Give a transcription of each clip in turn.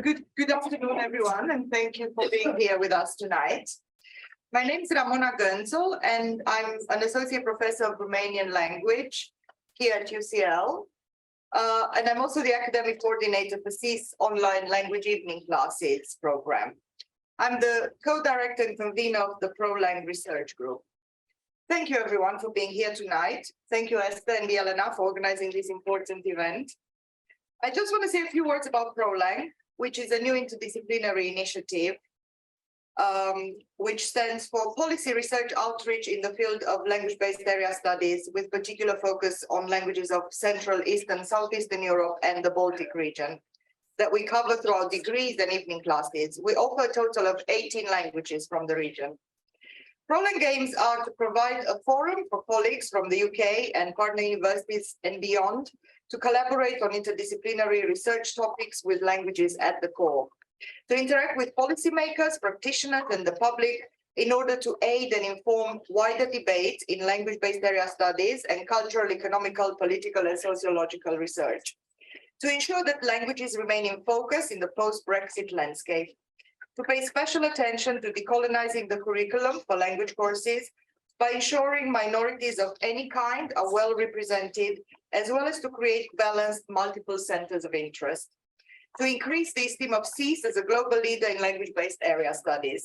Good afternoon, everyone, and thank you for being here with us tonight. My name is Ramona Gönzel, and I'm an associate professor of Romanian language here at UCL. And I'm also the academic coordinator for SSEES online language evening classes program. I'm the co-director and convener of the PROLang research group. Thank you, everyone, for being here tonight. Thank you, Esther and Jelena, for organizing this important event. I just want to say a few words about PROLang, which is a new interdisciplinary initiative, which stands for Policy Research Outreach in the field of language-based area studies, with particular focus on languages of Central, Eastern, Southeastern Europe and the Baltic region, that we cover through our degrees and evening classes. We offer a total of 18 languages from the region. PROLang aims are to provide a forum for colleagues from the UK and partner universities and beyond to collaborate on interdisciplinary research topics with languages at the core, to interact with policymakers, practitioners, and the public in order to aid and inform wider debate in language-based area studies and cultural, economical, political, and sociological research, to ensure that languages remain in focus in the post-Brexit landscape, to pay special attention to decolonizing the curriculum for language courses by ensuring minorities of any kind are well represented, as well as to create balanced multiple centers of interest, to increase the esteem of SSEES as a global leader in language-based area studies.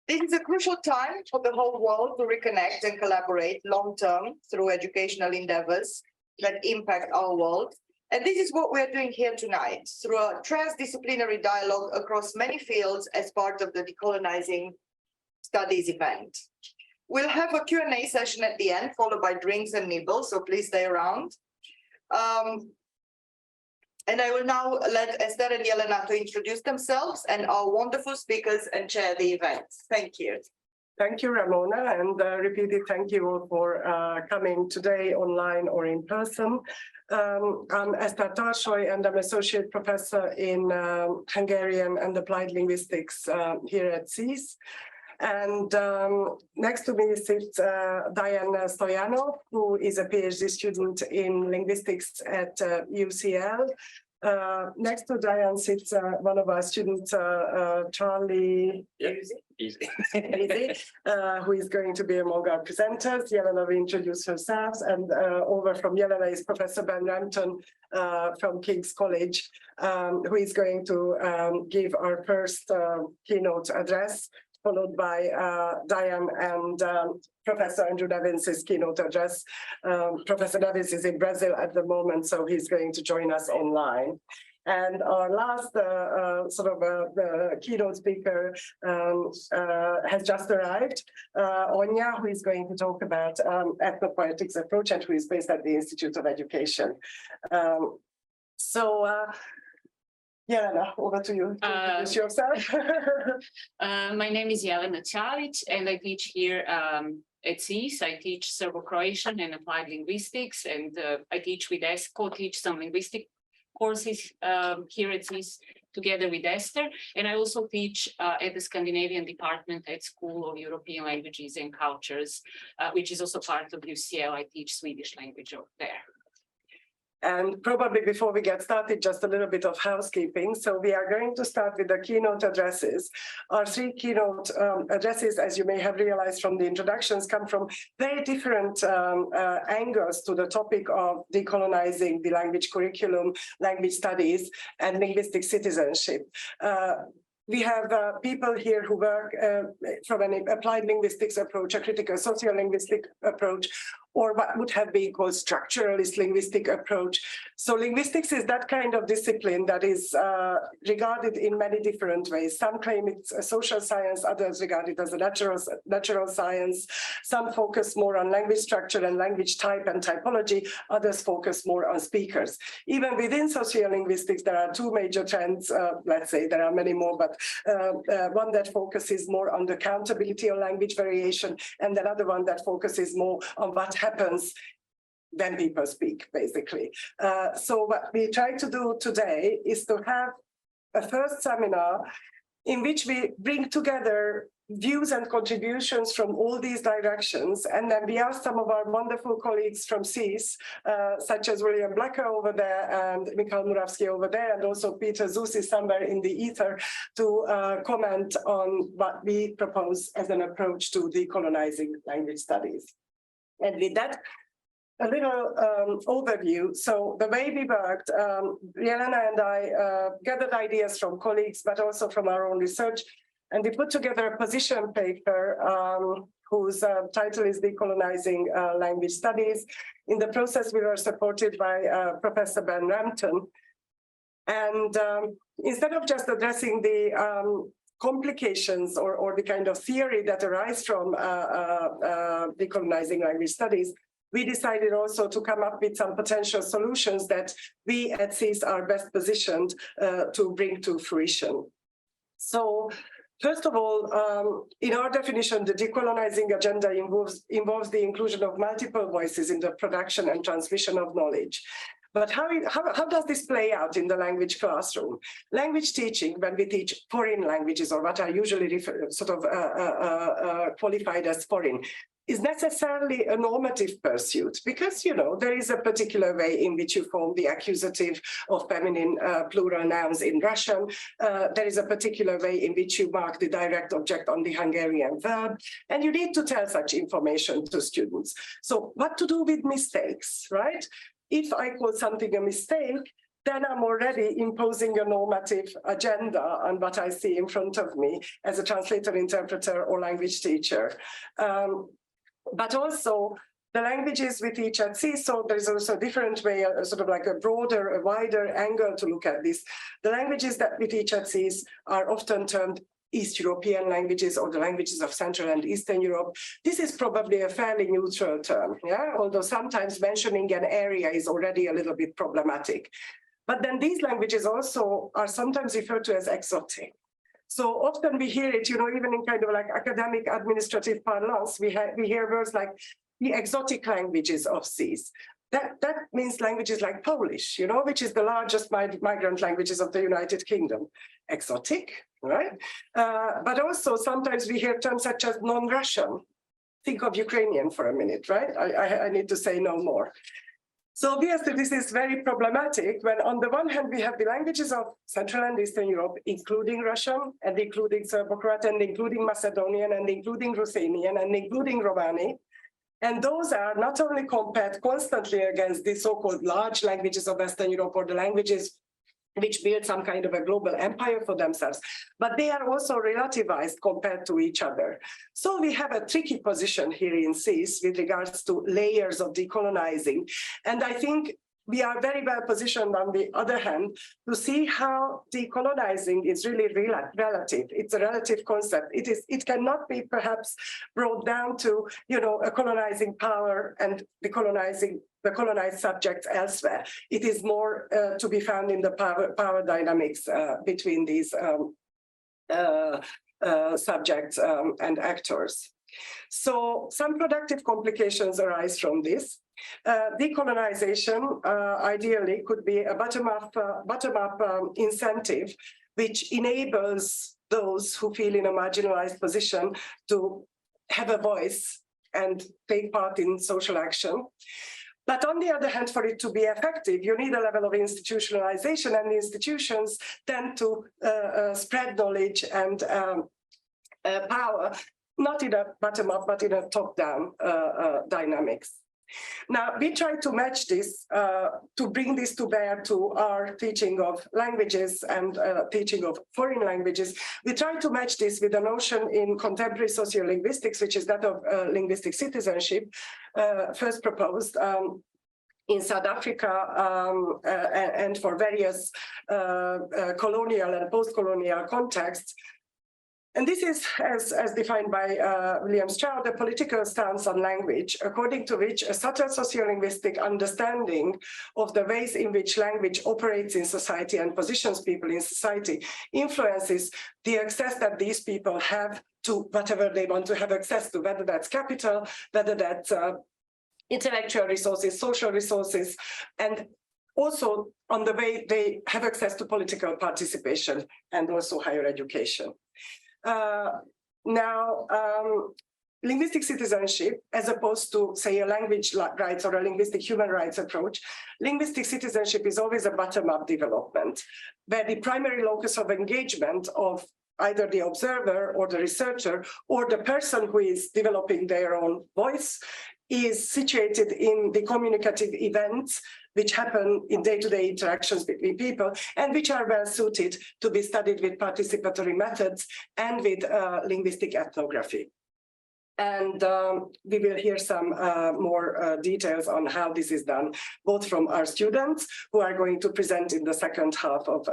This is a crucial time for the whole world to reconnect and collaborate long-term through educational endeavors that impact our world. And this is what we're doing here tonight, through a transdisciplinary dialogue across many fields as part of the Decolonising Studies event. We'll have a Q&A session at the end, followed by drinks and nibbles, so please stay around. And I will now let Esther and Jelena to introduce themselves and our wonderful speakers and chair the event. Thank you. Thank you, Ramona, and repeated thank you all for coming today online or in person. I'm Esther Tarsoly, and I'm associate professor in Hungarian and applied linguistics here at SSEES. And next to me sits Diane Stoyanov, who is a PhD student in linguistics at UCL. Next to Diane sits one of our students, Charlie, who is going to be among our presenters. Jelena will introduce herself, and over from Jelena is Professor Ben Rampton from King's College, who is going to give our first keynote address, followed by Diane and Professor Andrew Nevins's keynote address. Professor Nevins is in Brazil at the moment, so he's going to join us online. And our last keynote speaker has just arrived, Onya, who is going to talk about ethnopoetics approach, and who is based at the Institute of Education. Jelena, over to you. Introduce yourself. My name is Jelena Ćalić, and I teach here at SSEES. I teach Serbo-Croatian and applied linguistics, and I teach with co-teach some linguistic courses here at SSEES together with Esther. And I also teach at the Scandinavian department at School of European Languages and Cultures, which is also part of UCL. I teach Swedish language over there. And probably before we get started, just a little bit of housekeeping. So we are going to start with the keynote addresses. Our three keynote addresses, as you may have realized from the introductions, come from very different angles to the topic of decolonizing the language curriculum, language studies, and linguistic citizenship. We have people here who work from an applied linguistics approach, a critical sociolinguistic approach, or what would have been called structuralist linguistic approach. So linguistics is that kind of discipline that is regarded in many different ways. Some claim it's a social science, others regard it as a natural science. Some focus more on language structure and language type and typology, others focus more on speakers. Even within sociolinguistics, there are two major trends, let's say there are many more, but one that focuses more on the countability of language variation, and another one that focuses more on what happens when people speak, basically. So what we try to do today is to have a first seminar in which we bring together views and contributions from all these directions. And then we asked some of our wonderful colleagues from SSEES, such as William Blacker over there and Mikhail Muravsky over there, and also Peter Zusi somewhere in the ether, to comment on what we propose as an approach to decolonizing language studies. And with that, a little overview. So the way we worked, Jelena and I gathered ideas from colleagues, but also from our own research. And we put together a position paper whose title is Decolonizing Language Studies. In the process, we were supported by Professor Ben Rampton. And instead of just addressing the complications or the kind of theory that arise from decolonizing language studies, we decided also to come up with some potential solutions that we at SSEES are best positioned to bring to fruition. So, first of all, in our definition, the decolonizing agenda involves the inclusion of multiple voices in the production and transmission of knowledge. But how does this play out in the language classroom? Language teaching, when we teach foreign languages, or what are usually qualified as foreign, is necessarily a normative pursuit, because, you know, there is a particular way in which you form the accusative of feminine plural nouns in Russian. There is a particular way in which you mark the direct object on the Hungarian verb, and you need to tell such information to students. So what to do with mistakes, right? If I call something a mistake, then I'm already imposing a normative agenda on what I see in front of me as a translator, interpreter, or language teacher. But also the languages we teach at SSEES, so there's also a different way, sort of like a broader, a wider angle to look at this. The languages that we teach at SSEES are often termed East European languages, or the languages of Central and Eastern Europe. This is probably a fairly neutral term, yeah? Although sometimes mentioning an area is already a little bit problematic. But then these languages also are sometimes referred to as exotic. So often we hear it, you know, even in kind of like academic administrative parlance, we hear words like the exotic languages of SSEES. That means languages like Polish, you know, which is the largest migrant languages of the United Kingdom. Exotic, right? But also sometimes we hear terms such as non-Russian. Think of Ukrainian for a minute, right? I need to say no more. So obviously this is very problematic when on the one hand we have the languages of Central and Eastern Europe, including Russian and including Serbo-Croat and including Macedonian and including Ruthenian and including Romani. And those are not only compared constantly against the so-called large languages of Western Europe, or the languages which build some kind of a global empire for themselves, but they are also relativized compared to each other. So we have a tricky position here in SSEES with regards to layers of decolonizing. And I think we are very well positioned, on the other hand, to see how decolonizing is really relative. It's a relative concept. It cannot be perhaps brought down to, you know, a colonizing power and the colonized subjects elsewhere. It is more to be found in the power dynamics between these subjects and actors. So some productive complications arise from this. Decolonization ideally could be a bottom-up incentive, which enables those who feel in a marginalized position to have a voice and take part in social action. But on the other hand, for it to be effective, you need a level of institutionalization, and the institutions tend to spread knowledge and power, not in a bottom-up, but in a top-down dynamics. Now, we try to match this, to bring this to bear to our teaching of languages and teaching of foreign languages. We try to match this with a notion in contemporary sociolinguistics, which is that of linguistic citizenship, first proposed in South Africa and for various colonial and post-colonial contexts. And this is, as defined by William Stroud, a political stance on language, according to which a subtle sociolinguistic understanding of the ways in which language operates in society and positions people in society influences the access that these people have to whatever they want to have access to, whether that's capital, whether that's intellectual resources, social resources, and also on the way they have access to political participation and also higher education. Linguistic citizenship, as opposed to, say, a language rights or a linguistic human rights approach, linguistic citizenship is always a bottom-up development, where the primary locus of engagement of either the observer or the researcher or the person who is developing their own voice is situated in the communicative events which happen in day-to-day interactions between people and which are well suited to be studied with participatory methods and with linguistic ethnography. And we will hear some more details on how this is done, both from our students who are going to present in the second half of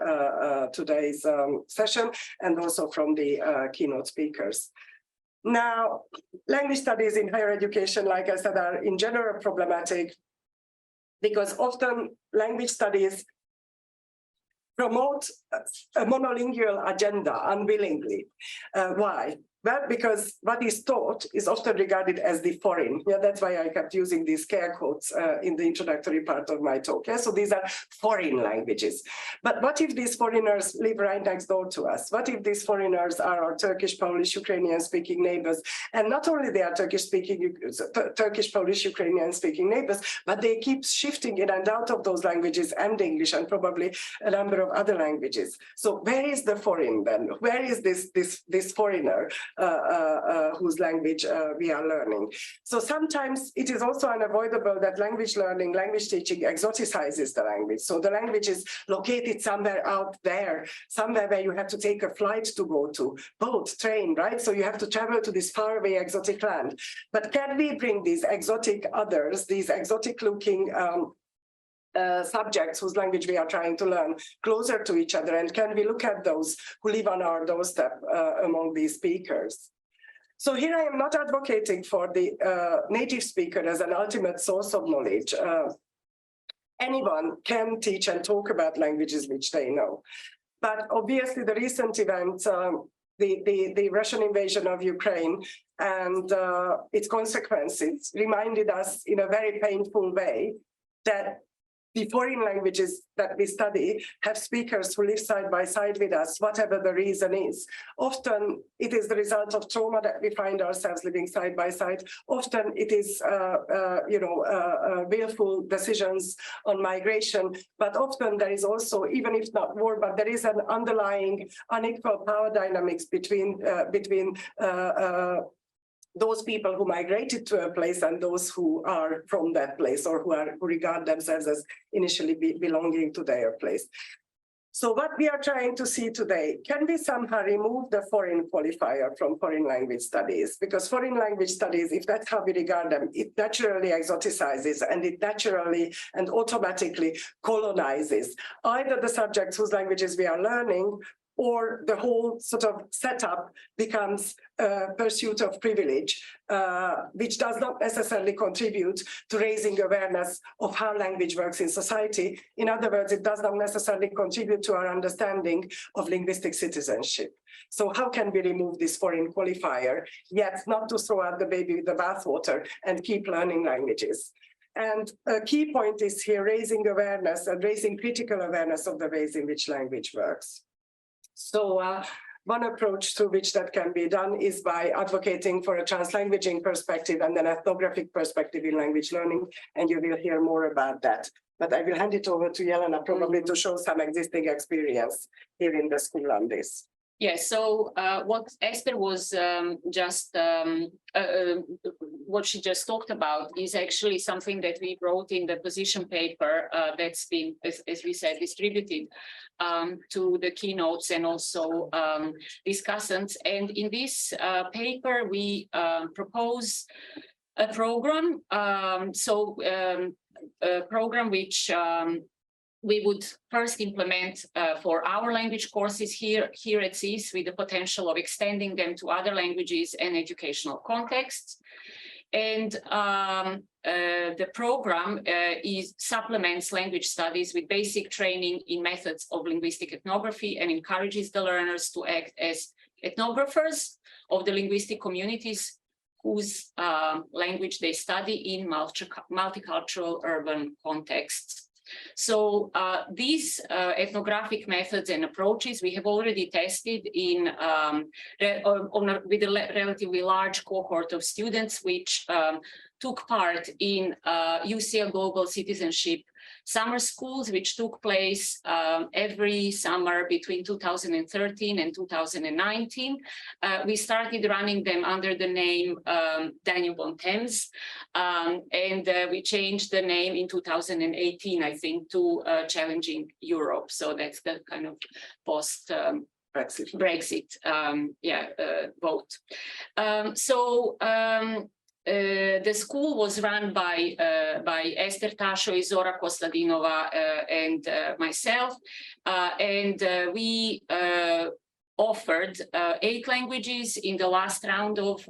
today's session, and also from the keynote speakers. Now, language studies in higher education, like I said, are in general problematic because often language studies promote a monolingual agenda unwillingly. Why? Well, because what is taught is often regarded as the foreign. Yeah, that's why I kept using these scare quotes in the introductory part of my talk. Yeah, so these are foreign languages. But what if these foreigners live right next door to us? What if these foreigners are our Turkish, Polish, Ukrainian-speaking neighbors? And not only they are Turkish, Polish, Ukrainian-speaking neighbors, but they keep shifting in and out of those languages and English and probably a number of other languages. So where is the foreign then? Where is this foreigner? Whose language we are learning. So sometimes it is also unavoidable that language learning, language teaching exoticizes the language. So the language is located somewhere out there, somewhere where you have to take a flight to go to, boat, train, right? So you have to travel to this faraway exotic land. But can we bring these exotic others, these exotic looking subjects whose language we are trying to learn closer to each other, and can we look at those who live on our doorstep among these speakers? So here I am not advocating for the native speaker as an ultimate source of knowledge. Anyone can teach and talk about languages which they know. But obviously the recent events, the Russian invasion of Ukraine and its consequences reminded us in a very painful way that the foreign languages that we study have speakers who live side by side with us, whatever the reason is. Often it is the result of trauma that we find ourselves living side by side. Often it is, willful decisions on migration. But often there is also, even if not war, but there is an underlying unequal power dynamics between those people who migrated to a place and those who are from that place or who regard themselves as initially belonging to their place. So what we are trying to see today, can we somehow remove the foreign qualifier from foreign language studies? Because foreign language studies, if that's how we regard them, it naturally exoticizes and it naturally and automatically colonizes either the subjects whose languages we are learning, or the whole sort of setup becomes a pursuit of privilege, which does not necessarily contribute to raising awareness of how language works in society. In other words, it does not necessarily contribute to our understanding of linguistic citizenship. So how can we remove this foreign qualifier, yet not to throw out the baby with the bathwater and keep learning languages? And a key point is here raising awareness and raising critical awareness of the ways in which language works. So one approach through which that can be done is by advocating for a translanguaging perspective and an ethnographic perspective in language learning, and you will hear more about that. But I will hand it over to Jelena probably to show some existing experience here in the school on this. Yes, so what Esther was what she just talked about is actually something that we wrote in the position paper that's been, as we said, distributed to the keynotes and also discussants. And in this paper, we propose a program, a program which we would first implement for our language courses here at SSEES, with the potential of extending them to other languages and educational contexts. And the program supplements language studies with basic training in methods of linguistic ethnography and encourages the learners to act as ethnographers of the linguistic communities whose language they study in multicultural urban contexts. So these ethnographic methods and approaches we have already tested in with a relatively large cohort of students, which took part in UCL Global Citizenship summer schools, which took place every summer between 2013 and 2019. We started running them under the name Danube on Thames, and we changed the name in 2018, I think, to Challenging Europe. So that's the kind of post Brexit vote. The school was run by Esther Tasho, Izora Kostadinova, and myself, and we offered 8 languages in the last round of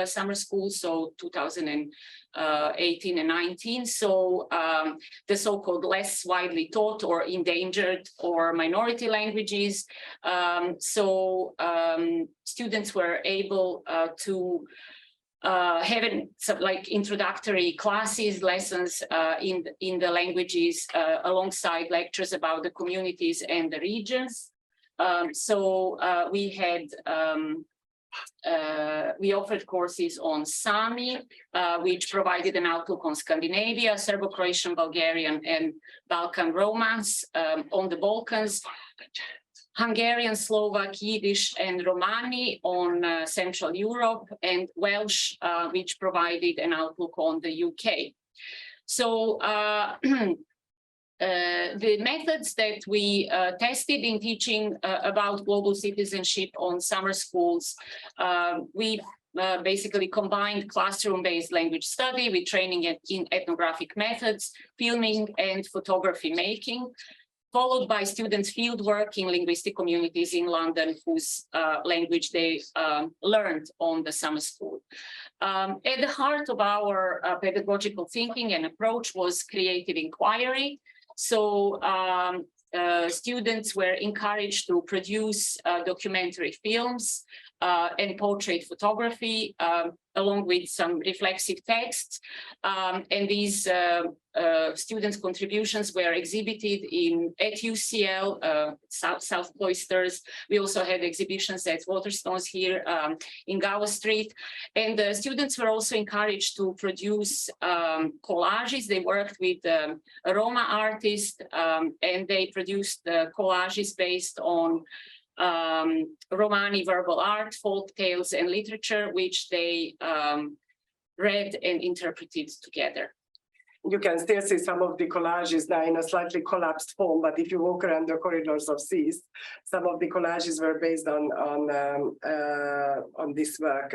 summer school, so 2018 and 19. So the so-called less widely taught or endangered or minority languages. Students were able to having some like introductory classes, lessons in the languages alongside lectures about the communities and the regions. We offered courses on Sami, which provided an outlook on Scandinavia, Serbo-Croatian, Bulgarian, and Balkan Romance, on the Balkans, Hungarian, Slovak, Yiddish, and Romani on Central Europe, and Welsh, which provided an outlook on the UK. So the methods that we tested in teaching about global citizenship on summer schools, we basically combined classroom-based language study with training in ethnographic methods, filming, and photography making, followed by students' fieldwork in linguistic communities in London, whose language they learned on the summer school. At the heart of our pedagogical thinking and approach was creative inquiry. So students were encouraged to produce documentary films and portrait photography, along with some reflexive texts. And these students' contributions were exhibited at UCL, South Cloisters. We also had exhibitions at Waterstones here in Gower Street. And the students were also encouraged to produce collages. They worked with a Roma artist, and they produced collages based on Romani verbal art, folk tales, and literature, which they read and interpreted together. You can still see some of the collages now in a slightly collapsed form, but if you walk around the corridors of SSEES, some of the collages were based on this work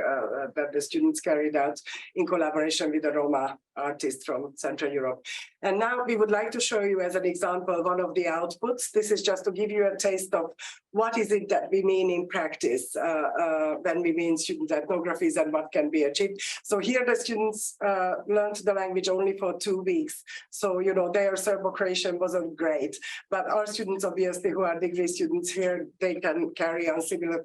that the students carried out in collaboration with a Roma artist from Central Europe. And now we would like to show you as an example one of the outputs. This is just to give you a taste of what is it that we mean in practice when we mean student ethnographies and what can be achieved. So here the students learned the language only for 2 weeks. So, you know, their Serbo-Croatian wasn't great, but our students, obviously, who are degree students here, they can carry out similar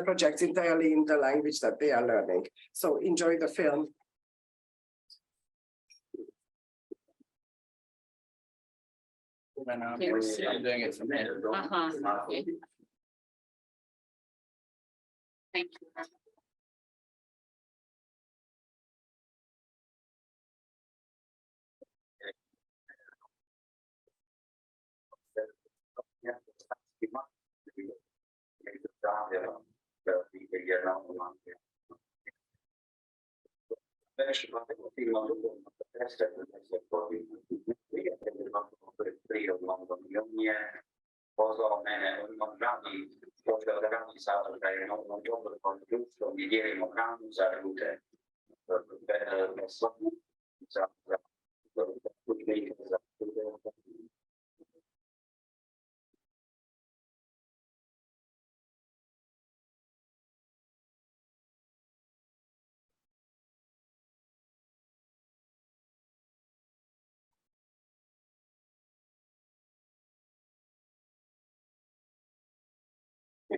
projects entirely in the language that they are learning. So enjoy the film. I'm doing it from here. Okay. Thank you.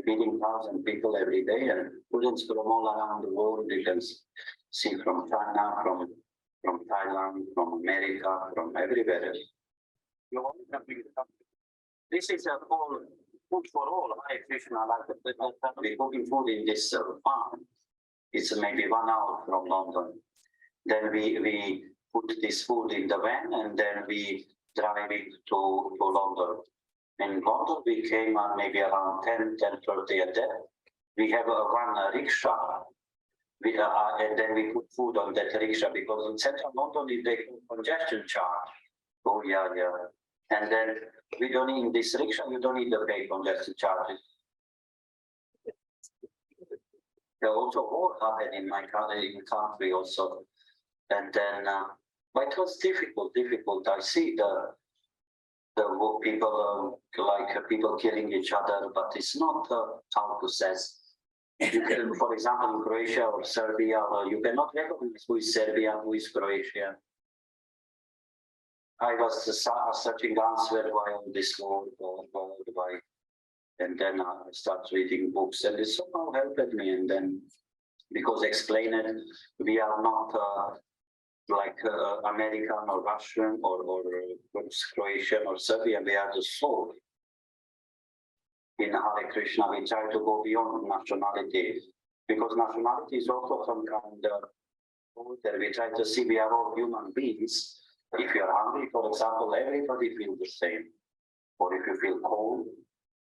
Feeding 1,000 people every day, and students from all around the world. You can see from China, from from Thailand, from America, from everywhere. This is a whole food for all. I Krishna like the family cooking food in this farm. It's maybe 1 hour from London. Then we put this food in the van and then we drive it to London. In London, we came maybe around 10:30 a day. We have one rickshaw. And then we put food on that rickshaw because in central London, they congestion charge. Oh, yeah. And then we don't need this rickshaw, you don't need to pay congestion charges. There also war happened in my country also. And then, but it was difficult. I see the people, like people killing each other, but it's not how to say. You can, for example, in Croatia or Serbia, you cannot recognize who is Serbian, who is Croatian. I was searching answer why all this war, why, and then I started reading books, and it somehow helped me. And then, because explain it, we are not like American or Russian or Croatian or Serbian. We are the soul. In Hare Krishna, we try to go beyond nationality, because nationality is also some kind of order. We try to see we are all human beings. If you're hungry, for example, everybody feels the same. Or if you feel cold,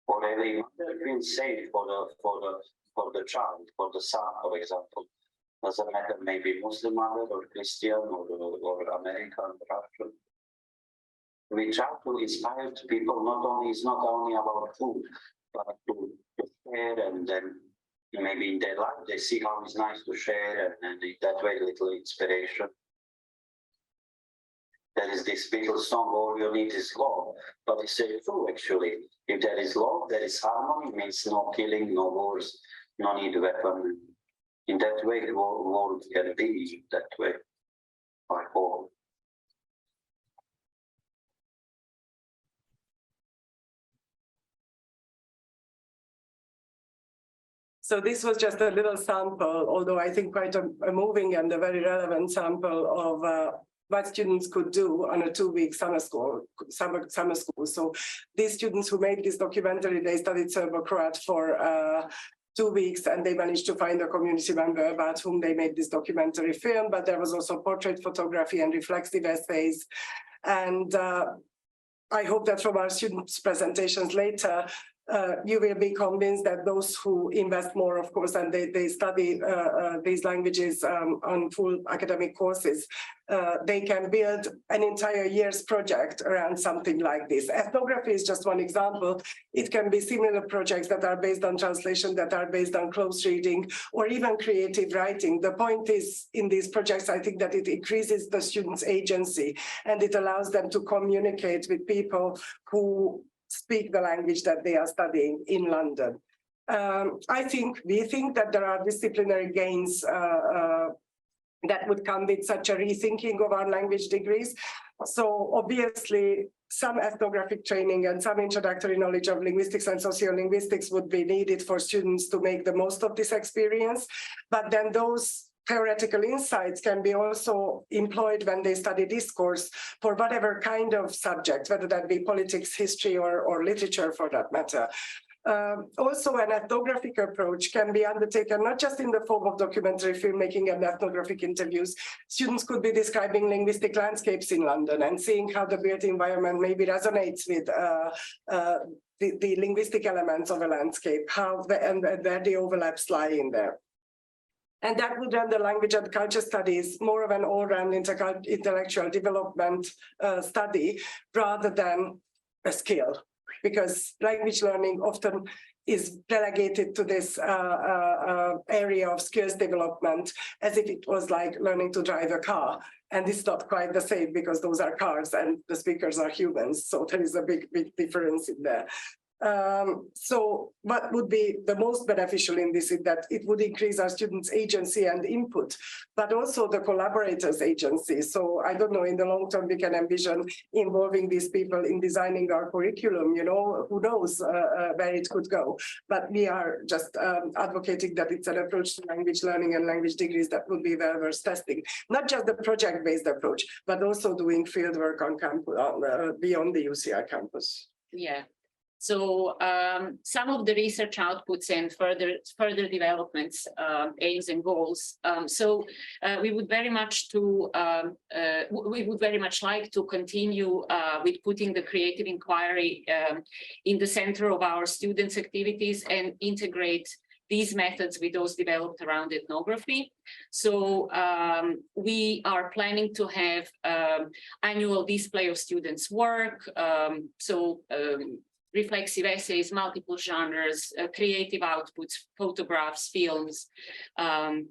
or every mother feels safe for the child, for the son, for example. Doesn't matter, maybe Muslim mother or Christian or American, Russian. We try to inspire people. It's not only about food, but to share, and then maybe in their life they see how it's nice to share, and in that way little inspiration. There is this Beatles song, all you need is love, but it's true actually. If there is love, there is harmony, means no killing, no wars, no need weapon. In that way, the world can be that way, I hope. So this was just a little sample, although I think quite a moving and a very relevant sample of what students could do on a 2-week summer school. So these students who made this documentary, they studied Serbo-Croat for 2 weeks, and they managed to find a community member about whom they made this documentary film. But there was also portrait photography and reflexive essays. And I hope that from our students' presentations later, you will be convinced that those who invest more, of course, and they study these languages on full academic courses, they can build an entire year's project around something like this. Ethnography is just one example. It can be similar projects that are based on translation, that are based on close reading, or even creative writing. The point is, in these projects, I think that it increases the students' agency, and it allows them to communicate with people who speak the language that they are studying in London. We think that there are disciplinary gains that would come with such a rethinking of our language degrees. So obviously, some ethnographic training and some introductory knowledge of linguistics and sociolinguistics would be needed for students to make the most of this experience. But then those theoretical insights can be also employed when they study discourse for whatever kind of subject, whether that be politics, history, or literature for that matter. Also, an ethnographic approach can be undertaken not just in the form of documentary filmmaking and ethnographic interviews. Students could be describing linguistic landscapes in London and seeing how the built environment maybe resonates with the linguistic elements of a landscape, and where the overlaps lie in there. And that would render language and culture studies more of an all-round intellectual development study rather than a skill, because language learning often is relegated to this area of skills development as if it was like learning to drive a car. And it's not quite the same, because those are cars and the speakers are humans. So there is a big difference in there. So what would be the most beneficial in this is that it would increase our students' agency and input, but also the collaborators' agency. So I don't know, in the long term, we can envision involving these people in designing our curriculum, you know, who knows where it could go. But we are just advocating that it's an approach to language learning and language degrees that would be well worth testing. Not just the project-based approach, but also doing field work on campus, beyond the UCI campus. Yeah. So some of the research outputs and further developments, aims and goals. We would very much like to continue with putting the creative inquiry in the center of our students' activities and integrate these methods with those developed around ethnography. So we are planning to have annual display of students' work. Reflexive essays, multiple genres, creative outputs, photographs, films,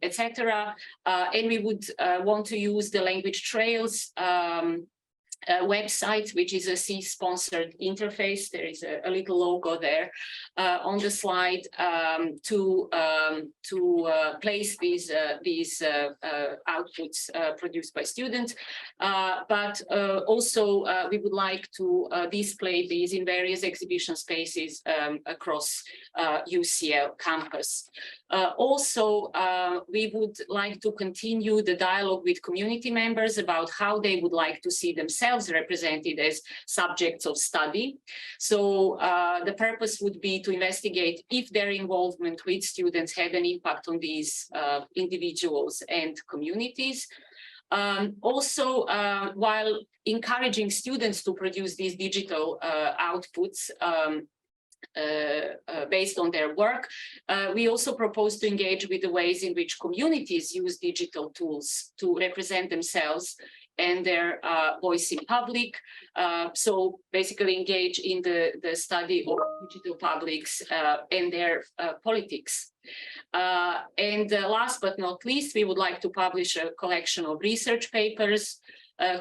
etc. And we would want to use the Language Trails website, which is a SSEES-sponsored interface. There is a little logo there on the slide to place these outputs produced by students. But also we would like to display these in various exhibition spaces across UCL campus. Also, we would like to continue the dialogue with community members about how they would like to see themselves represented as subjects of study. So the purpose would be to investigate if their involvement with students had an impact on these individuals and communities. Also, while encouraging students to produce these digital outputs, based on their work, we also propose to engage with the ways in which communities use digital tools to represent themselves and their voice in public. So basically engage in the study of digital publics and their politics. And last but not least, we would like to publish a collection of research papers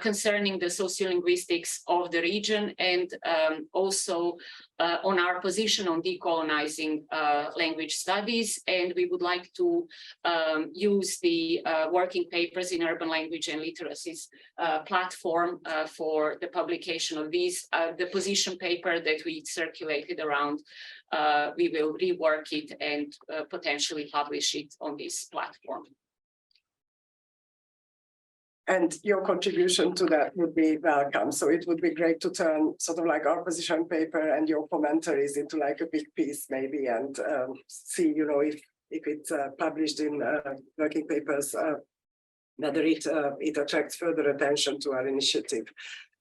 concerning the sociolinguistics of the region, and also on our position on decolonizing language studies. And we would like to use the working papers in urban language and literacies platform for the publication of these. The position paper that we circulated around, we will rework it and potentially publish it on this platform. And your contribution to that would be welcome. So it would be great to turn sort of like our position paper and your commentaries into like a big piece maybe, and see, you know, if it's published in working papers, whether it attracts further attention to our initiative.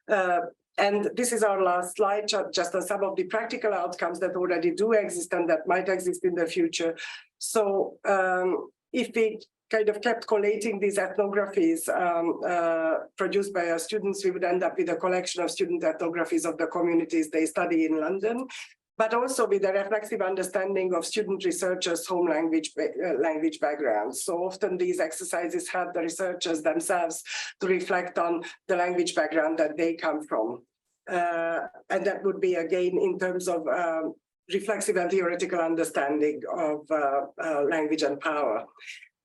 And this is our last slide, just on some of the practical outcomes that already do exist and that might exist in the future. So if we kind of kept collating these ethnographies produced by our students, we would end up with a collection of student ethnographies of the communities they study in London, but also with a reflexive understanding of student researchers' home language backgrounds. So often these exercises help the researchers themselves to reflect on the language background that they come from. And that would be again in terms of reflexive and theoretical understanding of language and power.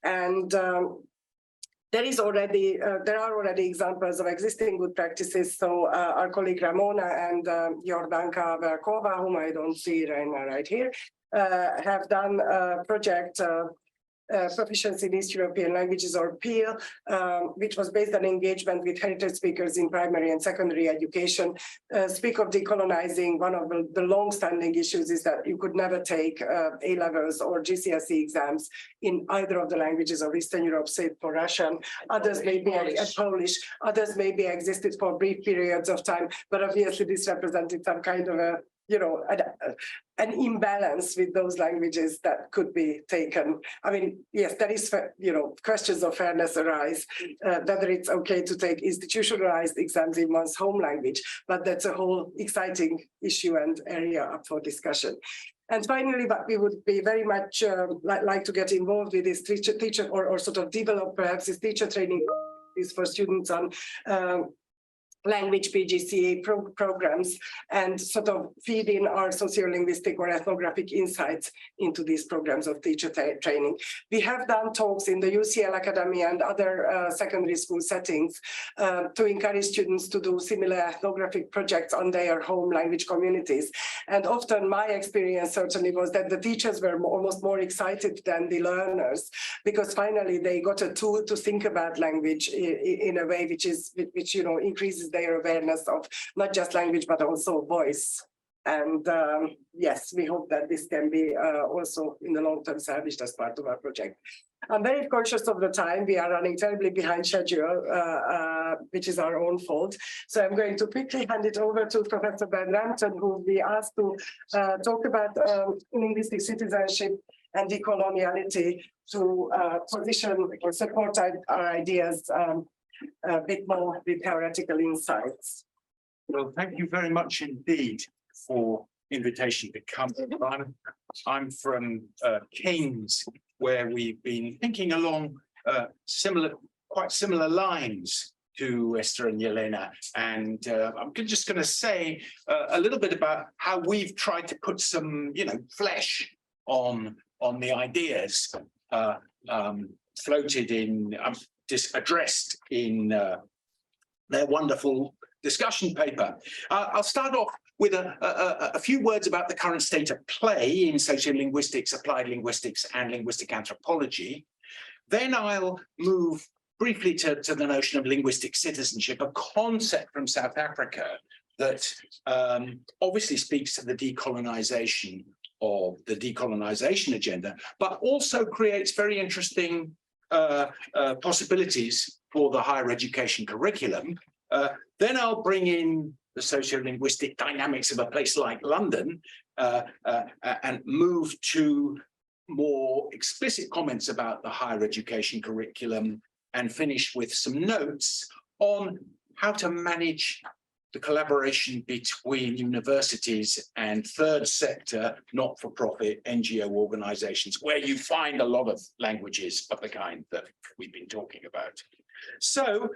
And there are already examples of existing good practices. So our colleague Ramona and Jordanka Verkova, whom I don't see right here, have done a project, Proficiency in East European Languages, or PEAL, which was based on engagement with heritage speakers in primary and secondary education. Speak of decolonizing, one of the long-standing issues is that you could never take A-levels or GCSE exams in either of the languages of Eastern Europe, save for Russian. Others may be Polish, others may be existed for brief periods of time, but obviously this represented some kind of a, you know, an imbalance with those languages that could be taken. I mean, yes, there is, you know, questions of fairness arise, whether it's okay to take institutionalized exams in one's home language, but that's a whole exciting issue and area up for discussion. And finally, what we would be very much like to get involved with is teacher or sort of develop perhaps this teacher training is for students on language PGCE programs and sort of feed in our sociolinguistic or ethnographic insights into these programs of teacher training. We have done talks in the UCL Academy and other secondary school settings to encourage students to do similar ethnographic projects on their home language communities. And often my experience certainly was that the teachers were almost more excited than the learners, because finally they got a tool to think about language in a way which increases their awareness of not just language, but also voice. And yes, we hope that this can be also in the long term established as part of our project. I'm very conscious of the time. We are running terribly behind schedule, which is our own fault. So I'm going to quickly hand it over to Professor Ben Rampton, who will be asked to talk about linguistic citizenship and decoloniality to position or support our ideas a bit more with theoretical insights. Well, thank you very much indeed for invitation to come. I'm from Kings, where we've been thinking along quite similar lines to Esther and Yelena. And I'm just going to say a little bit about how we've tried to put some, flesh on the ideas floated in, addressed in their wonderful discussion paper. I'll start off with a few words about the current state of play in sociolinguistics, applied linguistics, and linguistic anthropology. Then I'll move briefly to the notion of linguistic citizenship, a concept from South Africa that obviously speaks to the decolonization agenda, but also creates very interesting possibilities for the higher education curriculum. Then I'll bring in the sociolinguistic dynamics of a place like London and move to more explicit comments about the higher education curriculum and finish with some notes on how to manage the collaboration between universities and third sector, not-for-profit NGO organizations, where you find a lot of languages of the kind that we've been talking about. So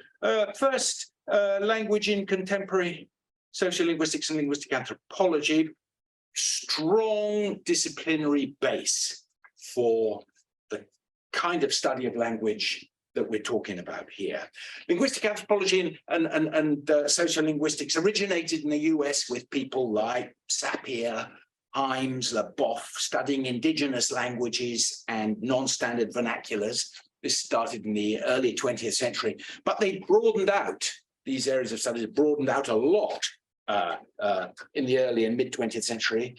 first, language in contemporary sociolinguistics and linguistic anthropology, strong disciplinary base for the kind of study of language that we're talking about here. Linguistic anthropology and sociolinguistics originated in the US with people like Sapir, Himes, Leboeuf, studying indigenous languages and non-standard vernaculars. This started in the early 20th century, but they broadened out, these areas of studies broadened out a lot in the early and mid 20th century.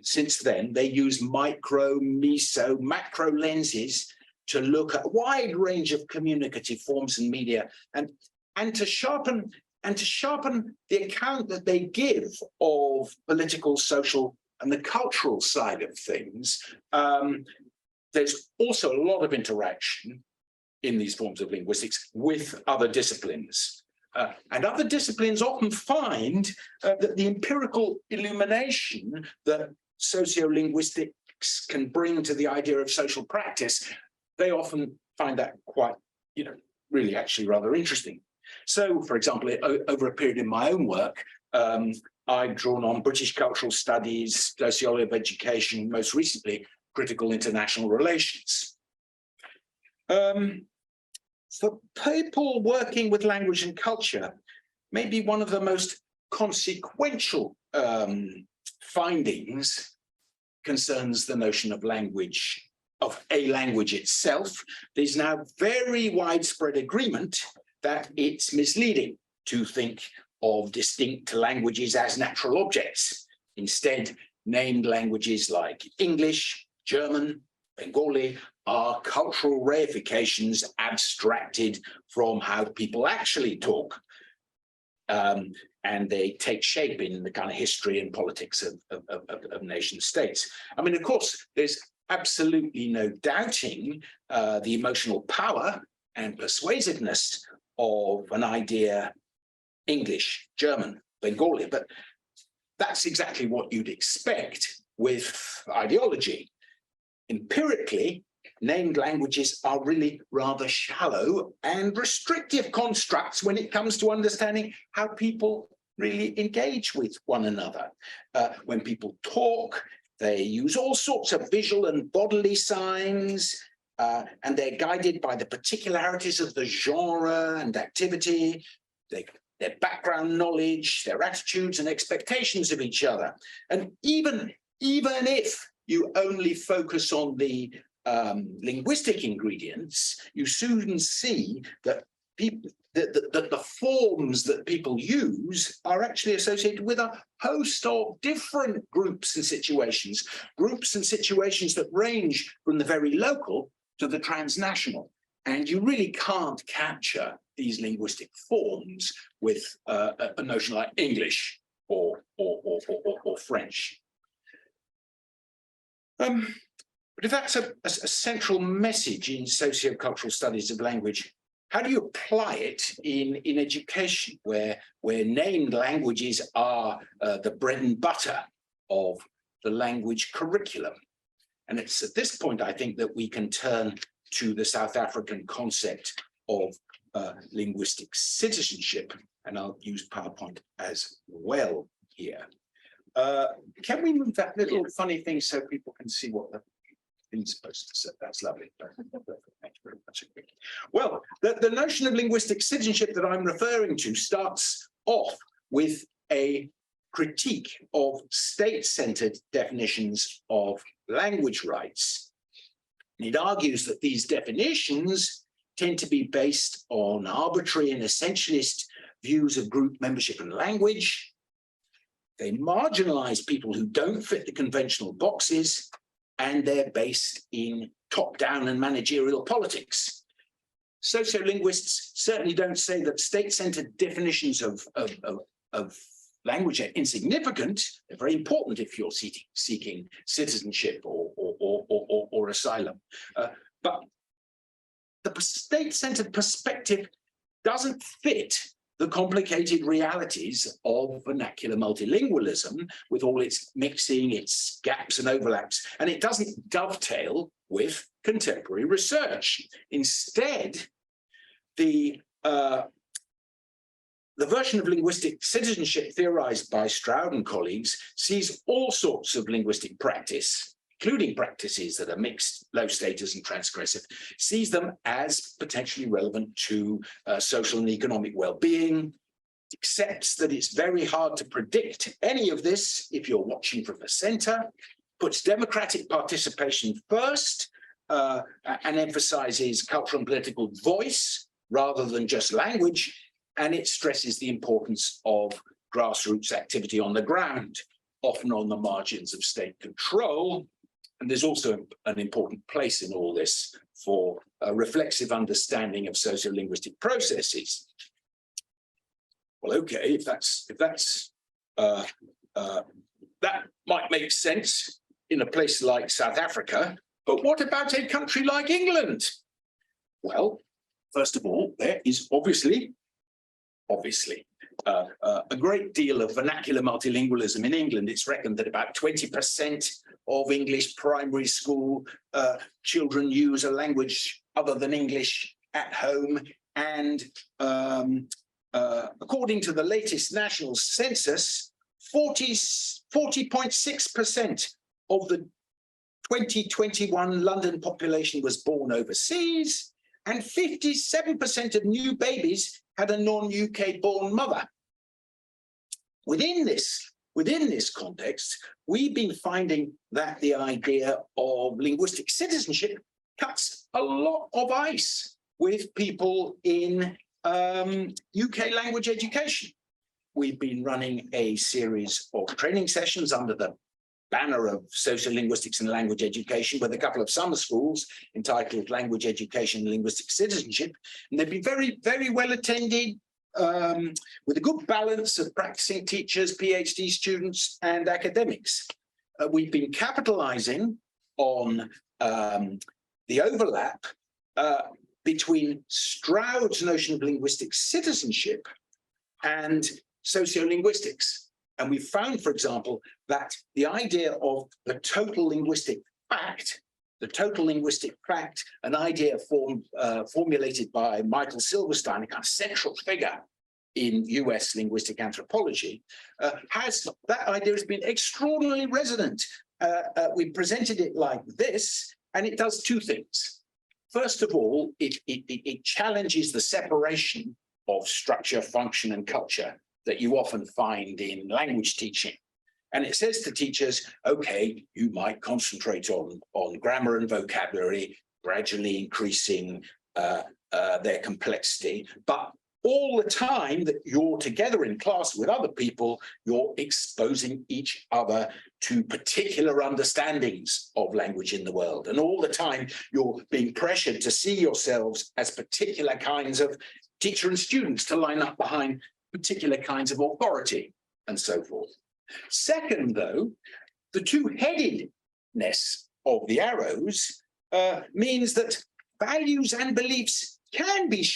Since then, they use micro, meso, macro lenses to look at a wide range of communicative forms and media, and to sharpen the account that they give of political, social, and the cultural side of things. There's also a lot of interaction in these forms of linguistics with other disciplines. And other disciplines often find that the empirical illumination that sociolinguistics can bring to the idea of social practice, they often find that quite, really actually rather interesting. So, for example, over a period in my own work, I've drawn on British cultural studies, sociology of education, most recently, critical international relations. For people working with language and culture, maybe one of the most consequential findings concerns the notion of language, of a language itself. There's now very widespread agreement that it's misleading to think of distinct languages as natural objects. Instead, named languages like English, German, Bengali are cultural reifications abstracted from how people actually talk. And they take shape in the kind of history and politics of nation states. I mean, of course, there's absolutely no doubting the emotional power and persuasiveness of an idea, English, German, Bengali, but that's exactly what you'd expect with ideology. Empirically, named languages are really rather shallow and restrictive constructs when it comes to understanding how people really engage with one another. When people talk, they use all sorts of visual and bodily signs, and they're guided by the particularities of the genre and activity, their background knowledge, their attitudes and expectations of each other. And even if you only focus on the linguistic ingredients, you soon see that the forms that people use are actually associated with a host of different groups and situations that range from the very local to the transnational. And you really can't capture these linguistic forms with a notion like English or French. But if that's a central message in sociocultural studies of language, how do you apply it in education, where named languages are the bread and butter of the language curriculum? And it's at this point, I think, that we can turn to the South African concept of linguistic citizenship, and I'll use PowerPoint as well here. Can we move that little funny thing so people can see what the thing's supposed to say? That's lovely. Thank you very much. Well, the notion of linguistic citizenship that I'm referring to starts off with a critique of state-centered definitions of language rights. It argues that these definitions tend to be based on arbitrary and essentialist views of group membership and language. They marginalize people who don't fit the conventional boxes, and they're based in top-down and managerial politics. Sociolinguists certainly don't say that state-centered definitions of language are insignificant. They're very important if you're seeking citizenship or asylum. But the state-centered perspective doesn't fit the complicated realities of vernacular multilingualism with all its mixing, its gaps and overlaps, and it doesn't dovetail with contemporary research. Instead, the version of linguistic citizenship theorized by Stroud and colleagues sees all sorts of linguistic practice, including practices that are mixed, low status and transgressive, sees them as potentially relevant to social and economic well-being, accepts that it's very hard to predict any of this if you're watching from the center, puts democratic participation first, and emphasizes cultural and political voice rather than just language, and it stresses the importance of grassroots activity on the ground, often on the margins of state control. And there's also an important place in all this for a reflexive understanding of sociolinguistic processes. Well, okay, if that might make sense in a place like South Africa, but what about a country like England? Well, first of all, there is obviously a great deal of vernacular multilingualism in England. It's reckoned that about 20% of English primary school children use a language other than English at home. And according to the latest national census, 40.6% of the 2021 London population was born overseas, and 57% of new babies had a non-UK born mother. Within this context, we've been finding that the idea of linguistic citizenship cuts a lot of ice with people in UK language education. We've been running a series of training sessions under the banner of sociolinguistics and language education with a couple of summer schools entitled Language Education and Linguistic Citizenship. And they've been very, very well attended, with a good balance of practicing teachers, PhD students, and academics. We've been capitalizing on the overlap between Stroud's notion of linguistic citizenship and sociolinguistics. And we found, for example, that the idea of the total linguistic fact the total linguistic tract, an idea formulated by Michael Silverstein, a kind of central figure in US linguistic anthropology, that idea has been extraordinarily resonant. We presented it like this, and it does two things. First of all, it challenges the separation of structure, function, and culture that you often find in language teaching. And it says to teachers, okay, you might concentrate on grammar and vocabulary, gradually increasing their complexity, but all the time that you're together in class with other people, you're exposing each other to particular understandings of language in the world. And all the time you're being pressured to see yourselves as particular kinds of teacher and students, to line up behind particular kinds of authority and so forth. Second, though, the two-headedness of the arrows means that values and beliefs can be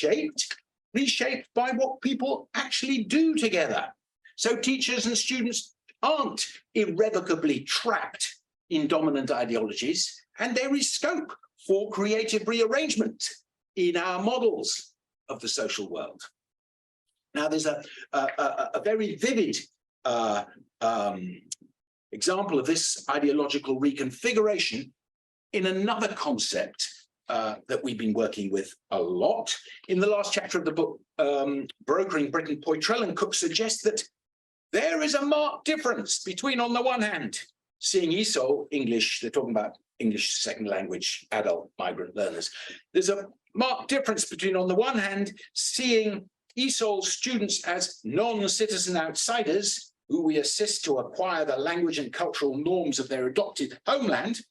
reshaped by what people actually do together. So teachers and students aren't irrevocably trapped in dominant ideologies, and there is scope for creative rearrangement in our models of the social world. Now, there's a very vivid example of this ideological reconfiguration in another concept that we've been working with a lot. In the last chapter of the book, Brokering Britain, Poitrel and Cook suggest that there is a marked difference between, on the one hand, seeing ESOL, English, they're talking about English second language, adult migrant learners. There's a marked difference between, on the one hand, seeing ESOL students as non-citizen outsiders who we assist to acquire the language and cultural norms of their adopted homeland,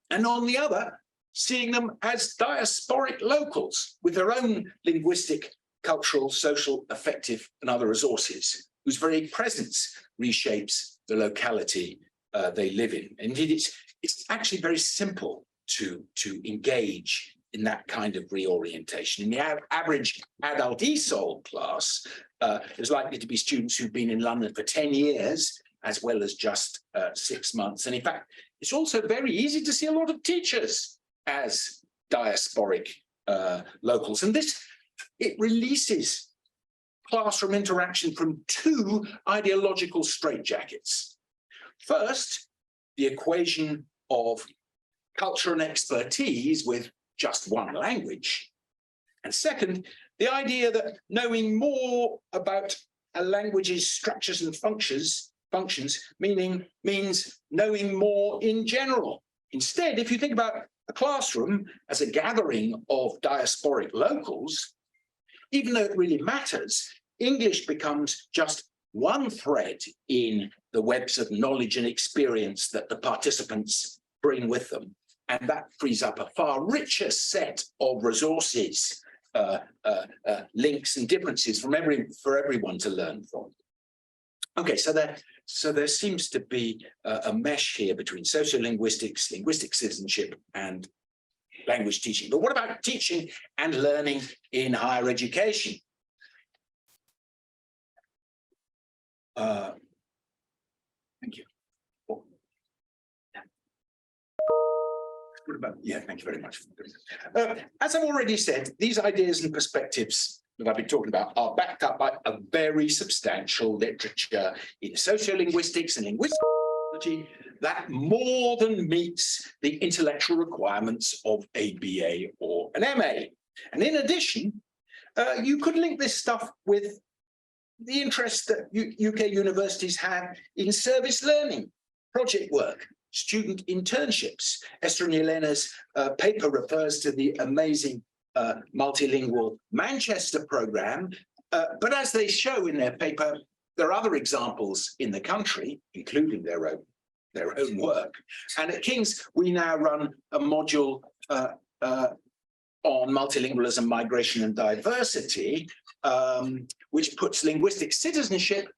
and on the other, seeing them as diasporic locals with their own linguistic, cultural, social, affective, and other resources, whose very presence reshapes the locality they live in. Indeed, it's actually very simple to engage in that kind of reorientation. In the average adult ESOL class, there's likely to be students who've been in London for 10 years, as well as just 6 months. And in fact, it's also very easy to see a lot of teachers as diasporic locals. And it releases classroom interaction from two ideological straitjackets. First, the equation of culture and expertise with just one language. And second, the idea that knowing more about a language's structures and functions means knowing more in general. Instead, if you think about a classroom as a gathering of diasporic locals, even though it really matters, English becomes just one thread in the webs of knowledge and experience that the participants bring with them. And that frees up a far richer set of resources, links and differences for everyone to learn from. Okay, so there seems to be a mesh here between sociolinguistics, linguistic citizenship, and language teaching. But what about teaching and learning in higher education? Thank you. Thank you very much. As I've already said, these ideas and perspectives that I've been talking about are backed up by a very substantial literature in sociolinguistics and linguistics that more than meets the intellectual requirements of a BA or an MA. And in addition, you could link this stuff with the interest that UK universities have in service learning, project work, student internships. Esther and Yelena's paper refers to the amazing multilingual Manchester programme, but as they show in their paper, there are other examples in the country, including their own work. And at King's, we now run a module on multilingualism, migration and diversity, which puts linguistic citizenship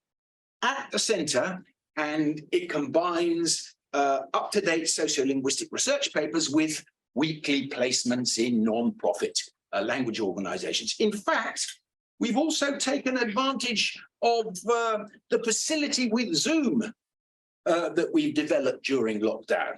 at the centre, and it combines up-to-date sociolinguistic research papers with weekly placements in non-profit language organisations. In fact, we've also taken advantage of the facility with Zoom that we've developed during lockdown.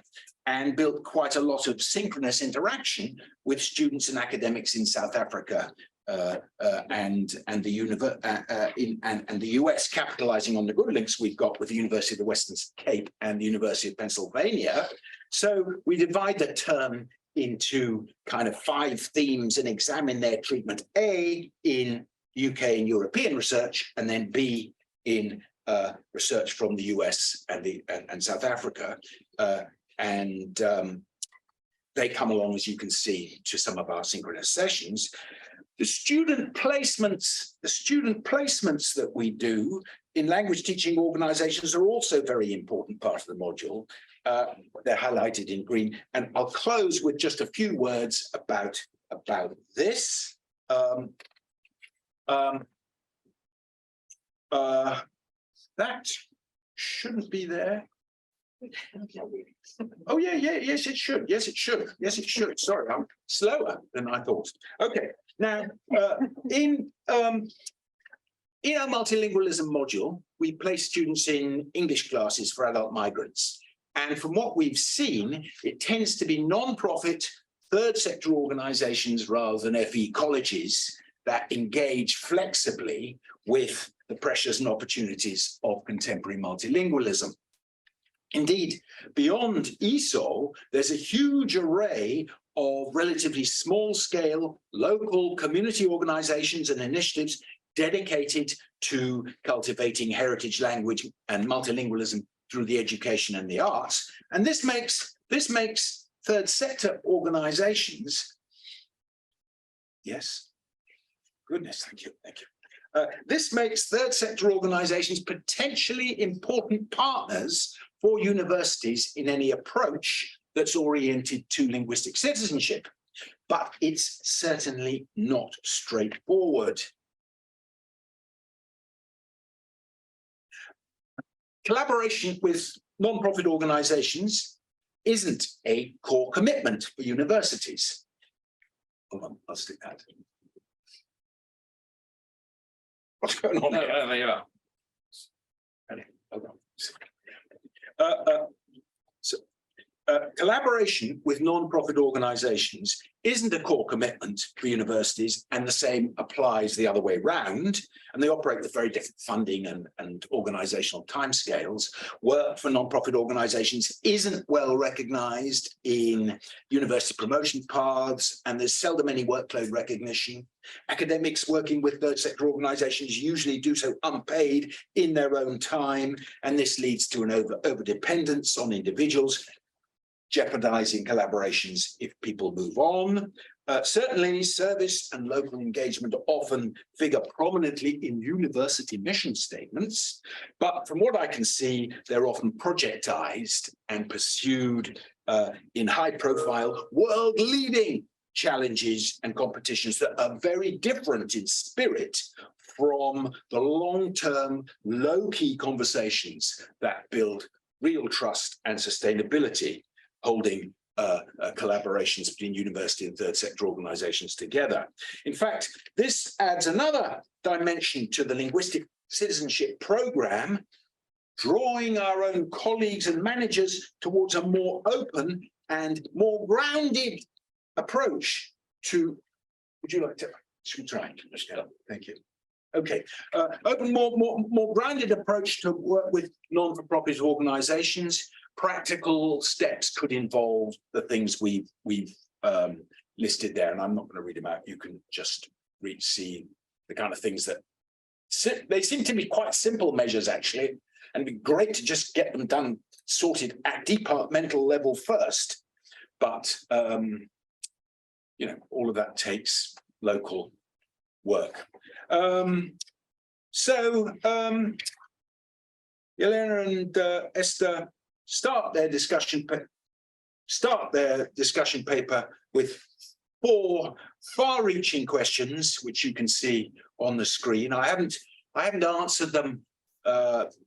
and built quite a lot of synchronous interaction with students and academics in South Africa and the US, capitalizing on the good links we've got with the University of the Western Cape and the University of Pennsylvania. So we divide the term into kind of 5 themes and examine their treatment, A, in UK and European research, and then B, in research from the US and South Africa. They come along, as you can see, to some of our synchronous sessions. The student placements that we do in language teaching organizations are also a very important part of the module. They're highlighted in green, and I'll close with just a few words about this. That shouldn't be there. Oh yeah, yes it should. Yes it should. Sorry, I'm slower than I thought. Okay, now in our multilingualism module, we place students in English classes for adult migrants. And from what we've seen, it tends to be non-profit, third sector organizations rather than FE colleges that engage flexibly with the pressures and opportunities of contemporary multilingualism. Indeed, beyond ESOL, there's a huge array of relatively small-scale local community organizations and initiatives dedicated to cultivating heritage language and multilingualism through the education and the arts. And this makes third sector organizations, yes, goodness, thank you. This makes third sector organizations potentially important partners for universities in any approach that's oriented to linguistic citizenship, but it's certainly not straightforward. Collaboration with non-profit organizations isn't a core commitment for universities. Hold on, I'll stick that. What's going on here? There you are. Collaboration with non-profit organizations isn't a core commitment for universities, and the same applies the other way round. And they operate with very different funding and organizational timescales. Work for non-profit organizations isn't well recognized in university promotion paths, and there's seldom any workload recognition. Academics working with third sector organizations usually do so unpaid in their own time, and this leads to an over-dependence on individuals, jeopardizing collaborations if people move on. Certainly, service and local engagement often figure prominently in university mission statements, but from what I can see, they're often projectized and pursued in high-profile, world-leading challenges and competitions that are very different in spirit from the long-term, low-key conversations that build real trust and sustainability, holding collaborations between university and third sector organizations together. In fact, this adds another dimension to the linguistic citizenship program, drawing our own colleagues and managers towards a more open and more grounded approach to, would you like to, should we try? Thank you. Okay, open, more grounded approach to work with non-for-profit organizations. Practical steps could involve the things we've listed there, and I'm not going to read them out. You can just see the kind of things that they seem to be quite simple measures, actually, and it'd be great to just get them done, sorted at departmental level first. But you know, all of that takes local work. Elena and Esther start their discussion paper with 4 far-reaching questions, which you can see on the screen. I haven't answered them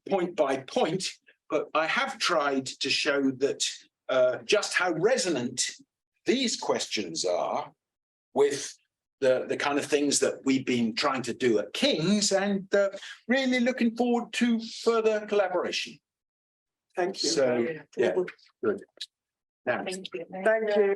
point by point, but I have tried to show that just how resonant these questions are with the kind of things that we've been trying to do at King's, and really looking forward to further collaboration. Thank you. So, yeah, good. Thank you. Thank you.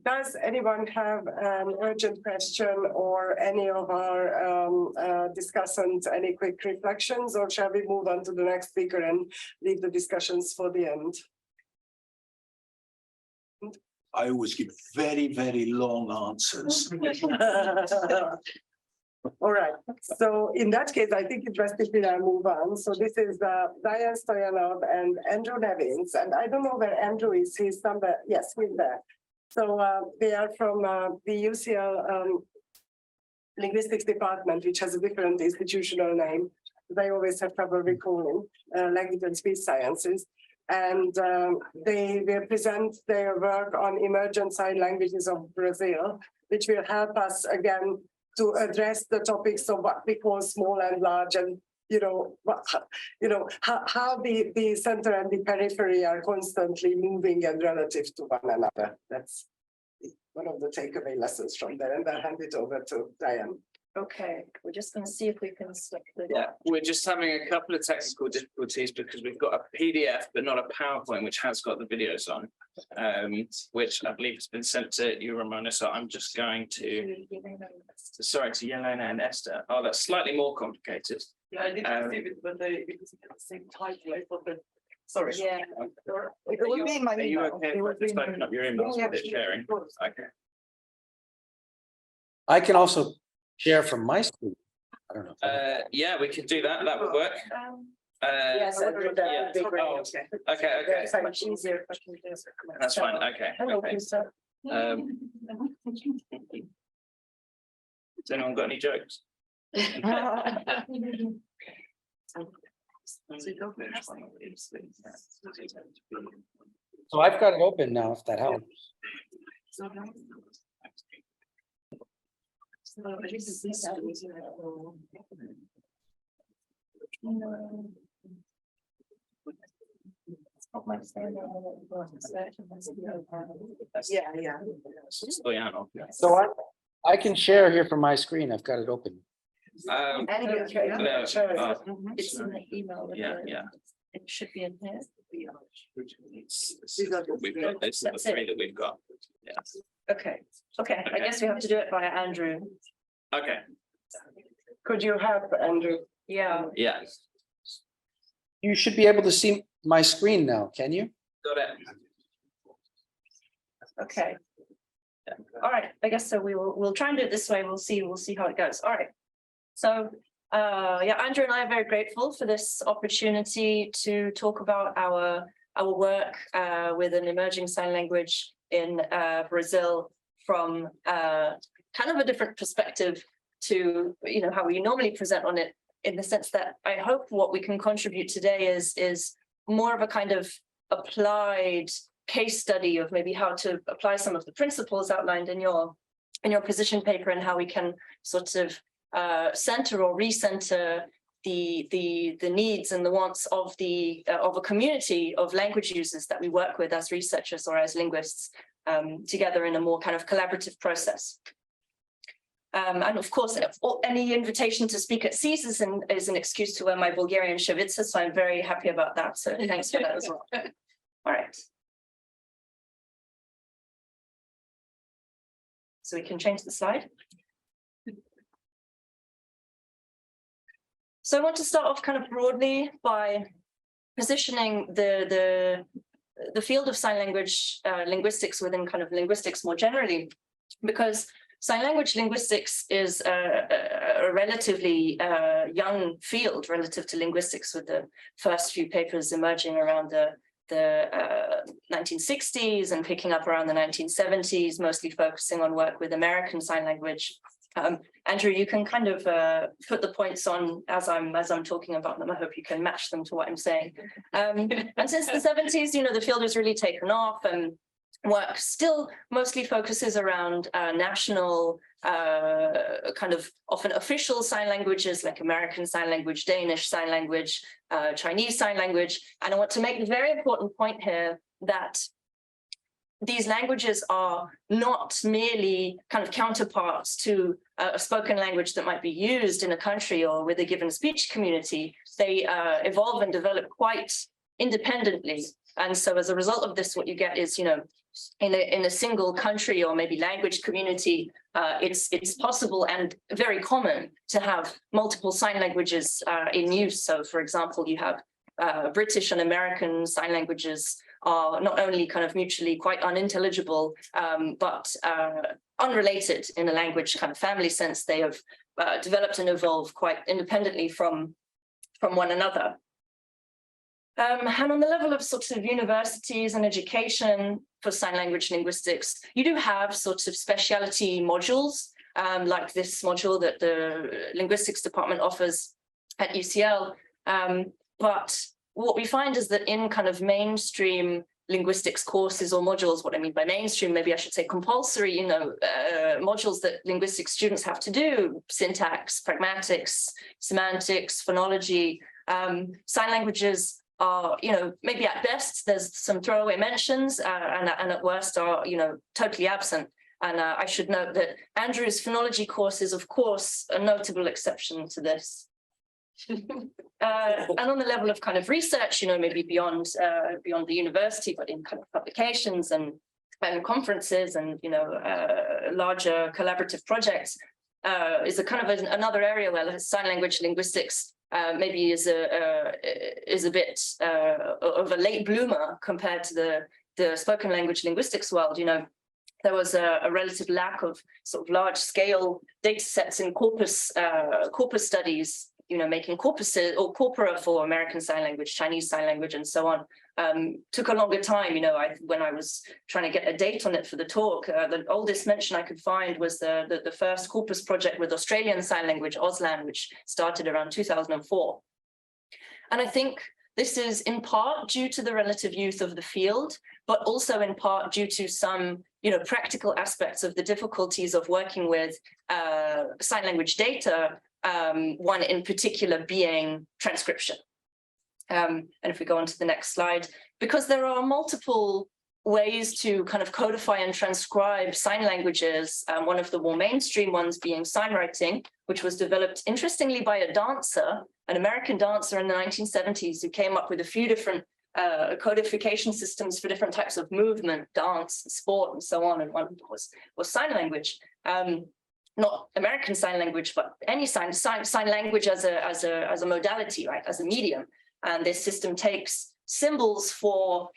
Does anyone have an urgent question or any of our discussants, any quick reflections, or shall we move on to the next speaker and leave the discussions for the end? I always give very, very long answers. All right, so in that case, I think interestingly I move on. So this is Diane Stoyanov and Andrew Nevins, and I don't know where Andrew is. He's somewhere. Yes, he's there. So they are from the UCL linguistics department, which has a different institutional name. They always have trouble recalling language and speech sciences. And they will present their work on emergent sign languages of Brazil, which will help us again to address the topics of what we call small and large, and how the center and the periphery are constantly moving and relative to one another. That's one of the takeaway lessons from there. And I'll hand it over to Diane. Okay, we're just going to see if we can select the. Yeah, we're just having a couple of technical difficulties because we've got a PDF, but not a PowerPoint, which has got the videos on, which I believe has been sent to you, Ramona. So I'm just going to, sorry, to Yelena and Esther. Oh, that's slightly more complicated. Yeah, I didn't receive it, but they because it's the same title. I thought that. Sorry. Yeah. It would be in my Are you email. okay with just open up your emails with it sharing? Okay. I can also share from my screen. I don't know. Yeah, we could do that. That would work. Yes, That would be great. Oh, okay. it's much easier. if I can do this. That's fine. Okay. Hello, Okay. Lisa. Has anyone got any jokes? So I've got it open now, if that helps. Yeah. Stoyanov. So I can share here from my screen. I've got it open. Um, And no, It's in the email. with Yeah, the- yeah. It should be in here. We've got, this is the That's it. three that we've got. Yeah. Okay, I guess we have to do it via Andrew. Okay, Could you help, Andrew? Yeah. yeah, You should be able to see my screen now, can you? got it. Okay. All right, I guess so. We'll try and do it this way. We'll see how it goes. All right. So yeah, Andrew and I are very grateful for this opportunity to talk about our work with an emerging sign language in Brazil from kind of a different perspective to how we normally present on it, in the sense that I hope what we can contribute today is more of a kind of applied case study of maybe how to apply some of the principles outlined in your position paper, and how we can sort of center or recenter the needs and the wants of a community of language users that we work with as researchers or as linguists together in a more kind of collaborative process. And of course, any invitation to speak at SSEES is an excuse to wear my Bulgarian shavitsa, so I'm very happy about that. So thanks for that as well. All right. So we can change the slide. So I want to start off kind of broadly by positioning the field of sign language linguistics within kind of linguistics more generally, because sign language linguistics is a relatively young field relative to linguistics, with the first few papers emerging around the 1960s and picking up around the 1970s, mostly focusing on work with American Sign Language. Andrew, you can kind of put the points on as I'm talking about them. I hope you can match them to what I'm saying. And since the 70s, the field has really taken off, and work still mostly focuses around national, kind of often official sign languages like American Sign Language, Danish Sign Language, Chinese Sign Language. And I want to make a very important point here that these languages are not merely kind of counterparts to a spoken language that might be used in a country or with a given speech community. They evolve and develop quite independently. And so as a result of this, what you get is, in a single country or maybe language community, it's possible and very common to have multiple sign languages in use. So for example, you have British and American sign languages are not only kind of mutually quite unintelligible, but unrelated in a language kind of family sense. They have developed and evolved quite independently from one another. And on the level of sort of universities and education for sign language linguistics, you do have sort of specialty modules, like this module that the linguistics department offers at UCL. But what we find is that in kind of mainstream linguistics courses or modules, what I mean by mainstream, maybe I should say compulsory, modules that linguistics students have to do, syntax, pragmatics, semantics, phonology, sign languages are, maybe at best there's some throwaway mentions and at worst are, totally absent. And I should note that Andrew's phonology course is, of course, a notable exception to this. And on the level of kind of research, maybe beyond the university, but in kind of publications and conferences and, larger collaborative projects is a kind of another area where sign language linguistics maybe is a bit of a late bloomer compared to the spoken language linguistics world. There was a relative lack of sort of large scale data sets in corpus studies, making corpuses or corpora for American Sign Language, Chinese Sign Language, and so on. Took a longer time, when I was trying to get a date on it for the talk, the oldest mention I could find was the first corpus project with Australian Sign Language, Auslan, which started around 2004. And I think this is in part due to the relative youth of the field, but also in part due to some, practical aspects of the difficulties of working with sign language data, one in particular being transcription. And if we go on to the next slide, because there are multiple ways to kind of codify and transcribe sign languages, one of the more mainstream ones being sign writing, which was developed interestingly by a dancer, an American dancer in the 1970s, who came up with a few different codification systems for different types of movement, dance, sport, and so on. And one was sign language. Not American Sign Language, but any sign language as a modality, right, as a medium. And this system takes symbols for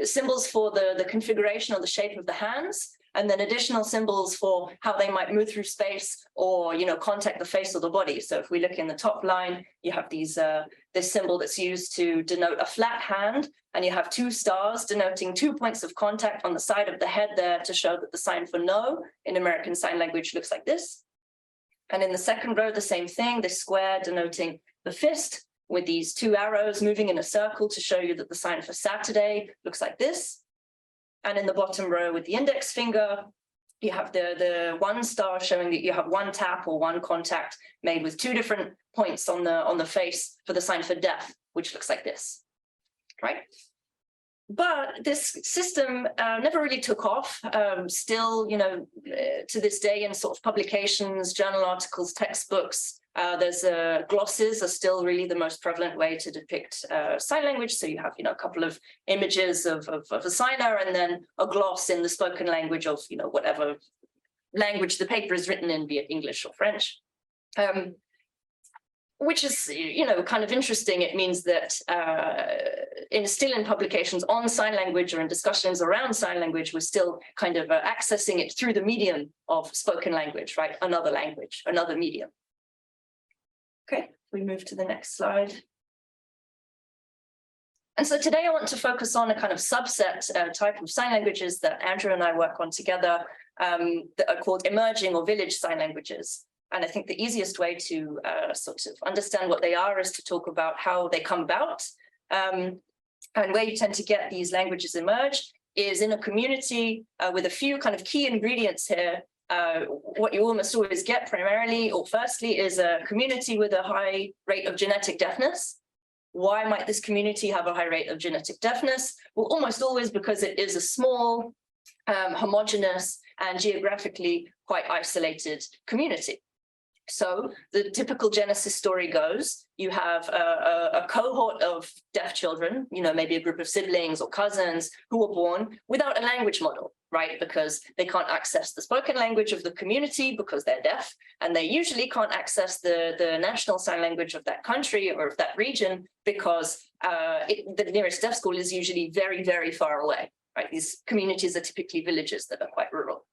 symbols for the configuration or the shape of the hands, and then additional symbols for how they might move through space or, contact the face or the body. So if we look in the top line, you have this symbol that's used to denote a flat hand, and you have two stars denoting 2 points of contact on the side of the head there to show that the sign for no in American Sign Language looks like this. And in the second row, the same thing, this square denoting the fist with these two arrows moving in a circle to show you that the sign for Saturday looks like this. And in the bottom row with the index finger, you have the one star showing that you have one tap or one contact made with two different points on the face for the sign for death, which looks like this, right? But this system never really took off. Still, to this day in sort of publications, journal articles, textbooks, there's glosses are still really the most prevalent way to depict sign language. So you have, a couple of images of a signer and then a gloss in the spoken language of, whatever language the paper is written in, be it English or French. Which is, kind of interesting. It means that still in publications on sign language or in discussions around sign language, we're still kind of accessing it through the medium of spoken language, right? Another language, another medium. Okay, we move to the next slide. And so today I want to focus on a kind of subset type of sign languages that Andrew and I work on together that are called emerging or village sign languages. And I think the easiest way to sort of understand what they are is to talk about how they come about. And where you tend to get these languages emerge is in a community with a few kind of key ingredients here. What you almost always get primarily or firstly is a community with a high rate of genetic deafness. Why might this community have a high rate of genetic deafness? Well, almost always because it is a small, homogeneous, and geographically quite isolated community. So the typical Genesis story goes, you have a cohort of deaf children, maybe a group of siblings or cousins who were born without a language model, right? Because they can't access the spoken language of the community because they're deaf, and they usually can't access the national sign language of that country or of that region because the nearest deaf school is usually very, very far away, right? These communities are typically villages that are quite rural.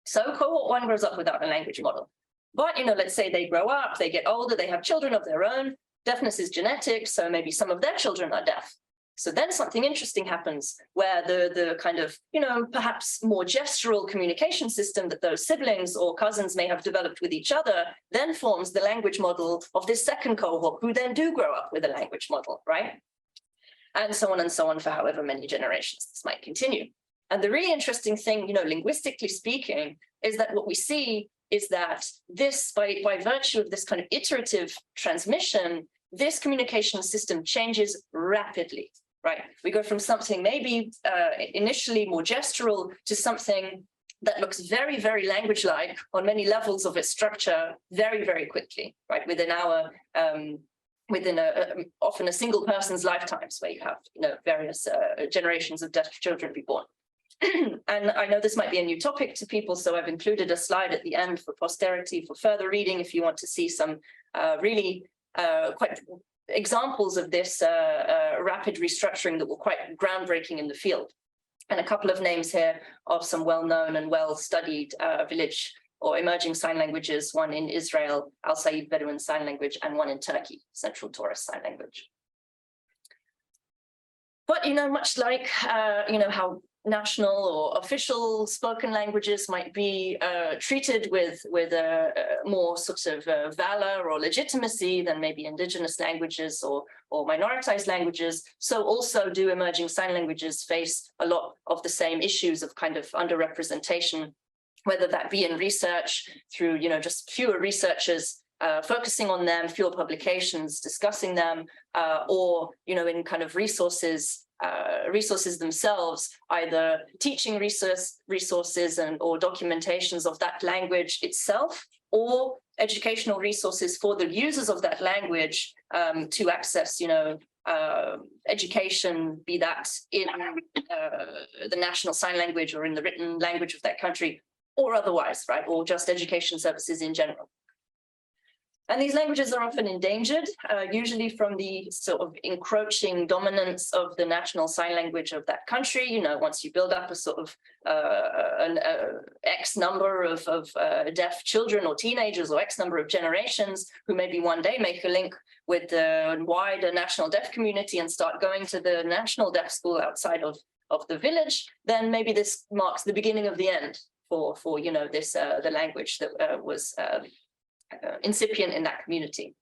So cohort 1 grows up without a language model. But, let's say they grow up, they get older, they have children of their own. Deafness is genetic, so maybe some of their children are deaf. So then something interesting happens where the kind of, perhaps more gestural communication system that those siblings or cousins may have developed with each other then forms the language model of this second cohort, who then do grow up with a language model, right? And so on for however many generations this might continue. And the really interesting thing, linguistically speaking, is that what we see is that this, by virtue of this kind of iterative transmission, this communication system changes rapidly, right? We go from something maybe initially more gestural to something that looks very, very language-like on many levels of its structure very, very quickly, right? Within often a single person's lifetimes, where you have, various generations of deaf children be born. And I know this might be a new topic to people, so I've included a slide at the end for posterity for further reading if you want to see some really quite examples of this rapid restructuring that were quite groundbreaking in the field. And a couple of names here of some well-known and well-studied village or emerging sign languages, one in Israel, Al Said Bedouin Sign Language, and one in Turkey, Central Taurus Sign Language. But, much like, how national or official spoken languages might be treated with more sort of valor or legitimacy than maybe indigenous languages or minoritized languages, so also do emerging sign languages face a lot of the same issues of kind of underrepresentation, whether that be in research through, just fewer researchers focusing on them, fewer publications discussing them, or, in kind of resources themselves, either teaching resources or documentations of that language itself, or educational resources for the users of that language to access, education, be that in the national sign language or in the written language of that country, or otherwise, right? Or just education services in general. And these languages are often endangered, usually from the sort of encroaching dominance of the national sign language of that country. Once you build up a sort of X number of deaf children or teenagers or X number of generations who maybe one day make a link with the wider national deaf community and start going to the national deaf school outside of the village, then maybe this marks the beginning of the end for this the language that was incipient in that community.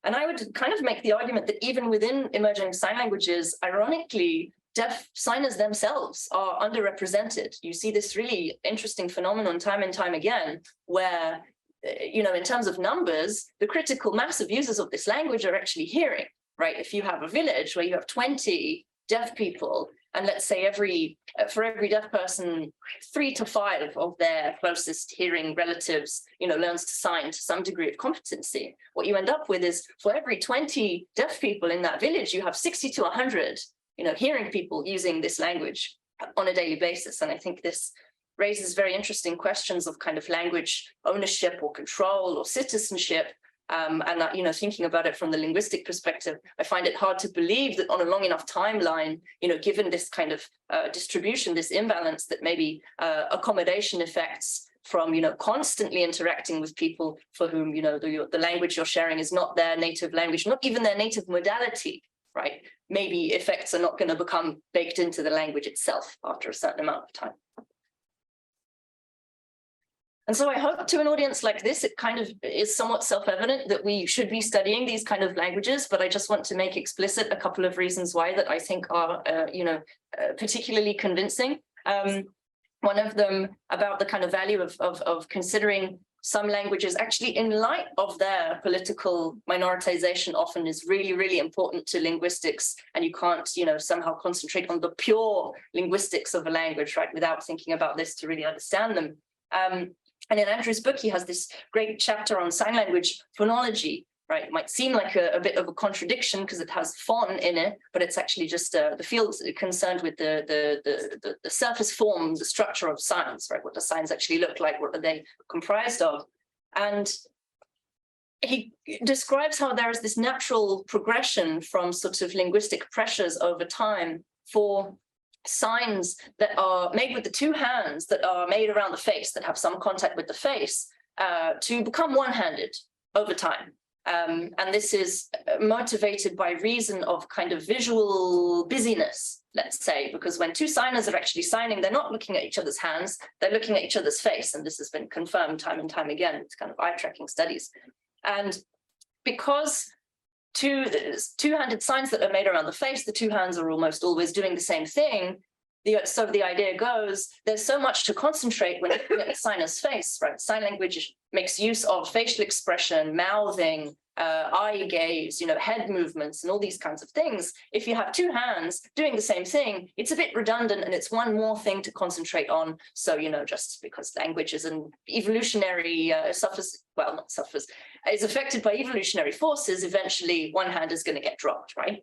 And I would kind of make the argument that even within emerging sign languages, ironically, deaf signers themselves are underrepresented. You see this really interesting phenomenon time and time again, where, in terms of numbers, the critical mass of users of this language are actually hearing, right? If you have a village where you have 20 deaf people, and let's say for every deaf person, 3 to 5 of their closest hearing relatives, learns to sign to some degree of competency. What you end up with is, for every 20 deaf people in that village, you have 60 to 100, hearing people using this language on a daily basis. And I think this raises very interesting questions of kind of language ownership or control or citizenship. Thinking about it from the linguistic perspective, I find it hard to believe that on a long enough timeline, given this kind of distribution, this imbalance, that maybe accommodation effects from, constantly interacting with people for whom, the language you're sharing is not their native language, not even their native modality, right? Maybe effects are not going to become baked into the language itself after a certain amount of time. And so I hope to an audience like this, it kind of is somewhat self-evident that we should be studying these kind of languages, but I just want to make explicit a couple of reasons why that I think are, particularly convincing. One of them about the kind of value of considering some languages actually, in light of their political minoritization, often is really, really important to linguistics, and you can't, somehow concentrate on the pure linguistics of a language, right, without thinking about this to really understand them. And in Andrew's book, he has this great chapter on sign language phonology, right? It might seem like a bit of a contradiction because it has phon in it, but it's actually just the field concerned with the surface form, the structure of signs, right? What do signs actually look like? What are they comprised of? And he describes how there is this natural progression from sort of linguistic pressures over time for signs that are made with the two hands, that are made around the face, that have some contact with the face, to become one-handed over time. And this is motivated by reason of kind of visual busyness, let's say, because when two signers are actually signing, they're not looking at each other's hands, they're looking at each other's face. And this has been confirmed time and time again. It's kind of eye-tracking studies. And because two-handed signs that are made around the face, the two hands are almost always doing the same thing. So the idea goes, there's so much to concentrate when looking at the signer's face, right? Sign language makes use of facial expression, mouthing, eye gaze, head movements and all these kinds of things. If you have two hands doing the same thing, it's a bit redundant and it's one more thing to concentrate on. So, just because language is an evolutionary is affected by evolutionary forces, eventually one hand is going to get dropped, right?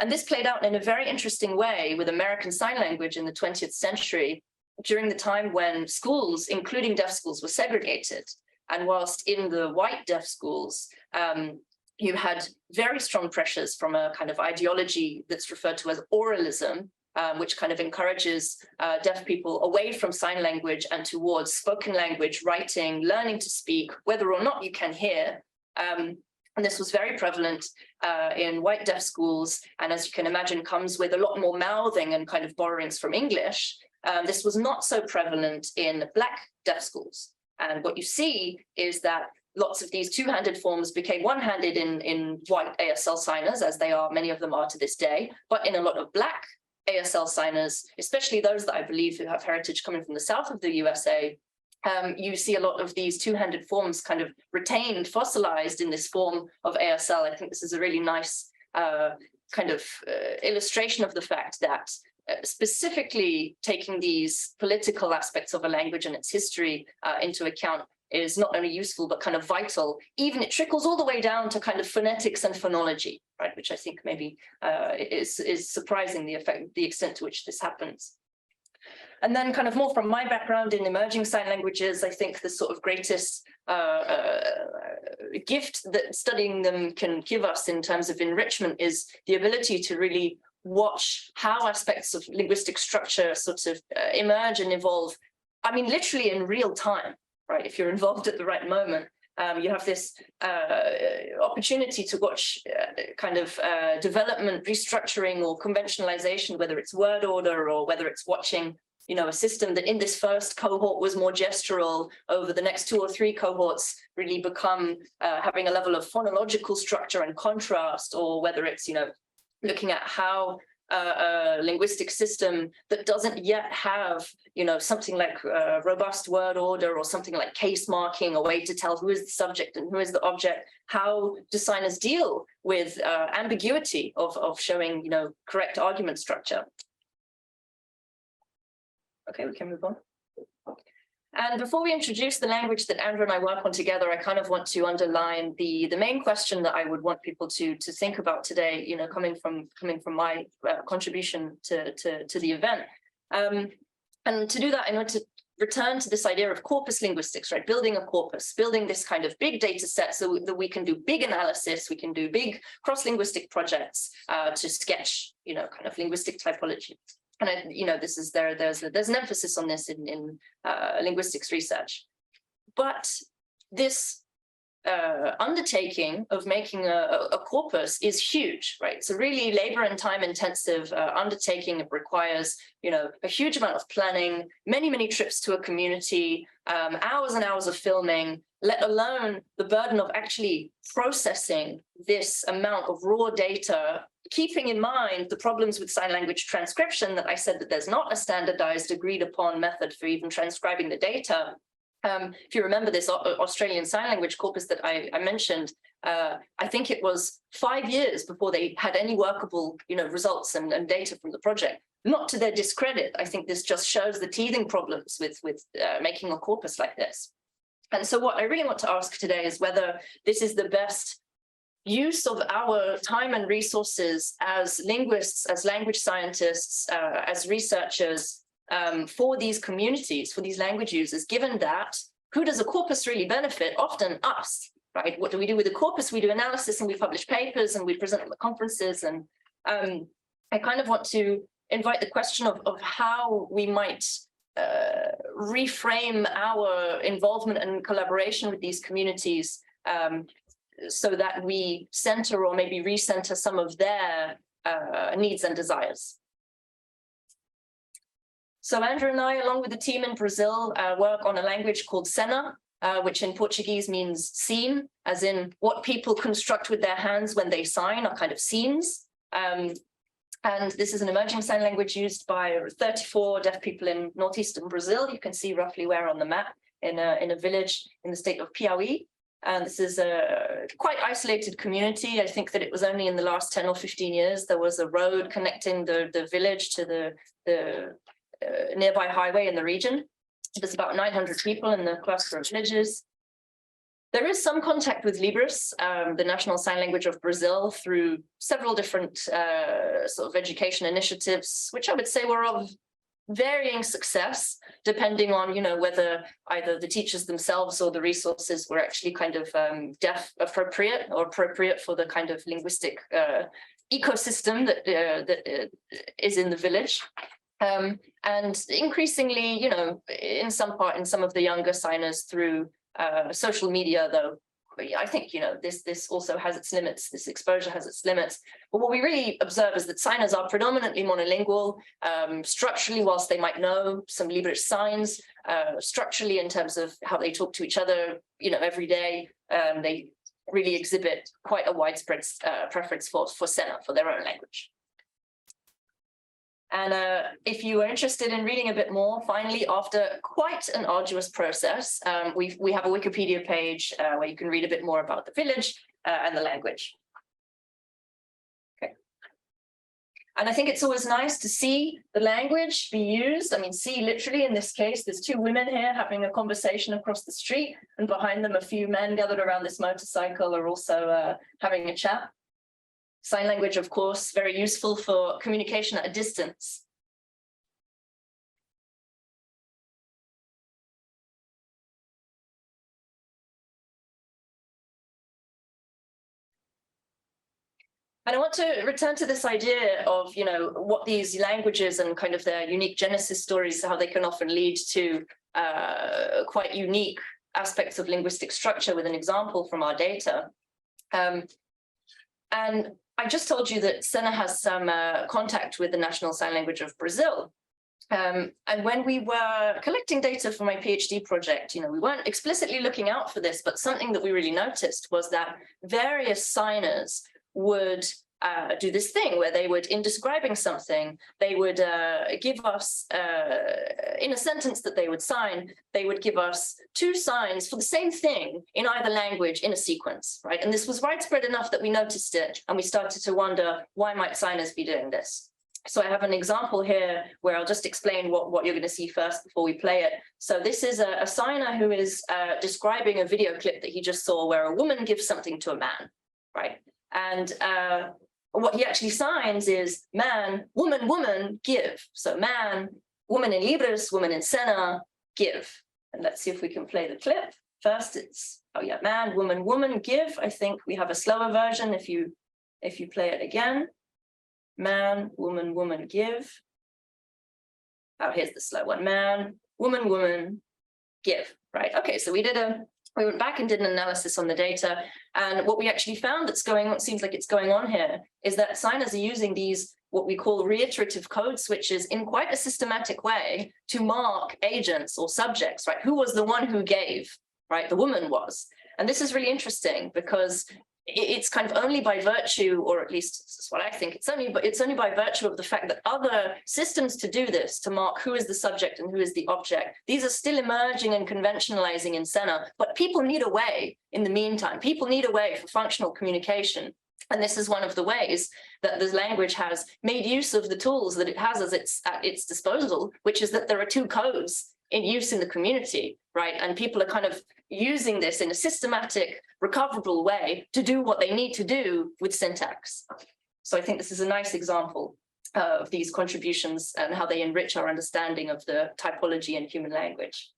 And this played out in a very interesting way with American Sign Language in the 20th century, during the time when schools, including deaf schools, were segregated. And whilst in the white deaf schools, you had very strong pressures from a kind of ideology that's referred to as oralism, which kind of encourages deaf people away from sign language and towards spoken language, writing, learning to speak, whether or not you can hear. And this was very prevalent in white deaf schools, and as you can imagine, comes with a lot more mouthing and kind of borrowings from English. This was not so prevalent in Black deaf schools. And what you see is that lots of these two-handed forms became one-handed in white ASL signers, as they are, many of them are to this day, but in a lot of Black ASL signers, especially those that I believe who have heritage coming from the south of the USA, you see a lot of these two-handed forms kind of retained, fossilized in this form of ASL. I think this is a really nice kind of illustration of the fact that specifically taking these political aspects of a language and its history into account is not only useful, but kind of vital. Even it trickles all the way down to kind of phonetics and phonology, right? Which I think maybe is surprising the extent to which this happens. And then kind of more from my background in emerging sign languages, I think the sort of greatest gift that studying them can give us in terms of enrichment is the ability to really watch how aspects of linguistic structure sort of emerge and evolve. I mean, literally in real time, right? If you're involved at the right moment, you have this opportunity to watch kind of development, restructuring or conventionalization, whether it's word order or whether it's watching a system that in this first cohort was more gestural, over the next 2 or 3 cohorts really become having a level of phonological structure and contrast, or whether it's, looking at how a linguistic system that doesn't yet have, something like robust word order or something like case marking, a way to tell who is the subject and who is the object. How designers deal with ambiguity of showing, correct argument structure. Okay, we can move on. And before we introduce the language that Andrew and I work on together, I kind of want to underline the main question that I would want people to think about today, coming from my contribution to the event. And to do that, I want to return to this idea of corpus linguistics, right? Building a corpus, building this kind of big data set so that we can do big analysis, we can do big cross-linguistic projects to sketch, kind of linguistic typology. And there's an emphasis on this in linguistics research. But this undertaking of making a corpus is huge, right? It's a really labor and time intensive undertaking. It requires, a huge amount of planning, many trips to a community, hours and hours of filming, let alone the burden of actually processing this amount of raw data, keeping in mind the problems with sign language transcription that I said that there's not a standardized agreed upon method for even transcribing the data. If you remember this Australian Sign Language corpus that I mentioned, I think it was 5 years before they had any workable, results and data from the project. Not to their discredit, I think this just shows the teething problems with making a corpus like this. And so what I really want to ask today is whether this is the best use of our time and resources as linguists, as language scientists, as researchers, for these communities, for these language users, given that who does a corpus really benefit? Often us, right? What do we do with the corpus? We do analysis and we publish papers and we present them at conferences. And I kind of want to invite the question of how we might reframe our involvement and collaboration with these communities so that we center or maybe recenter some of their needs and desires. So Andrew and I, along with the team in Brazil, work on a language called Cena, which in Portuguese means scene, as in what people construct with their hands when they sign are kind of scenes. And this is an emerging sign language used by 34 deaf people in northeastern Brazil. You can see roughly where on the map, in a village in the state of Piauí. And this is a quite isolated community. I think that it was only in the last 10 or 15 years there was a road connecting the village to the nearby highway in the region. There's about 900 people in the cluster of villages. There is some contact with Libras, the national sign language of Brazil, through several different sort of education initiatives, which I would say were of varying success, depending on, whether either the teachers themselves or the resources were actually kind of deaf appropriate or appropriate for the kind of linguistic ecosystem that is in the village. And increasingly, in some part, in some of the younger signers through social media, though, I think, this also has its limits, this exposure has its limits. But what we really observe is that signers are predominantly monolingual, structurally, whilst they might know some Librish signs, structurally in terms of how they talk to each other, every day, they really exhibit quite a widespread preference for Cena, for their own language. And if you are interested in reading a bit more, finally, after quite an arduous process, we have a Wikipedia page where you can read a bit more about the village and the language. Okay. And I think it's always nice to see the language be used. I mean, see literally in this case, there's two women here having a conversation across the street, and behind them a few men gathered around this motorcycle are also having a chat. Sign language, of course, very useful for communication at a distance. And I want to return to this idea of, what these languages and kind of their unique genesis stories, how they can often lead to quite unique aspects of linguistic structure with an example from our data. And I just told you that Cena has some contact with the national sign language of Brazil. And when we were collecting data for my PhD project, we weren't explicitly looking out for this, but something that we really noticed was that various signers would do this thing where they would, in describing something, they would give us, in a sentence that they would sign, they would give us two signs for the same thing in either language in a sequence, right? And this was widespread enough that we noticed it and we started to wonder, why might signers be doing this? So I have an example here where I'll just explain what you're going to see first before we play it. So this is a signer who is describing a video clip that he just saw where a woman gives something to a man, right? And what he actually signs is man, woman, give. So man, woman in Libras, woman in Cena, give. And let's see if we can play the clip. First it's, man, woman, give. I think we have a slower version if you play it again. Man, woman, give. Oh, here's the slow one. Man, woman, give. Right. Okay, so we went back and did an analysis on the data. And what we actually found seems like it's going on here, is that signers are using these, what we call reiterative code switches in quite a systematic way to mark agents or subjects, right? Who was the one who gave, right? The woman was. And this is really interesting because it's kind of only by virtue, or at least this is what I think, it's only by virtue of the fact that other systems to do this, to mark who is the subject and who is the object, these are still emerging and conventionalizing in SENA, but people need a way in the meantime. People need a way for functional communication. And this is one of the ways that this language has made use of the tools that it has at its disposal, which is that there are two codes in use in the community, right? And people are kind of using this in a systematic, recoverable way to do what they need to do with syntax. So I think this is a nice example of these contributions and how they enrich our understanding of the typology in human language.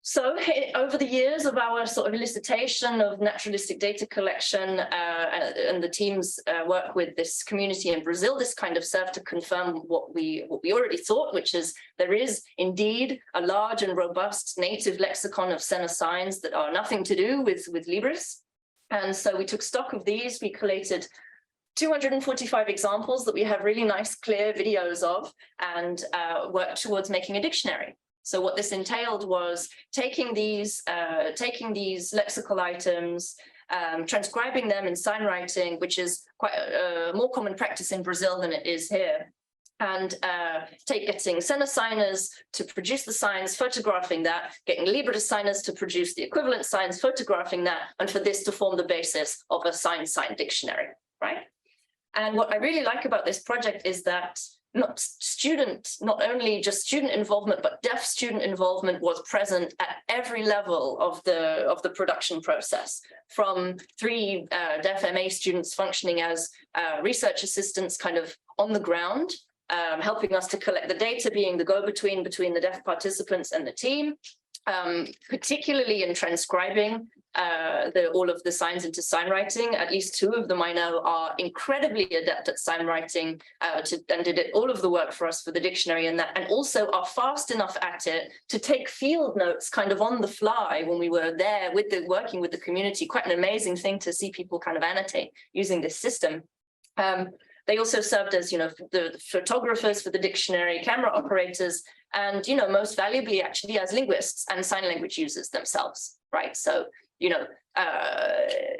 So over the years of our sort of elicitation of naturalistic data collection and the team's work with this community in Brazil, this kind of served to confirm what we already thought, which is there is indeed a large and robust native lexicon of SENA signs that are nothing to do with Libris. And so we took stock of these. We collated 245 examples that we have really nice, clear videos of, and worked towards making a dictionary. So what this entailed was taking these lexical items, transcribing them in sign writing, which is quite a more common practice in Brazil than it is here, and getting SENA signers to produce the signs, photographing that, getting Libris signers to produce the equivalent signs, photographing that, and for this to form the basis of a sign dictionary, right? And what I really like about this project is that not only just student involvement, but deaf student involvement was present at every level of the production process, from 3 deaf MA students functioning as research assistants kind of on the ground, helping us to collect the data, being the go-between between the deaf participants and the team, particularly in transcribing all of the signs into sign writing. At least 2 of them I know are incredibly adept at sign writing and did all of the work for us for the dictionary, and also are fast enough at it to take field notes kind of on the fly when we were there working with the community. Quite an amazing thing to see people kind of annotate using this system. They also served as, the photographers for the dictionary, camera operators, and, most valuably actually as linguists and sign language users themselves, right? So,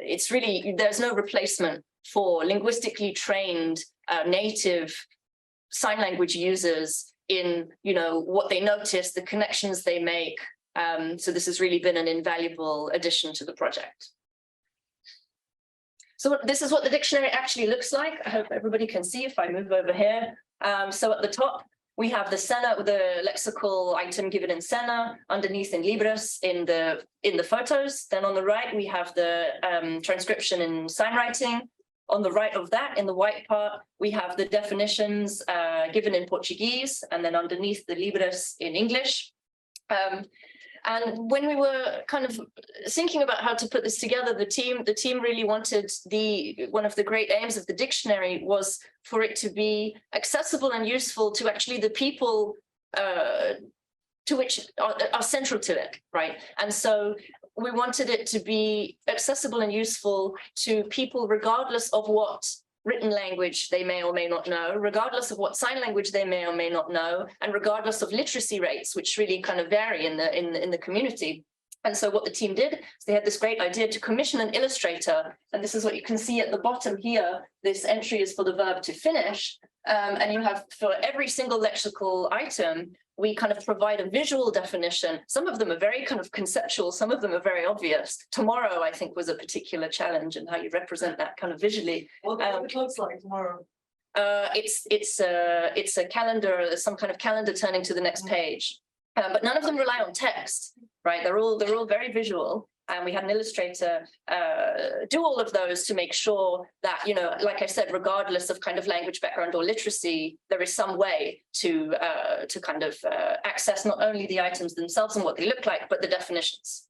it's really, there's no replacement for linguistically trained native sign language users in, what they notice, the connections they make. So this has really been an invaluable addition to the project. So this is what the dictionary actually looks like. I hope everybody can see if I move over here. So at the top, we have the SENA, the lexical item given in SENA, underneath in Libris in the photos. Then on the right, we have the transcription in sign writing. On the right of that, in the white part, we have the definitions given in Portuguese, and then underneath the Libris in English. And when we were kind of thinking about how to put this together, the team really wanted one of the great aims of the dictionary was for it to be accessible and useful to actually the people to which are central to it, right? And so we wanted it to be accessible and useful to people regardless of what written language they may or may not know, regardless of what sign language they may or may not know, and regardless of literacy rates, which really kind of vary in the community. And so what the team did is they had this great idea to commission an illustrator. And this is what you can see at the bottom here. This entry is for the verb to finish. And you have, for every single lexical item, we kind of provide a visual definition. Some of them are very kind of conceptual, some of them are very obvious. Tomorrow, I think, was a particular challenge in how you represent that kind of visually. What it looks like tomorrow? It's a calendar, some kind of calendar turning to the next page. But none of them rely on text, right? They're all very visual. And we had an illustrator do all of those to make sure that, like I said, regardless of kind of language background or literacy, there is some way to kind of access not only the items themselves and what they look like, but the definitions.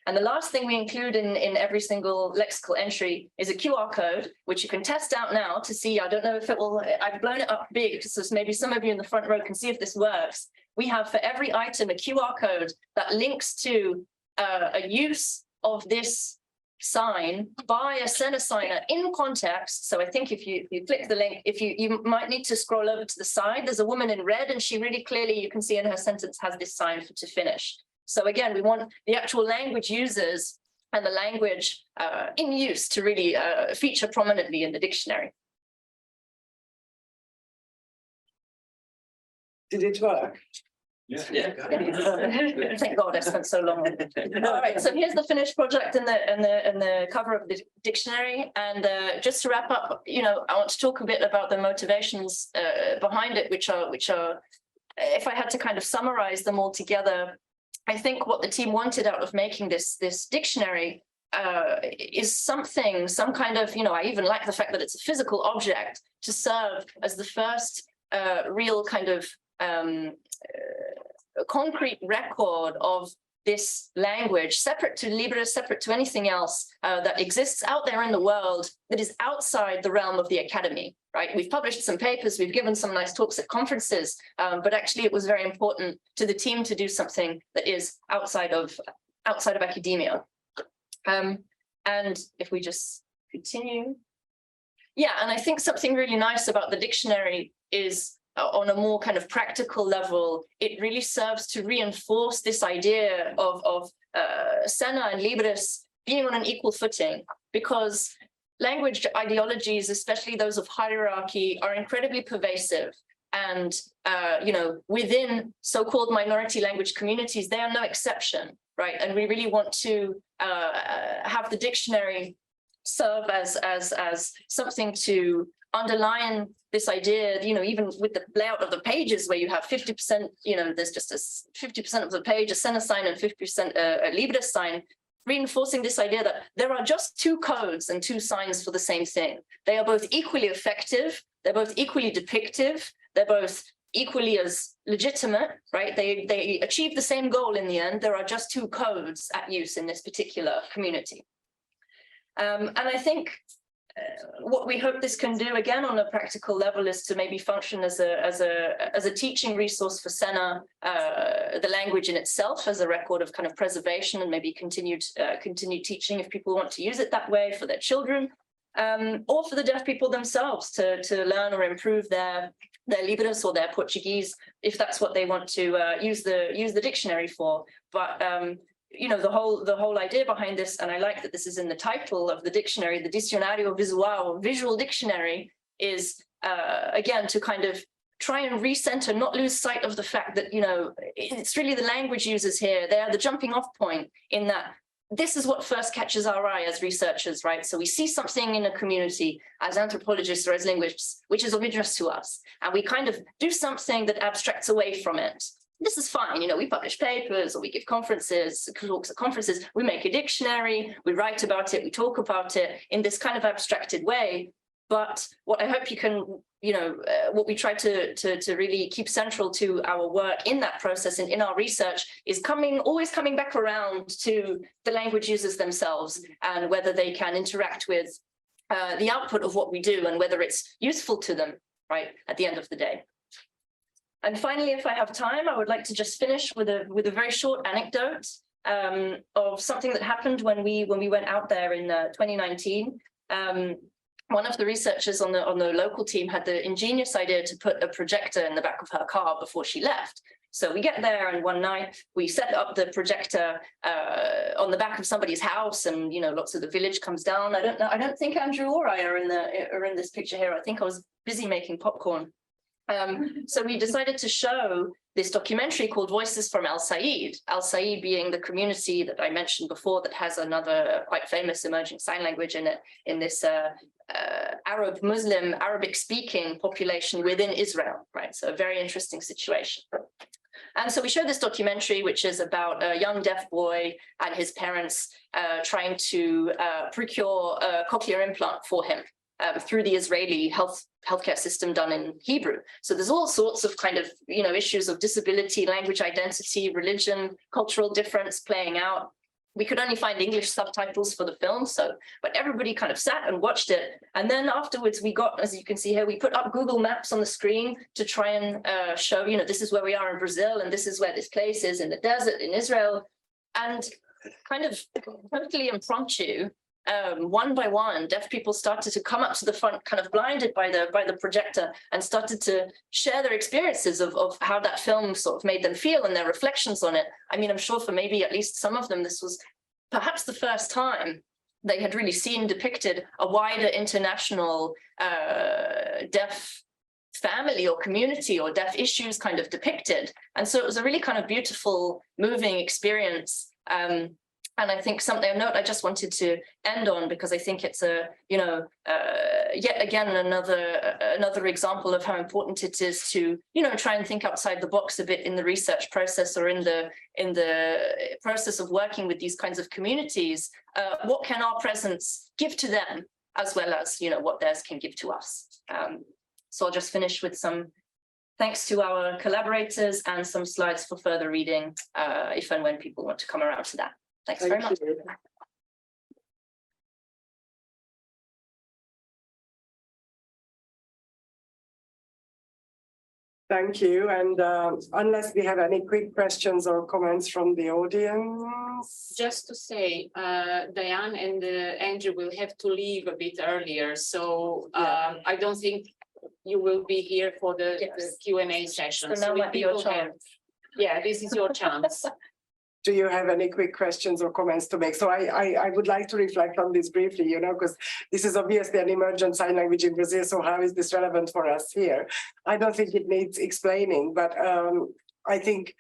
And the last thing we include in every single lexical entry is a QR code, which you can test out now to see. I don't know if it will, I've blown it up big, so maybe some of you in the front row can see if this works. We have for every item a QR code that links to a use of this sign by a SENA signer in context. So I think if you click the link, you might need to scroll over to the side. There's a woman in red, and she really clearly, you can see in her sentence, has this sign to finish. So again, we want the actual language users and the language in use to really feature prominently in the dictionary. Did it work? Yeah. Thank God I spent so long. All right, so here's the finished project and the cover of the dictionary. And just to wrap up, I want to talk a bit about the motivations behind it, which are, if I had to kind of summarize them all together, I think what the team wanted out of making this dictionary is some kind of, I even like the fact that it's a physical object to serve as the first real kind of concrete record of this language, separate to Libre, separate to anything else that exists out there in the world that is outside the realm of the academy, right? We've published some papers, we've given some nice talks at conferences, but actually it was very important to the team to do something that is outside of academia. And if we just continue. Yeah, and I think something really nice about the dictionary is on a more kind of practical level, it really serves to reinforce this idea of Sena and Libres being on an equal footing, because language ideologies, especially those of hierarchy, are incredibly pervasive. And, within so-called minority language communities, they are no exception, right? And we really want to have the dictionary serve as something to underline this idea, even with the layout of the pages where you have 50%, there's just 50% of the page, a Sena sign and 50% a Libre sign, reinforcing this idea that there are just two codes and two signs for the same thing. They are both equally effective, they're both equally depictive, they're both equally as legitimate, right? They achieve the same goal in the end. There are just two codes at use in this particular community. And I think what we hope this can do, again, on a practical level, is to maybe function as a teaching resource for Sena, the language in itself, as a record of kind of preservation and maybe continued teaching if people want to use it that way for their children, or for the deaf people themselves to learn or improve their Libras or their Portuguese, if that's what they want to use the dictionary for. But the whole idea behind this, and I like that this is in the title of the dictionary, the Dicionário Visual, visual dictionary, is again to kind of try and recenter, not lose sight of the fact that it's really the language users here. They are the jumping off point, in that this is what first catches our eye as researchers, right? So we see something in a community as anthropologists or as linguists, which is of interest to us, and we kind of do something that abstracts away from it. This is fine, we publish papers or we give talks at conferences, we make a dictionary, we write about it, we talk about it in this kind of abstracted way. But what I hope you can, what we try to really keep central to our work in that process and in our research is always coming back around to the language users themselves and whether they can interact with the output of what we do and whether it's useful to them, right, at the end of the day. And finally, if I have time, I would like to just finish with a very short anecdote of something that happened when we went out there in 2019. One of the researchers on the local team had the ingenious idea to put a projector in the back of her car before she left. So we get there, and one night we set up the projector on the back of somebody's house, and lots of the village comes down. I don't think Andrew or I are in this picture here. I think I was busy making popcorn. So we decided to show this documentary called Voices from Al Said. Al Said being the community that I mentioned before that has another quite famous emerging sign language in it, in this Muslim, Arabic-speaking population within Israel, right? So a very interesting situation. And so we show this documentary, which is about a young deaf boy and his parents trying to procure a cochlear implant for him through the Israeli healthcare system done in Hebrew. So there's all sorts of kind of, issues of disability, language identity, religion, cultural difference playing out. We could only find English subtitles for the film, but everybody kind of sat and watched it. And then afterwards we got, as you can see here, we put up Google Maps on the screen to try and show, this is where we are in Brazil, and this is where this place is in the desert in Israel. And kind of totally impromptu, one by one, deaf people started to come up to the front, kind of blinded by the projector, and started to share their experiences of how that film sort of made them feel and their reflections on it. I mean, I'm sure for maybe at least some of them, this was perhaps the first time they had really seen depicted a wider international deaf family or community or deaf issues kind of depicted. And so it was a really kind of beautiful, moving experience. And I think something, a note I just wanted to end on, because I think it's a, yet again, another example of how important it is to, try and think outside the box a bit in the research process or in the process of working with these kinds of communities. What can our presence give to them, as well as, what theirs can give to us? So I'll just finish with some thanks to our collaborators and some slides for further reading, if and when people want to come around to that. Thanks very much. Thank you. And unless we have any quick questions or comments from the audience. Just to say, Diane and Andrew will have to leave a bit earlier. So I don't think you will be here for the Q&A session. So now might be your chance. Yeah, this is your chance. Do you have any quick questions or comments to make? So I would like to reflect on this briefly, because this is obviously an emergent sign language in Brazil. So how is this relevant for us here? I don't think it needs explaining, but I think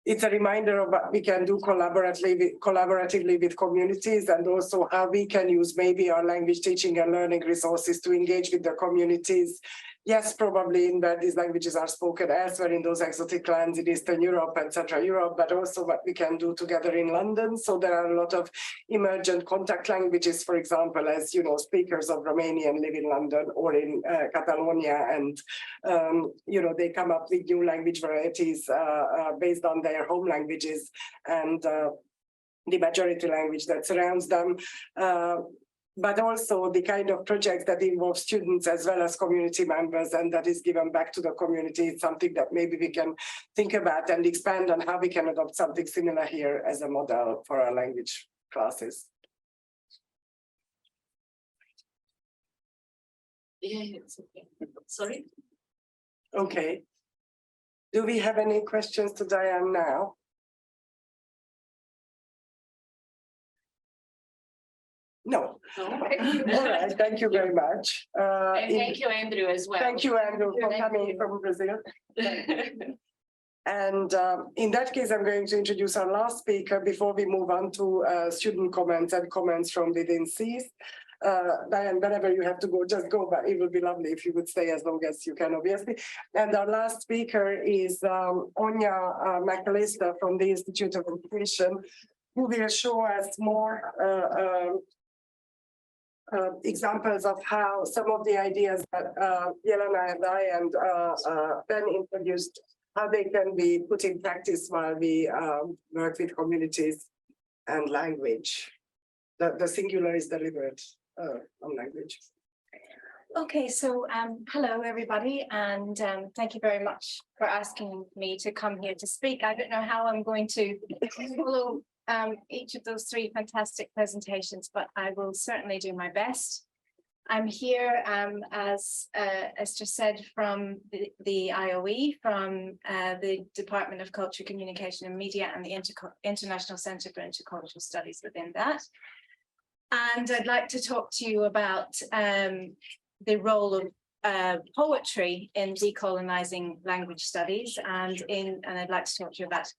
it's a reminder of what we can do collaboratively with communities, and also how we can use maybe our language teaching and learning resources to engage with the communities. Yes, probably in where these languages are spoken elsewhere in those exotic lands in Eastern Europe and Central Europe, but also what we can do together in London. So there are a lot of emergent contact languages, for example, as speakers of Romanian live in London or in Catalonia, and they come up with new language varieties based on their home languages and the majority language that surrounds them. But also the kind of projects that involve students as well as community members, and that is given back to the community. It's something that maybe we can think about and expand on how we can adopt something similar here as a model for our language classes. Yeah, it's okay. Sorry? Okay. Do we have any questions to Diane now? No. No? All right, thank you very much. And thank you, Andrew, as well. Thank you, Andrew, for coming from Brazil. And in that case, I'm going to introduce our last speaker before we move on to student comments and comments from within SSEES. Diane, whenever you have to go, just go, but it would be lovely if you would stay as long as you can, obviously. And our last speaker is Anya McAllister from the Institute of Education, who will show us more examples of how some of the ideas that Jelena and I and Ben introduced, how they can be put in practice while we work with communities and language. The singular is deliberate on language. Okay, so hello everybody, and thank you very much for asking me to come here to speak. I don't know how I'm going to follow each of those three fantastic presentations, but I will certainly do my best. I'm here, as Esther said, from the IOE, from the Department of Culture, Communication and Media, and the International Centre for Intercultural Studies within that. And I'd like to talk to you about the role of poetry in decolonizing language studies, and I'd like to talk to you about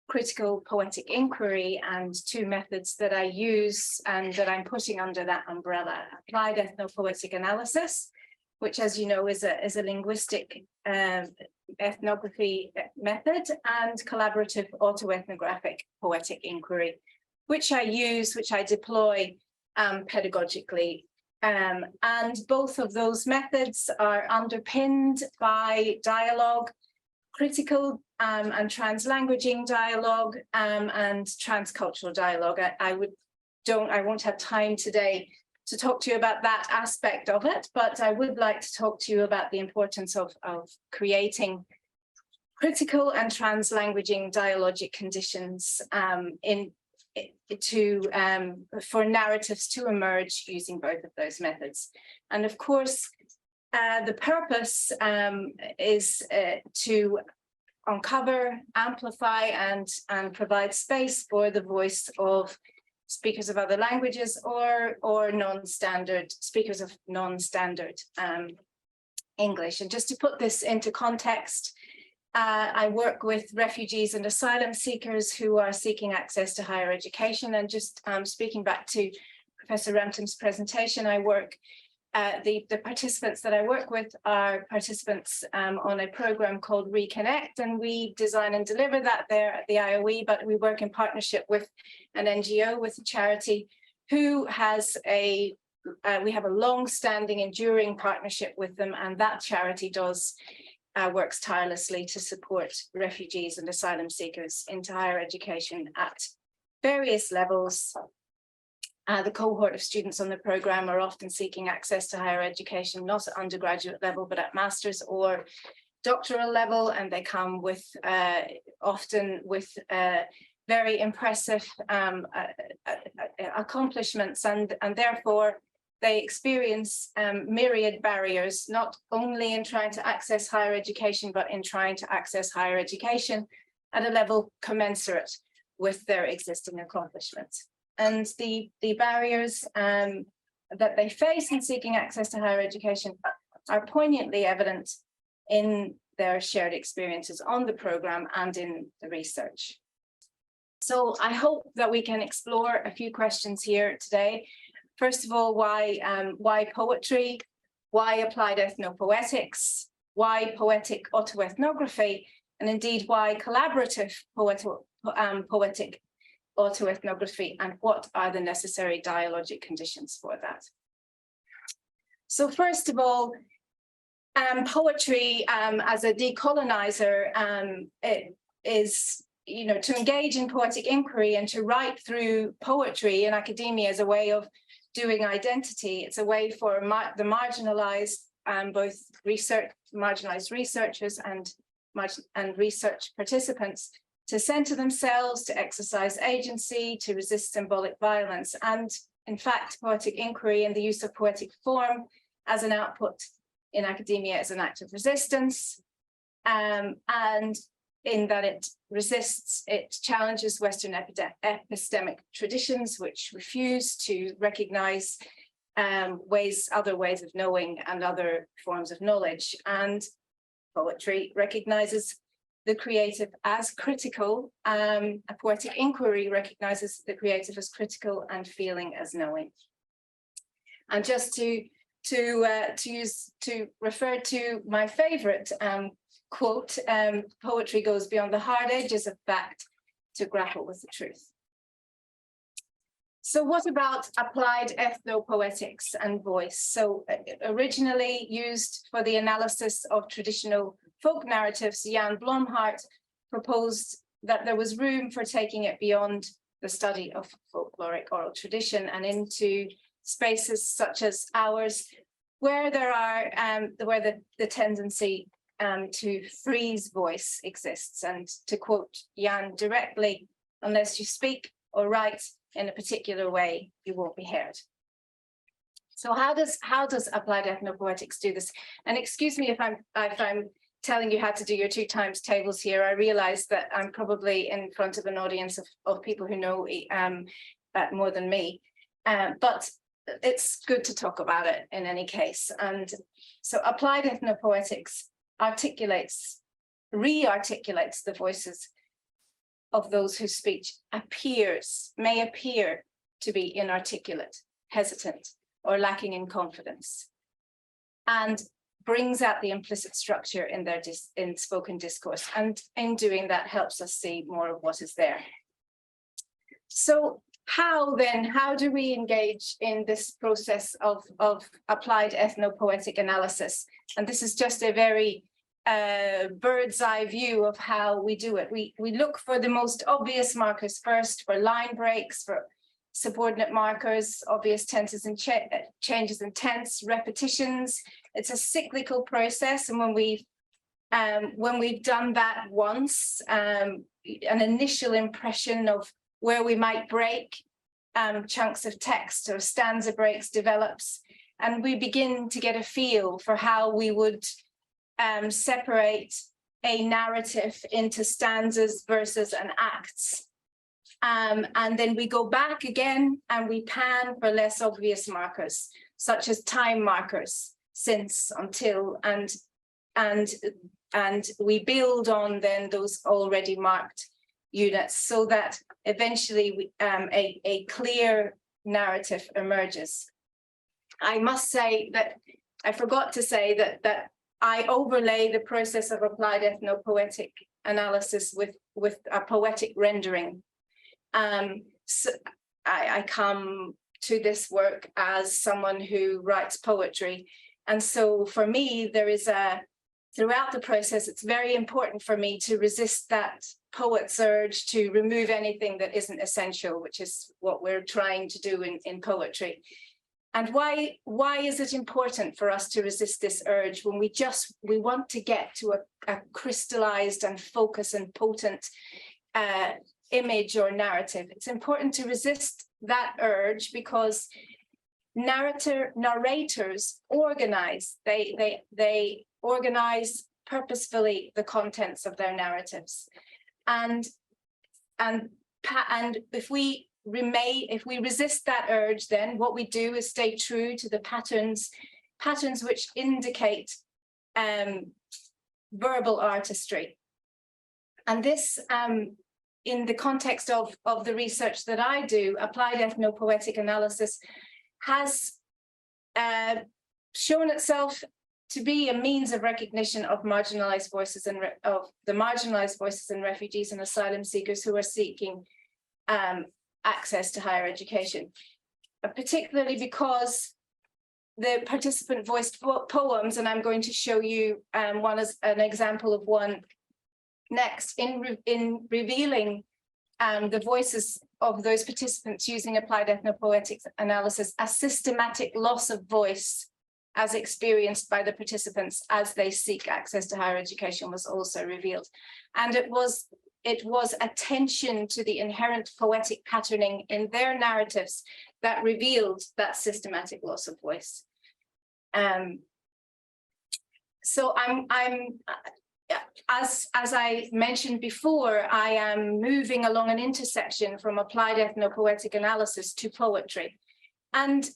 critical poetic inquiry and two methods that I use and that I'm putting under that umbrella: applied ethnopoetic analysis, which, as you know, is a linguistic ethnography method, and collaborative autoethnographic poetic inquiry, which I deploy pedagogically. And both of those methods are underpinned by dialogue, critical and translanguaging dialogue, and transcultural dialogue. I won't have time today to talk to you about that aspect of it, but I would like to talk to you about the importance of creating critical and translanguaging dialogic conditions for narratives to emerge using both of those methods. And of course, the purpose is to uncover, amplify, and provide space for the voice of speakers of other languages or non-standard speakers of non-standard English. And just to put this into context, I work with refugees and asylum seekers who are seeking access to higher education. And just speaking back to Professor Rampton's presentation, the participants that I work with are participants on a program called Reconnect, and we design and deliver that there at the IOE, but we work in partnership with an NGO, with a charity who has we have a long-standing, enduring partnership with them, and that charity works tirelessly to support refugees and asylum seekers into higher education at various levels. The cohort of students on the programme are often seeking access to higher education, not at undergraduate level, but at master's or doctoral level, and they come with often with very impressive accomplishments, and therefore they experience myriad barriers, not only in trying to access higher education, but in trying to access higher education at a level commensurate with their existing accomplishments. And the barriers that they face in seeking access to higher education are poignantly evident in their shared experiences on the programme and in the research. So I hope that we can explore a few questions here today. First of all, why poetry? Why applied ethnopoetics? Why poetic autoethnography? And indeed, why collaborative poetic autoethnography, and what are the necessary dialogic conditions for that? So first of all, poetry as a decolonizer it is, to engage in poetic inquiry and to write through poetry in academia as a way of doing identity. It's a way for the marginalized, both marginalized researchers and research participants to center themselves, to exercise agency, to resist symbolic violence. And in fact, poetic inquiry and the use of poetic form as an output in academia is an act of resistance. And in that it challenges Western epistemic traditions, which refuse to recognize other ways of knowing and other forms of knowledge. And poetry recognizes the creative as critical. A poetic inquiry recognizes the creative as critical and feeling as knowing. And just to refer to my favorite quote, poetry goes beyond the hard edges of fact to grapple with the truth. So what about applied ethnopoetics and voice? So originally used for the analysis of traditional folk narratives, Jan Blomhart proposed that there was room for taking it beyond the study of folkloric oral tradition and into spaces such as ours, where the tendency to freeze voice exists. And to quote Jan directly, unless you speak or write in a particular way, you won't be heard. So how does applied ethnopoetics do this? And excuse me if I'm telling you how to do your 2 times tables here. I realize that I'm probably in front of an audience of people who know more than me, but it's good to talk about it in any case. And so applied ethnopoetics re-articulates the voices of those whose speech may appear to be inarticulate, hesitant, or lacking in confidence, and brings out the implicit structure in their spoken discourse, and in doing that helps us see more of what is there. So how do we engage in this process of applied ethnopoetic analysis? And this is just a very bird's eye view of how we do it. We look for the most obvious markers first, for line breaks, for subordinate markers, obvious tenses and changes in tense, repetitions. It's a cyclical process, and when we've done that once, an initial impression of where we might break chunks of text, or stanza breaks develops, and we begin to get a feel for how we would separate a narrative into stanzas, verses, and acts. And then we go back again and we pan for less obvious markers, such as time markers, since, until, and we build on then those already marked units, so that eventually a clear narrative emerges. I must say that I forgot to say that I overlay the process of applied ethnopoetic analysis with a poetic rendering. So I come to this work as someone who writes poetry. And so for me, there is throughout the process, it's very important for me to resist that poet's urge to remove anything that isn't essential, which is what we're trying to do in poetry. And why is it important for us to resist this urge when we want to get to a crystallized and focused and potent image or narrative? It's important to resist that urge because narrators organize. They organize purposefully the contents of their narratives, and if we resist that urge, then what we do is stay true to the patterns which indicate verbal artistry. And this, in the context of the research that I do, applied ethnopoetic analysis has shown itself to be a means of recognition of marginalized voices and of the marginalized voices and refugees and asylum seekers who are seeking access to higher education, particularly because the participant voiced poems, and I'm going to show you one as an example of one next, in revealing the voices of those participants using applied ethnopoetic analysis, a systematic loss of voice as experienced by the participants as they seek access to higher education was also revealed. And it was attention to the inherent poetic patterning in their narratives that revealed that systematic loss of voice. So as I mentioned before, I am moving along an intersection from applied ethnopoetic analysis to poetry. And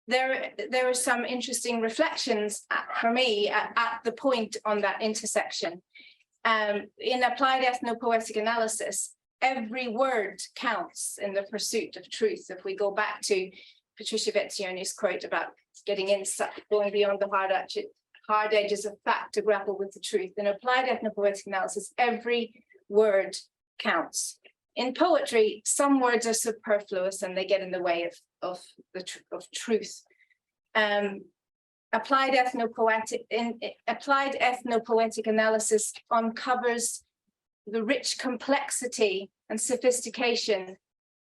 there are some interesting reflections for me at the point on that intersection. In applied ethnopoetic analysis, every word counts in the pursuit of truth. If we go back to Patricia Vezzioni's quote about going beyond the hard edges of fact to grapple with the truth. In applied ethnopoetic analysis, every word counts. In poetry, some words are superfluous and they get in the way of truth. Applied ethnopoetic analysis uncovers the rich complexity and sophistication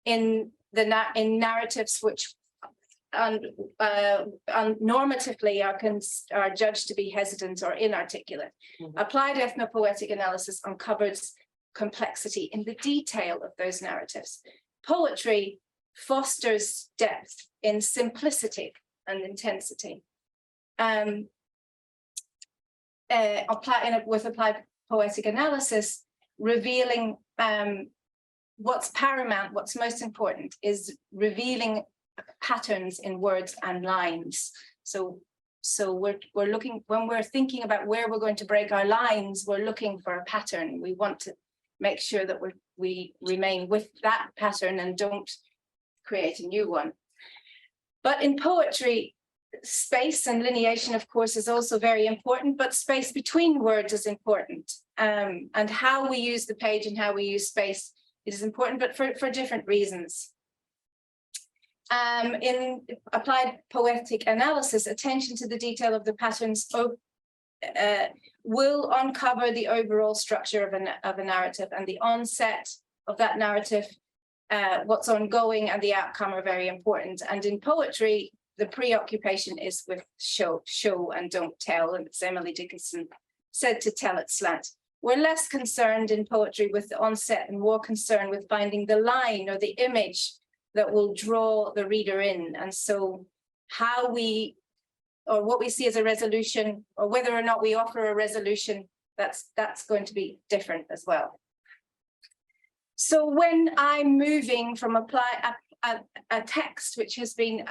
in narratives which normatively are judged to be hesitant or inarticulate. Mm-hmm. Applied ethnopoetic analysis uncovers complexity in the detail of those narratives. Poetry fosters depth in simplicity and intensity. With applied poetic analysis, revealing what's paramount, what's most important, is revealing patterns in words and lines. So we're looking, when we're thinking about where we're going to break our lines, we're looking for a pattern. We want to make sure that we remain with that pattern and don't create a new one. But in poetry, space and lineation, of course, is also very important, but space between words is important. And how we use the page and how we use space is important, but for different reasons. In applied poetic analysis, attention to the detail of the patterns will uncover the overall structure of a narrative, and the onset of that narrative, what's ongoing, and the outcome are very important. And in poetry, the preoccupation is with show and don't tell, and as Emily Dickinson said, to tell at slant. We're less concerned in poetry with the onset and more concerned with finding the line or the image that will draw the reader in. And so how we, or what we see as a resolution, or whether or not we offer a resolution, that's going to be different as well. So when I'm moving from a text which has been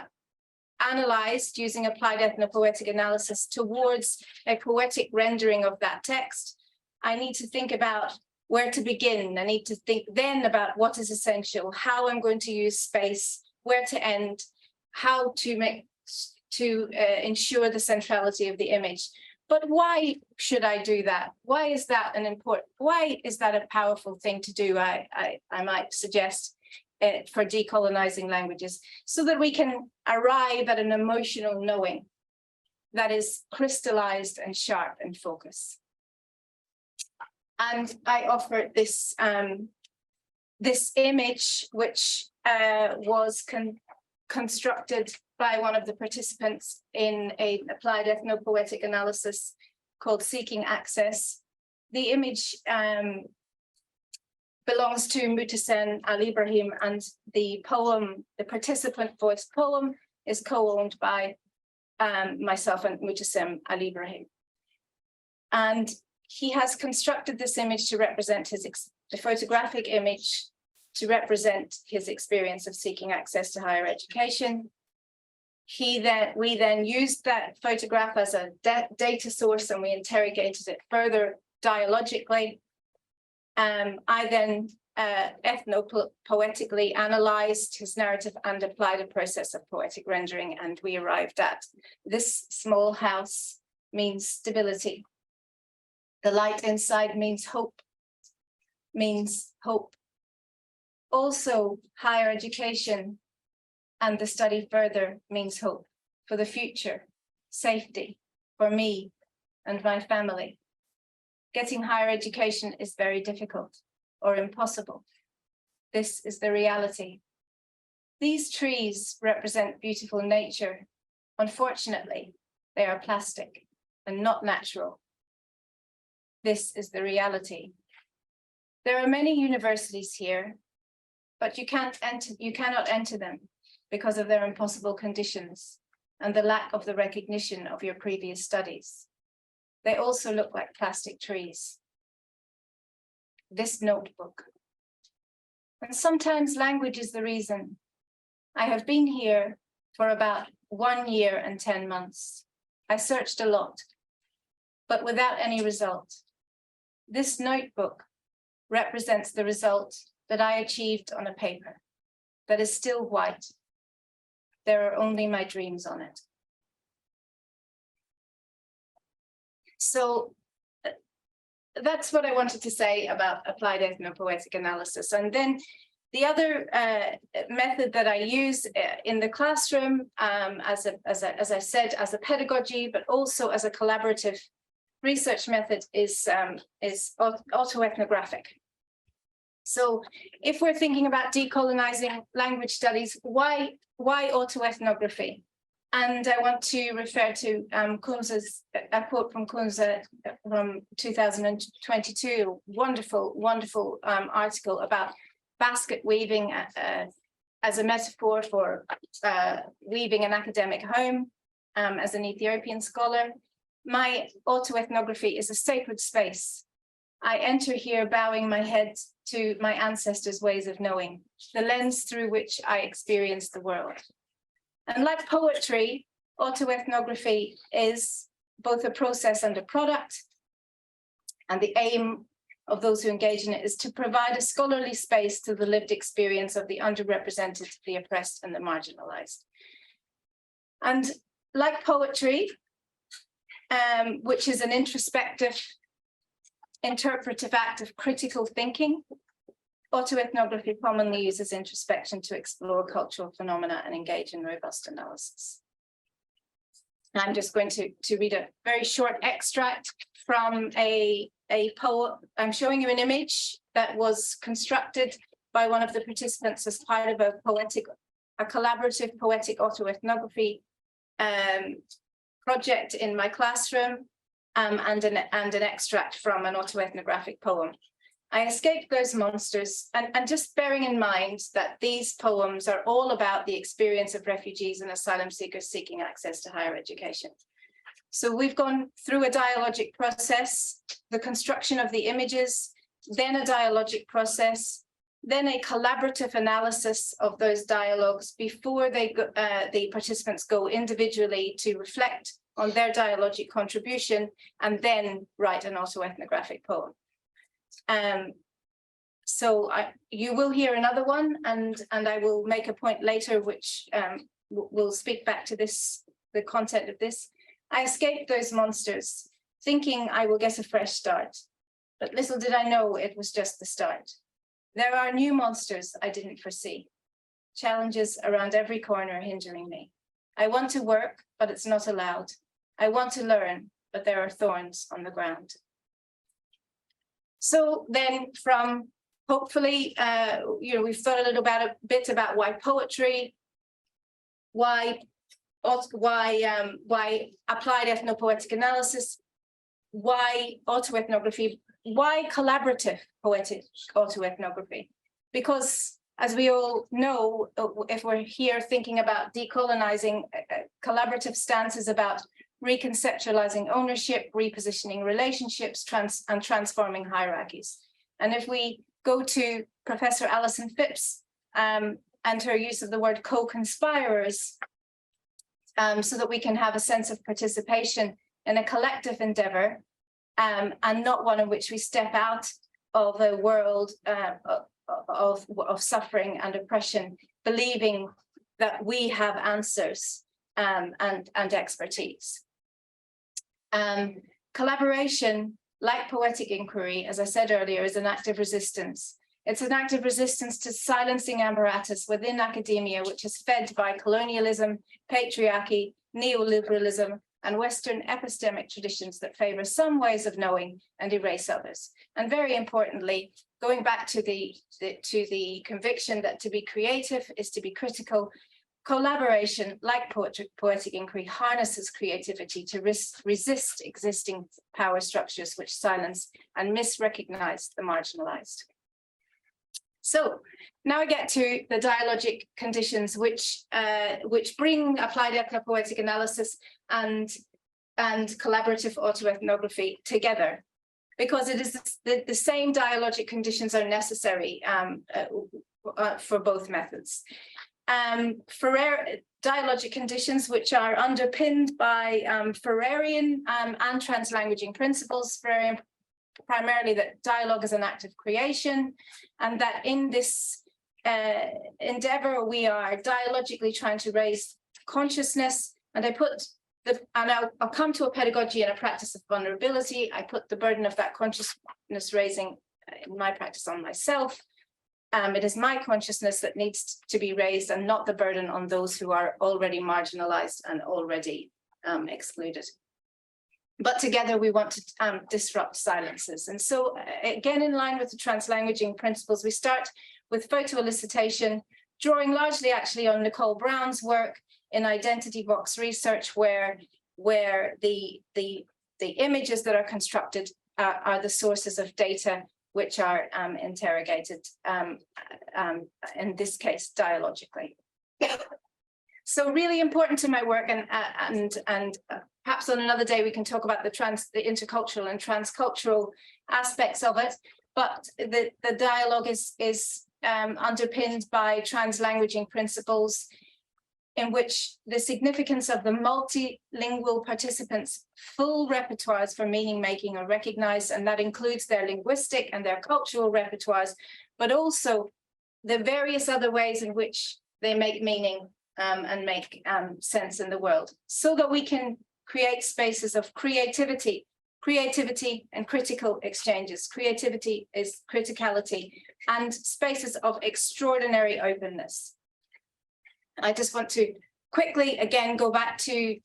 analyzed using applied ethnopoetic analysis towards a poetic rendering of that text, I need to think about where to begin. I need to think then about what is essential, how I'm going to use space, where to end, how to ensure the centrality of the image. But why should I do that? Why is that a powerful thing to do? I might suggest for decolonizing languages, so that we can arrive at an emotional knowing that is crystallized and sharp and focused. And I offered this this image, which was constructed by one of the participants in an applied ethnopoetic analysis called Seeking Access. The image belongs to Muhtasen Al Ibrahim, and the poem, the participant voice poem, is co-owned by myself and Muhtasen Al Ibrahim. And he has constructed this image to represent the photographic image to represent his experience of seeking access to higher education. We then used that photograph as a data source, and we interrogated it further dialogically. I then ethnopoetically analyzed his narrative and applied a process of poetic rendering, and we arrived at this small house means stability. The light inside means hope. Also, higher education and the study further means hope for the future, safety for me and my family. Getting higher education is very difficult or impossible. This is the reality. These trees represent beautiful nature. Unfortunately, they are plastic and not natural. This is the reality. There are many universities here, but you cannot enter them because of their impossible conditions and the lack of the recognition of your previous studies. They also look like plastic trees. This notebook. And sometimes language is the reason. I have been here for about 1 year and 10 months. I searched a lot, but without any result. This notebook represents the result that I achieved on a paper that is still white. There are only my dreams on it. So that's what I wanted to say about applied ethnopoetic analysis. And then the other method that I use in the classroom, as I said, as a pedagogy, but also as a collaborative research method, is autoethnographic. So if we're thinking about decolonizing language studies, why autoethnography? And I want to refer to a quote from Kunze from 2022, wonderful article about basket weaving as a metaphor for weaving an academic home. As an Ethiopian scholar, my autoethnography is a sacred space. I enter here bowing my head to my ancestors' ways of knowing, the lens through which I experience the world. And like poetry, autoethnography is both a process and a product. And the aim of those who engage in it is to provide a scholarly space to the lived experience of the underrepresented, the oppressed, and the marginalized. And like poetry, which is an introspective, interpretive act of critical thinking, autoethnography commonly uses introspection to explore cultural phenomena and engage in robust analysis. I'm just going to read a very short extract from a poem. I'm showing you an image that was constructed by one of the participants as part of a collaborative poetic autoethnography project in my classroom. and an extract from an autoethnographic poem. I escaped those monsters, and just bearing in mind that these poems are all about the experience of refugees and asylum seekers seeking access to higher education. So we've gone through a dialogic process, the construction of the images, then a dialogic process, then a collaborative analysis of those dialogues before they go, the participants go individually to reflect on their dialogic contribution and then write an autoethnographic poem. So you will hear another one, and I will make a point later which will speak back to this, the content of this. I escaped those monsters, thinking I will get a fresh start, but little did I know it was just the start. There are new monsters I didn't foresee, challenges around every corner hindering me. I want to work, but it's not allowed. I want to learn, but there are thorns on the ground. So then from hopefully, we've thought a bit about why poetry, why applied ethnopoetic analysis, why autoethnography, why collaborative poetic autoethnography? Because as we all know, if we're here thinking about decolonizing, collaborative stance is about reconceptualizing ownership, repositioning relationships, and transforming hierarchies. And if we go to Professor Alison Phipps and her use of the word co-conspirers, so that we can have a sense of participation in a collective endeavor, and not one in which we step out of a world of suffering and oppression, believing that we have answers and expertise. Collaboration, like poetic inquiry, as I said earlier, is an active resistance. It's an active resistance to silencing apparatus within academia, which is fed by colonialism, patriarchy, neoliberalism, and Western epistemic traditions that favor some ways of knowing and erase others. And very importantly, going back to the conviction that to be creative is to be critical, collaboration, like poetic inquiry, harnesses creativity to resist existing power structures which silence and misrecognize the marginalized. So now I get to the dialogic conditions which bring applied ethnopoetic analysis and collaborative autoethnography together, because it is the same dialogic conditions are necessary for both methods. Dialogic conditions which are underpinned by Ferrerian and translanguaging principles, Ferrerian primarily that dialogue is an act of creation, and that in this endeavor we are dialogically trying to raise consciousness. And I'll come to a pedagogy and a practice of vulnerability. I put the burden of that consciousness raising in my practice on myself. It is my consciousness that needs to be raised, and not the burden on those who are already marginalized and already excluded. But together we want to disrupt silences. And so again, in line with the translanguaging principles, we start with photoelicitation, drawing largely actually on Nicole Brown's work in identity box research, where the images that are constructed are the sources of data which are interrogated, in this case, dialogically. So really important to my work, and perhaps on another day we can talk about the intercultural and transcultural aspects of it. But the dialogue is underpinned by translanguaging principles, in which the significance of the multilingual participants' full repertoires for meaning making are recognized, and that includes their linguistic and their cultural repertoires, but also the various other ways in which they make meaning and make sense in the world, so that we can create spaces of creativity and critical exchanges. Creativity is criticality, and spaces of extraordinary openness. I just want to quickly again go back to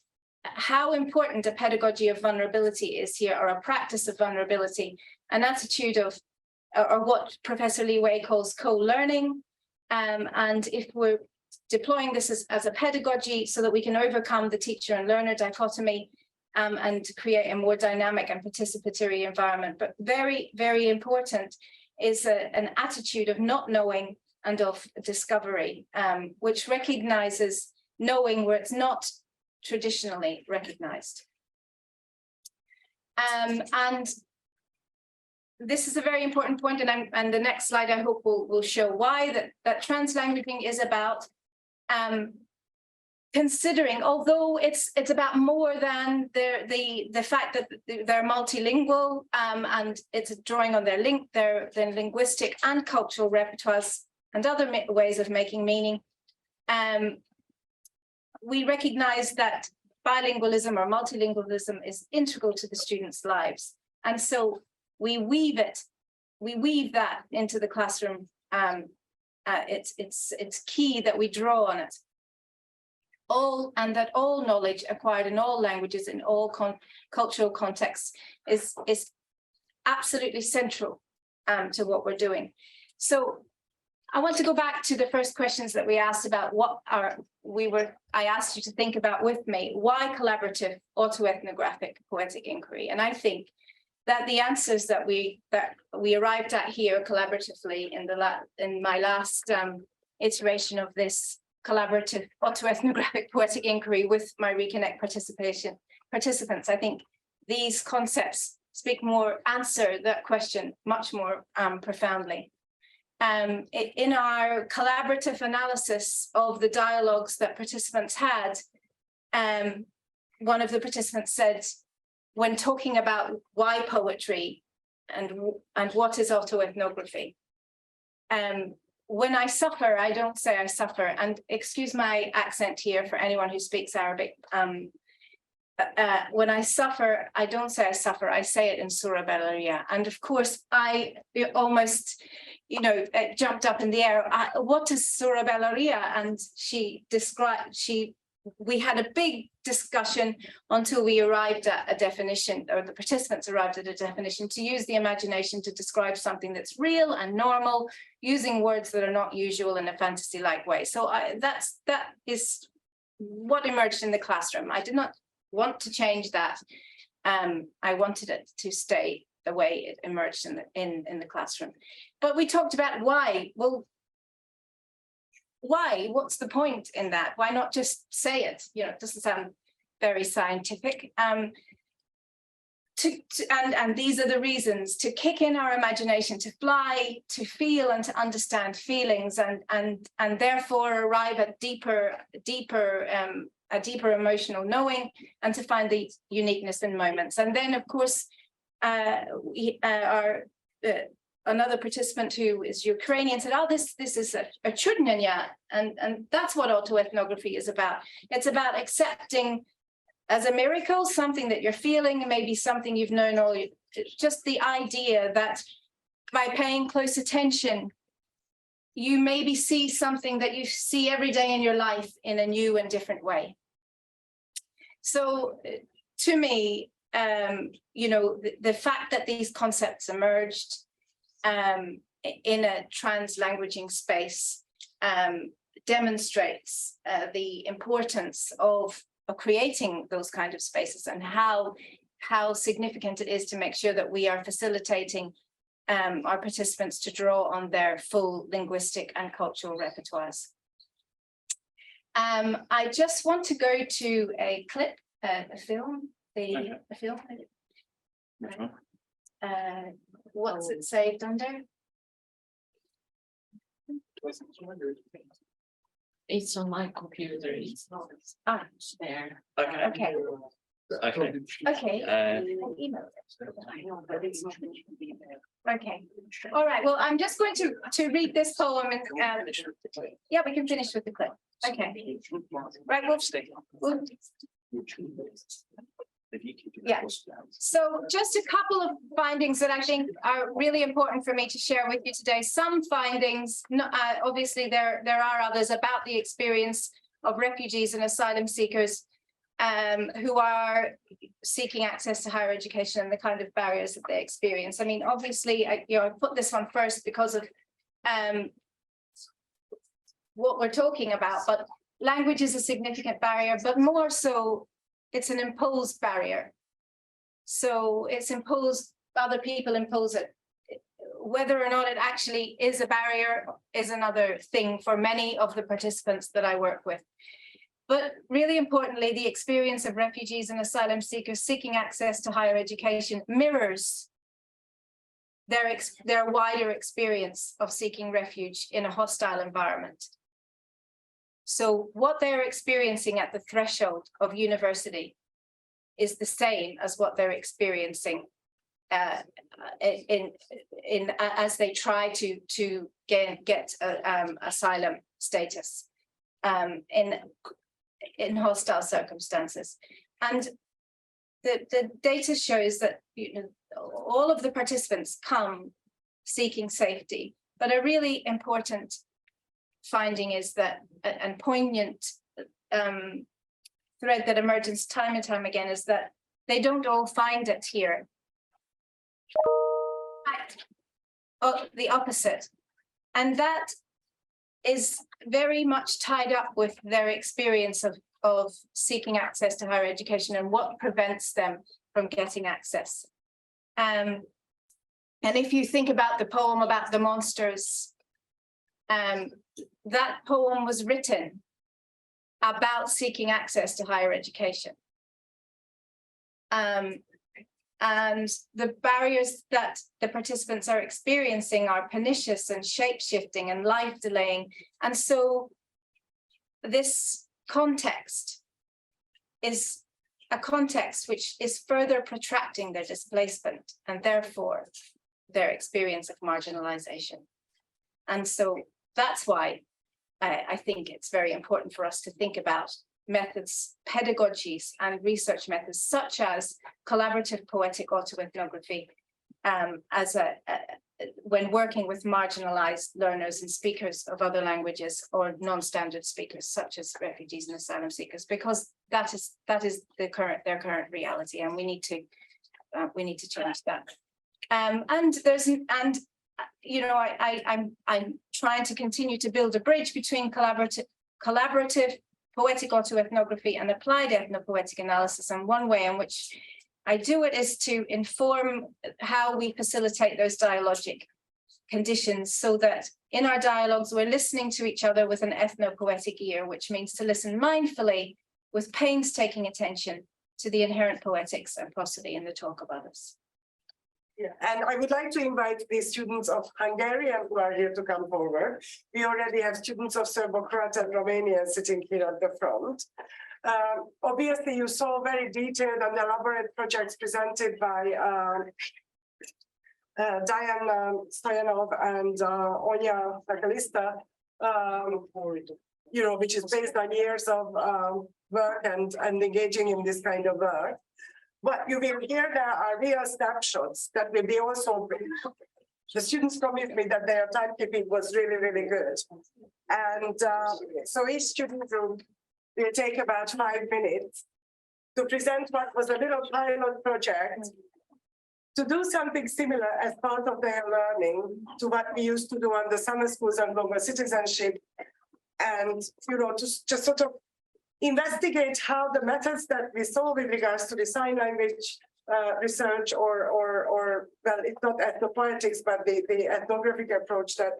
how important a pedagogy of vulnerability is here, or a practice of vulnerability, an attitude of, or what Professor Li Wei calls co-learning. And if we're deploying this as a pedagogy so that we can overcome the teacher and learner dichotomy, and to create a more dynamic and participatory environment. But very, very important is an attitude of not knowing and of discovery, which recognizes knowing where it's not traditionally recognized. And this is a very important point, and the next slide I hope will show why that translanguaging is about considering, although it's about more than the fact that they're multilingual, and it's drawing on their linguistic and cultural repertoires and other ways of making meaning. We recognize that bilingualism or multilingualism is integral to the students' lives, and so we weave that into the classroom. It's key that we draw on it. All knowledge acquired in all languages in all cultural contexts is absolutely central to what we're doing. So I want to go back to the first questions that we asked about I asked you to think about with me, why collaborative autoethnographic poetic inquiry? And I think that the answers that we arrived at here collaboratively in my last iteration of this collaborative autoethnographic poetic inquiry with my Reconnect participants, I think these concepts answer that question much more profoundly. In our collaborative analysis of the dialogues that participants had, one of the participants said, when talking about why poetry and what is autoethnography, when I suffer, I don't say I suffer, and excuse my accent here for anyone who speaks Arabic. When I suffer, I don't say I suffer, I say it in Surah Balaria. And of course, I almost, jumped up in the air. What is Surah Balaria? And we had a big discussion until we arrived at a definition, or the participants arrived at a definition, to use the imagination to describe something that's real and normal, using words that are not usual in a fantasy-like way. So that is what emerged in the classroom. I did not want to change that. I wanted it to stay the way it emerged in the classroom. But we talked about why. Well, why? What's the point in that? Why not just say it? It doesn't sound very scientific. And these are the reasons: to kick in our imagination, to fly, to feel and to understand feelings, and therefore arrive at a deeper emotional knowing, and to find the uniqueness in moments. And then, of course, another participant who is Ukrainian said, "Oh, this is a chudnanya," and that's what autoethnography is about. It's about accepting as a miracle something that you're feeling, maybe something you've known all. Just the idea that by paying close attention, you maybe see something that you see every day in your life in a new and different way. So, to me, the fact that these concepts emerged in a translanguaging space demonstrates the importance of creating those kind of spaces, and how significant it is to make sure that we are facilitating our participants to draw on their full linguistic and cultural repertoires. I just want to go to a clip, a film. A film. What's it saved under? It's on my computer. It's not there. Okay. Okay. Okay. Email it. Okay. All right. Well, I'm just going to read this poem, and yeah, we can finish with the clip. Okay. Right. We'll yeah. So just a couple of findings that I think are really important for me to share with you today. Some findings, obviously there are others, about the experience of refugees and asylum seekers who are seeking access to higher education and the kind of barriers that they experience. I mean, obviously, I put this one first because of what we're talking about, but language is a significant barrier, but more so it's an imposed barrier. So it's imposed, other people impose it. Whether or not it actually is a barrier is another thing for many of the participants that I work with. But really importantly, the experience of refugees and asylum seekers seeking access to higher education mirrors their wider experience of seeking refuge in a hostile environment. So what they're experiencing at the threshold of university is the same as what they're experiencing as they try to get asylum status in hostile circumstances. And the data shows that all of the participants come seeking safety, but a really important finding is that, and poignant thread that emerges time and time again, is that they don't all find it here. The opposite. And that is very much tied up with their experience of seeking access to higher education and what prevents them from getting access. And if you think about the poem about the monsters, that poem was written about seeking access to higher education. And the barriers that the participants are experiencing are pernicious and shape-shifting and life-delaying. And so this context is a context which is further protracting their displacement and therefore their experience of marginalization. And so that's why I think it's very important for us to think about methods, pedagogies, and research methods such as collaborative poetic autoethnography when working with marginalized learners and speakers of other languages or non-standard speakers such as refugees and asylum seekers, because that is their current reality, and we need to change that. I'm trying to continue to build a bridge between collaborative poetic autoethnography and applied ethnopoetic analysis. And one way in which I do it is to inform how we facilitate those dialogic conditions, so that in our dialogues, we're listening to each other with an ethnopoetic ear, which means to listen mindfully with painstaking attention to the inherent poetics and prosody in the talk of others. Yeah, and I would like to invite the students of Hungarian who are here to come forward. We already have students of Serbo-Croat and Romanian sitting here at the front. Obviously, you saw very detailed and elaborate projects presented by Diane Stoyanov and Onya Takalista, which is based on years of work and engaging in this kind of work. But you will hear there are real snapshots that will be also, the students promised me that their timekeeping was really, really good. And so each student will take about 5 minutes to present what was a little pilot project to do something similar as part of their learning to what we used to do on the summer schools and longer citizenship. And, to just sort of investigate how the methods that we saw with regards to the sign language research or well, it's not ethnopoetics, but the ethnographic approach that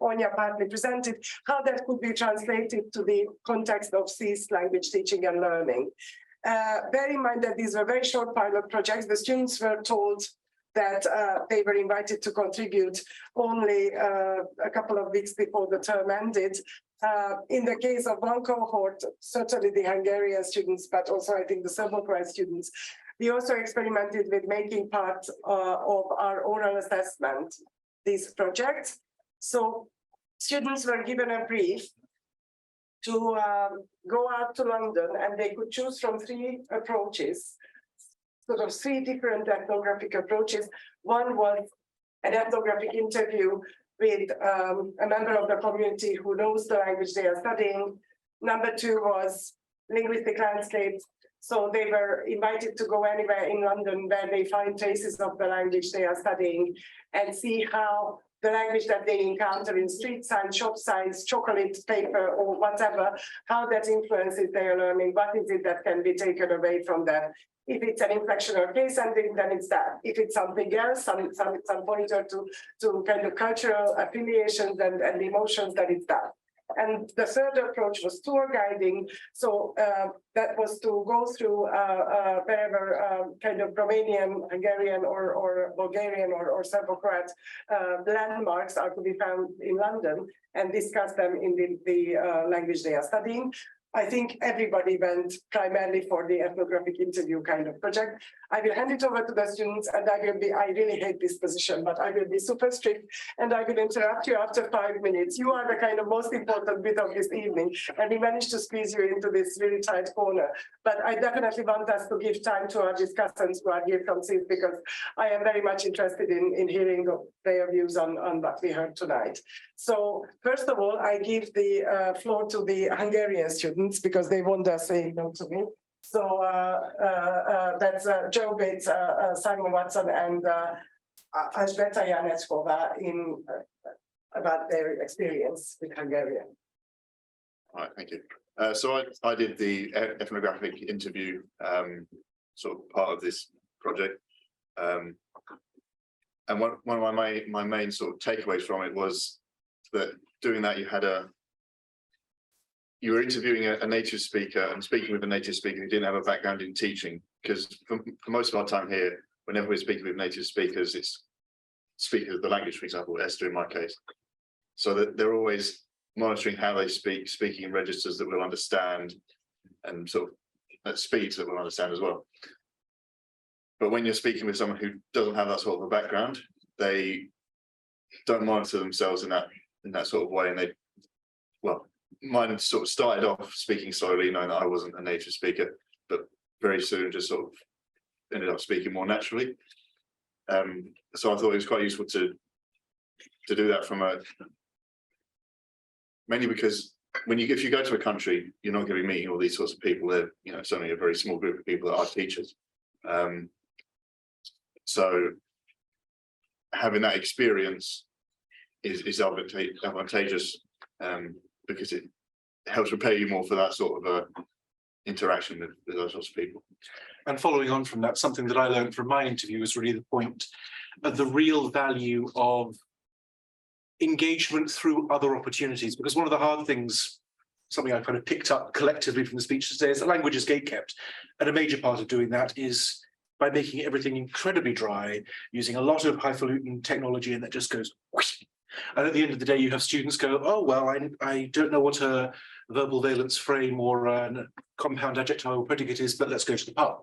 Onya partly presented, how that could be translated to the context of SSEES language teaching and learning. Bear in mind that these were very short pilot projects. The students were told that they were invited to contribute only a couple of weeks before the term ended. In the case of one cohort, certainly the Hungarian students, but also I think the Serbo-Croat students, we also experimented with making part of our oral assessment, these projects. So students were given a brief to go out to London, and they could choose from 3 approaches, sort of 3 different ethnographic approaches. One was an ethnographic interview with a member of the community who knows the language they are studying. Number 2 was linguistic landscapes So they were invited to go anywhere in London where they find traces of the language they are studying and see how the language that they encounter in street signs, shop signs, chocolate paper, or whatever, how that influences their learning. What is it that can be taken away from them? If it's an inflection or case ending, then it's that. If it's something else, some pointer to kind of cultural affiliations and emotions, then it's that. And the third approach was tour guiding. So that was to go through wherever kind of Romanian, Hungarian, or Bulgarian or Serbo-Croat landmarks are to be found in London and discuss them in the language they are studying. I think everybody went primarily for the ethnographic interview kind of project. I will hand it over to the students, and I really hate this position, but I will be super strict and I will interrupt you after 5 minutes. You are the kind of most important bit of this evening, and we managed to squeeze you into this really tight corner. But I definitely want us to give time to our discussants who are here from SSEES, because I am very much interested in hearing their views on what we heard tonight. So first of all, I give the floor to the Hungarian students because they won't dare say no to me. So that's Joe Bates, Simon Watson, and Alžbeta Janečková about their experience with Hungarian. All right, thank you. So I did the ethnographic interview, sort of part of this project. And one of my main sort of takeaways from it was that doing that, you were interviewing a native speaker and speaking with a native speaker who didn't have a background in teaching, because for most of our time here, whenever we're speaking with native speakers, it's speakers of the language, for example, Esther in my case. So that they're always monitoring how they speaking in registers that we'll understand, and sort of at speeds that we'll understand as well. But when you're speaking with someone who doesn't have that sort of a background, they don't monitor themselves in that sort of way, and mine sort of started off speaking slowly, knowing that I wasn't a native speaker, but very soon just sort of ended up speaking more naturally. So I thought it was quite useful to do that mainly because if you go to a country, you're not going to be meeting all these sorts of people. They're, it's only a very small group of people that are teachers. So having that experience is advantageous, because it helps prepare you more for that sort of interaction with those sorts of people. And following on from that, something that I learned from my interview was really the point of the real value of engagement through other opportunities. Because one of the hard things, something I kind of picked up collectively from the speech today, is that language is gatekept. And a major part of doing that is by making everything incredibly dry, using a lot of highfalutin technology, and that just goes whoosh. And at the end of the day, you have students go, oh, well, I don't know what a verbal valence frame or a compound adjectival predicate is, but let's go to the pub.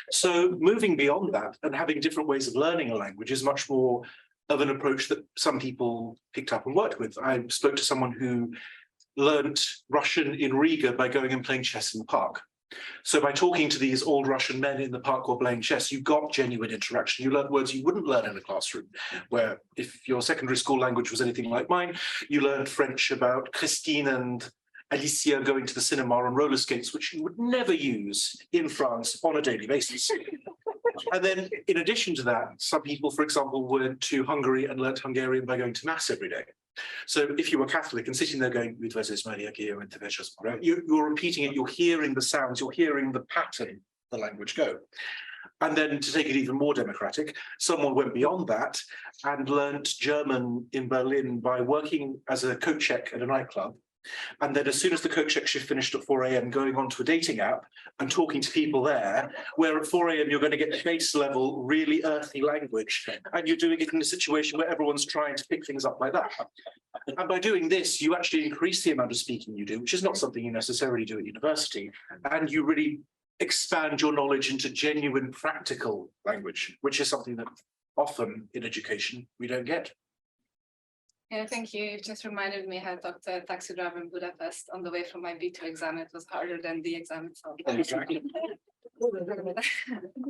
So moving beyond that and having different ways of learning a language is much more of an approach that some people picked up and worked with. I spoke to someone who learnt Russian in Riga by going and playing chess in the park. So by talking to these old Russian men in the park or playing chess, you got genuine interaction. You learned words you wouldn't learn in a classroom, where if your secondary school language was anything like mine, you learned French about Christine and Alicia going to the cinema on roller skates, which you would never use in France on a daily basis. And then in addition to that, some people, for example, went to Hungary and learnt Hungarian by going to mass every day. So if you were Catholic and sitting there going, you're repeating it, you're hearing the sounds, you're hearing the pattern the language go. And then to take it even more democratic, someone went beyond that and learnt German in Berlin by working as a coat check at a nightclub. And then as soon as the coat check shift finished at 4 a.m, going on to a dating app and talking to people there, where at 4 a.m, you're going to get base level, really earthy language. And you're doing it in a situation where everyone's trying to pick things up like that. And by doing this, you actually increase the amount of speaking you do, which is not something you necessarily do at university. And you really expand your knowledge into genuine practical language, which is something that often in education we don't get. Yeah, thank you. You've just reminded me how I talked to a taxi driver in Budapest on the way from my B2 exam. It was harder than the exam itself.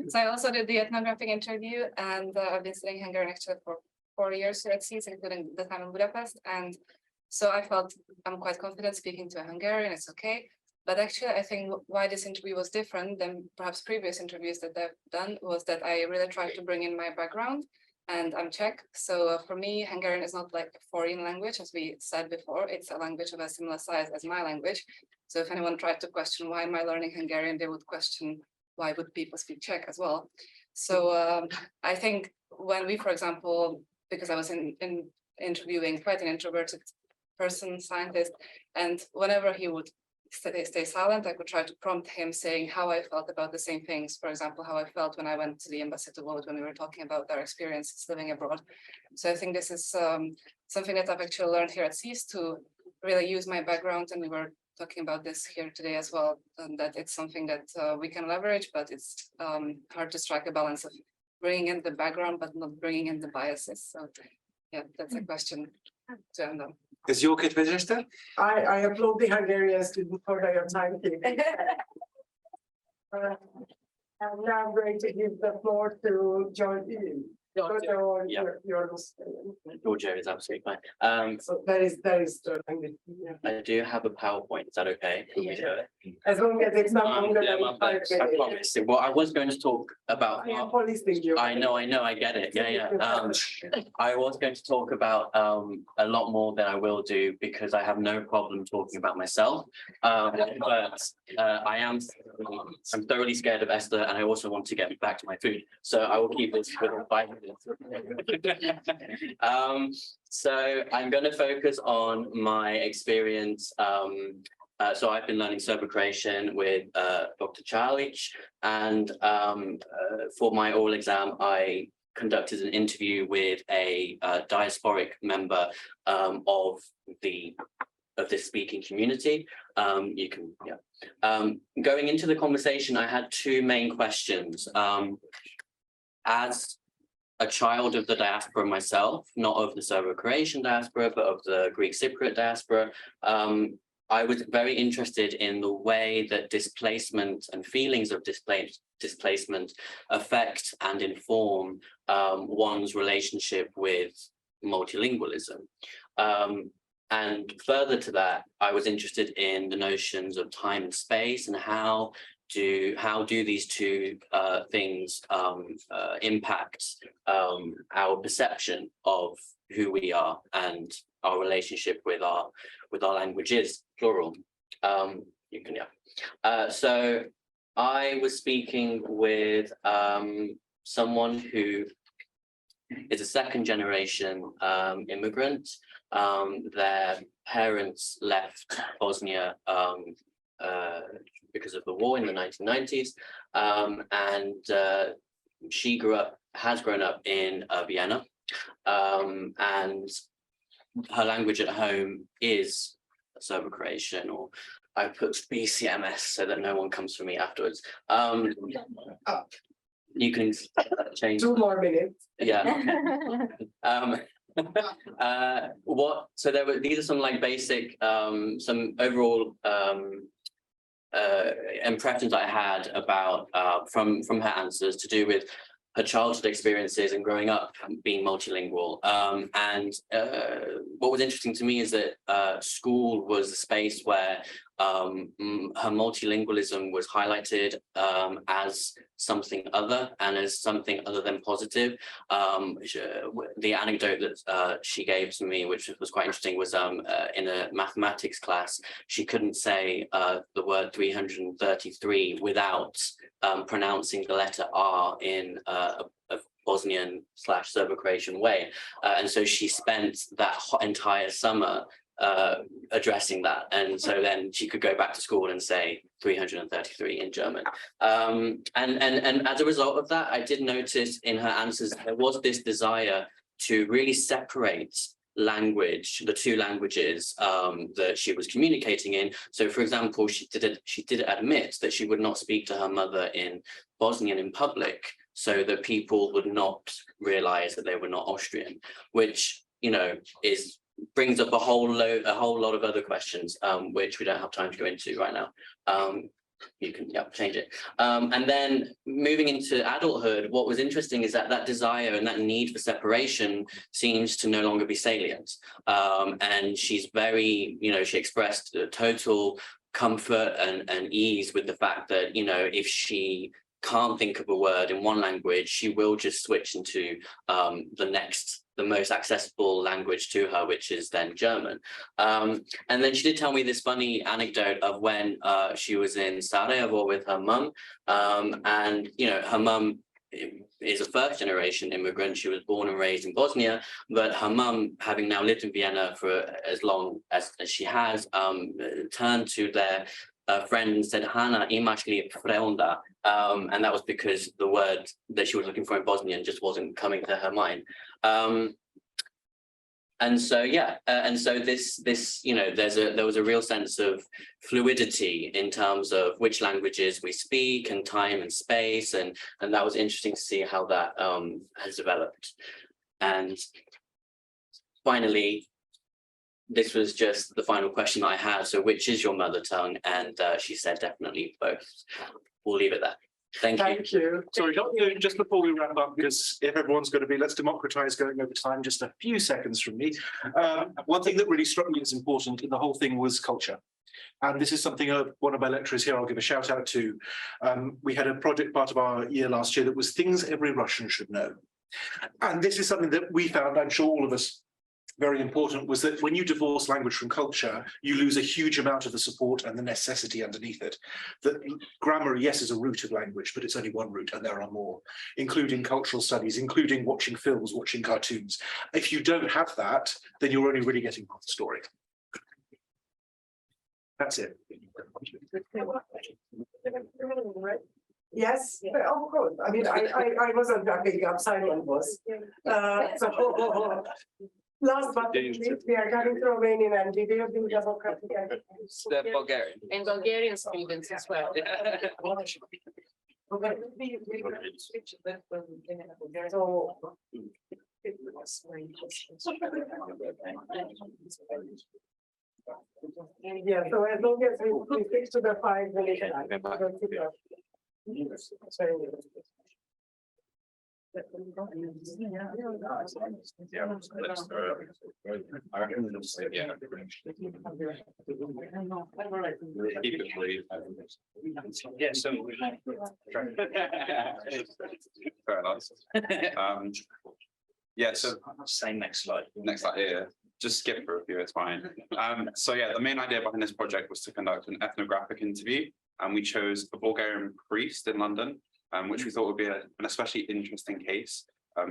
So I also did the ethnographic interview, and I've been studying Hungarian actually for 4 years here at SSEES, including the time in Budapest. And so I felt I'm quite confident speaking to a Hungarian, it's okay. But actually, I think why this interview was different than perhaps previous interviews that I've done was that I really tried to bring in my background, and I'm Czech. So for me, Hungarian is not like a foreign language, as we said before. It's a language of a similar size as my language. So if anyone tried to question why am I learning Hungarian, they would question why would people speak Czech as well. So I think when we, for example, because I was in interviewing quite an introverted person, scientist, and whenever he would stay silent, I could try to prompt him saying how I felt about the same things. For example, how I felt when I went to the embassy to vote, when we were talking about our experiences living abroad. So I think this is something that I've actually learned here at SSEES, to really use my background, and we were talking about this here today as well, and that it's something that we can leverage, but it's hard to strike a balance of bringing in the background, but not bringing in the biases. So yeah, that's a question to end on. Is your kid registered? I applaud the Hungarian student for their timekeeping. And now I'm going to give the floor to John. Georgia, Yeah. you're Georgia is absolutely fine. so that is the language. Yeah. I do have a PowerPoint. Is that okay? Can we show it? As long as it's not longer Yeah, than my 5 best, I minutes. promise. Well, I was going to talk about. I am policing you. I know, I get it. Yeah. I was going to talk about a lot more than I will do, because I have no problem talking about myself. But I'm thoroughly scared of Esther, and I also want to get back to my food. So I will keep this within 5 minutes. So I'm going to focus on my experience. So I've been learning Serbo Croatian with Dr. Čalić, and for my oral exam, I conducted an interview with a diasporic member of this speaking community. Going into the conversation, I had two main questions. As a child of the diaspora myself, not of the Serbo-Croatian diaspora, but of the Greek Cypriot diaspora, I was very interested in the way that displacement and feelings of displacement affect and inform one's relationship with multilingualism. And further to that, I was interested in the notions of time and space, and how do these two things impact our perception of who we are and our relationship with our languages, plural. So I was speaking with someone who is a second generation immigrant. Their parents left Bosnia because of the war in the 1990s, and she has grown up in Vienna, and her language at home is Serbo-Croatian, or I put BCMS so that no one comes for me afterwards. You can change 2 more minutes. Yeah. So these are some like basic some overall impressions I had about from her answers, to do with her childhood experiences and growing up being multilingual. And what was interesting to me is that school was a space where her multilingualism was highlighted as something other, and as something other than positive. The anecdote that she gave to me, which was quite interesting, was in a mathematics class, she couldn't say the word 333 without pronouncing the letter R in a Bosnian/Serbo-Croatian way. And so she spent that entire summer addressing that, and so then she could go back to school and say 333 in German. And as a result of that, I did notice in her answers there was this desire to really separate language, the two languages that she was communicating in. So for example, she did admit that she would not speak to her mother in Bosnian in public, so that people would not realize that they were not Austrian, which, you know, brings up a whole lot of other questions, which we don't have time to go into right now. You can change it. And then moving into adulthood, what was interesting is that that desire and that need for separation seems to no longer be salient. And she's very, she expressed a total comfort and ease with the fact that, you know, if she can't think of a word in one language, she will just switch into the most accessible language to her, which is then German. And then she did tell me this funny anecdote of when she was in Sarajevo with her mum, and, you know, her mum is a first generation immigrant. She was born and raised in Bosnia, but her mum, having now lived in Vienna for as long as she has, turned to their friend and said, Hana, imaš li freunda? And that was because the word that she was looking for in Bosnian just wasn't coming to her mind. And so, yeah, and so this, you know, there was a real sense of fluidity in terms of which languages we speak and time and space, and that was interesting to see how that has developed. And finally, this was just the final question I had. So, which is your mother tongue? And she said definitely both. We'll leave it there. Thank you. Thank you. Sorry, just before we wrap up, because if everyone's going to be, let's democratize going over time, just a few seconds from me. One thing that really struck me as important in the whole thing was culture. And this is something one of my lecturers here I'll give a shout out to. We had a project part of our year last year that was things every Russian should know. And this is something that we found, I'm sure all of us, very important, was that when you divorce language from culture, you lose a huge amount of the support and the necessity underneath it. That grammar, yes, is a root of language, but it's only one root, and there are more, including cultural studies, including watching films, watching cartoons. If you don't have that, then you're only really getting half the story. That's it. Yes, of course. I mean, I wasn't that big up, Simon was. Last but not least, we are coming to Romanian and developing democratic. The Bulgarian. And Bulgarian students as well. Yeah, so as long as we stick to the 5 minutes. Yeah, so Fair enough. Yeah, so same next slide. next slide here, just skip through a few, it's fine. So yeah, the main idea behind this project was to conduct an ethnographic interview, and we chose a Bulgarian priest in London, which we thought would be an especially interesting case,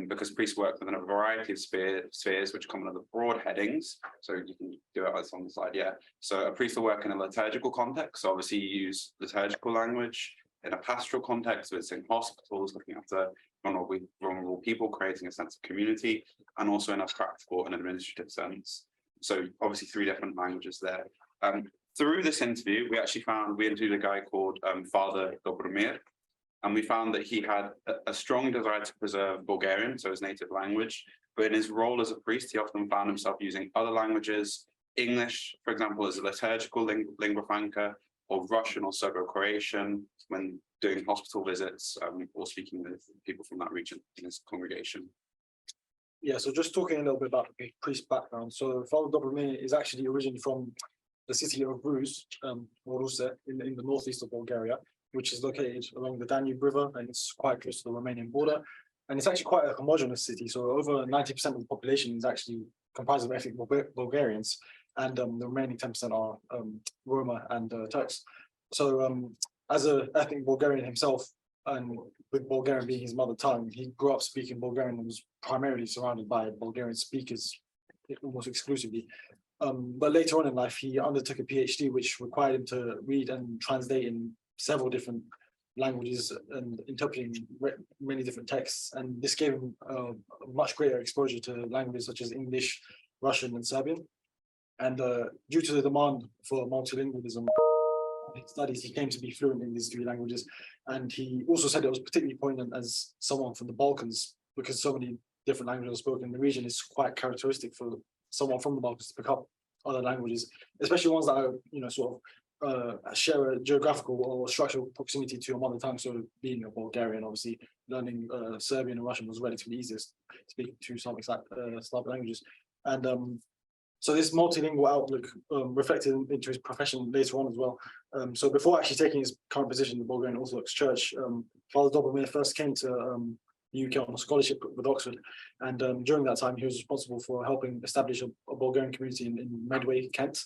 because priests work within a variety of spheres which come under broad headings. So you can do it as on the slide, yeah. So a priest will work in a liturgical context, so obviously you use liturgical language. In a pastoral context, so it's in hospitals, looking after vulnerable people, creating a sense of community, and also in a practical and administrative sense. So obviously 3 different languages there. Through this interview, we interviewed a guy called Father Dobromir, and we found that he had a strong desire to preserve Bulgarian, so his native language, but in his role as a priest, he often found himself using other languages, English, for example, as a liturgical lingua franca, or Russian or Serbo-Croatian when doing hospital visits, or speaking with people from that region in his congregation. Yeah, so just talking a little bit about the priest background. So Father Dobromir is actually originally from the city of Ruse, in the northeast of Bulgaria, which is located along the Danube River, and it's quite close to the Romanian border. And it's actually quite a homogeneous city. So over 90% of the population is actually comprised of ethnic Bulgarians, and the remaining 10% are Roma and Turks. So as an ethnic Bulgarian himself, and with Bulgarian being his mother tongue, he grew up speaking Bulgarian and was primarily surrounded by Bulgarian speakers almost exclusively. But later on in life, he undertook a PhD, which required him to read and translate in several different languages and interpreting many different texts. And this gave him a much greater exposure to languages such as English, Russian, and Serbian. And due to the demand for multilingualism in his studies, he came to be fluent in these 3 languages. And he also said it was particularly poignant as someone from the Balkans, because so many different languages are spoken in the region. It's quite characteristic for someone from the Balkans to pick up other languages, especially ones that are, sort of share a geographical or structural proximity to your mother tongue. So being a Bulgarian, obviously learning Serbian and Russian was relatively easiest, speaking to some Slavic languages. And So this multilingual outlook reflected into his profession later on as well. So before actually taking his current position in the Bulgarian Orthodox Church, Father Dobromir first came to the UK on a scholarship with Oxford, and during that time he was responsible for helping establish a Bulgarian community in Medway, Kent.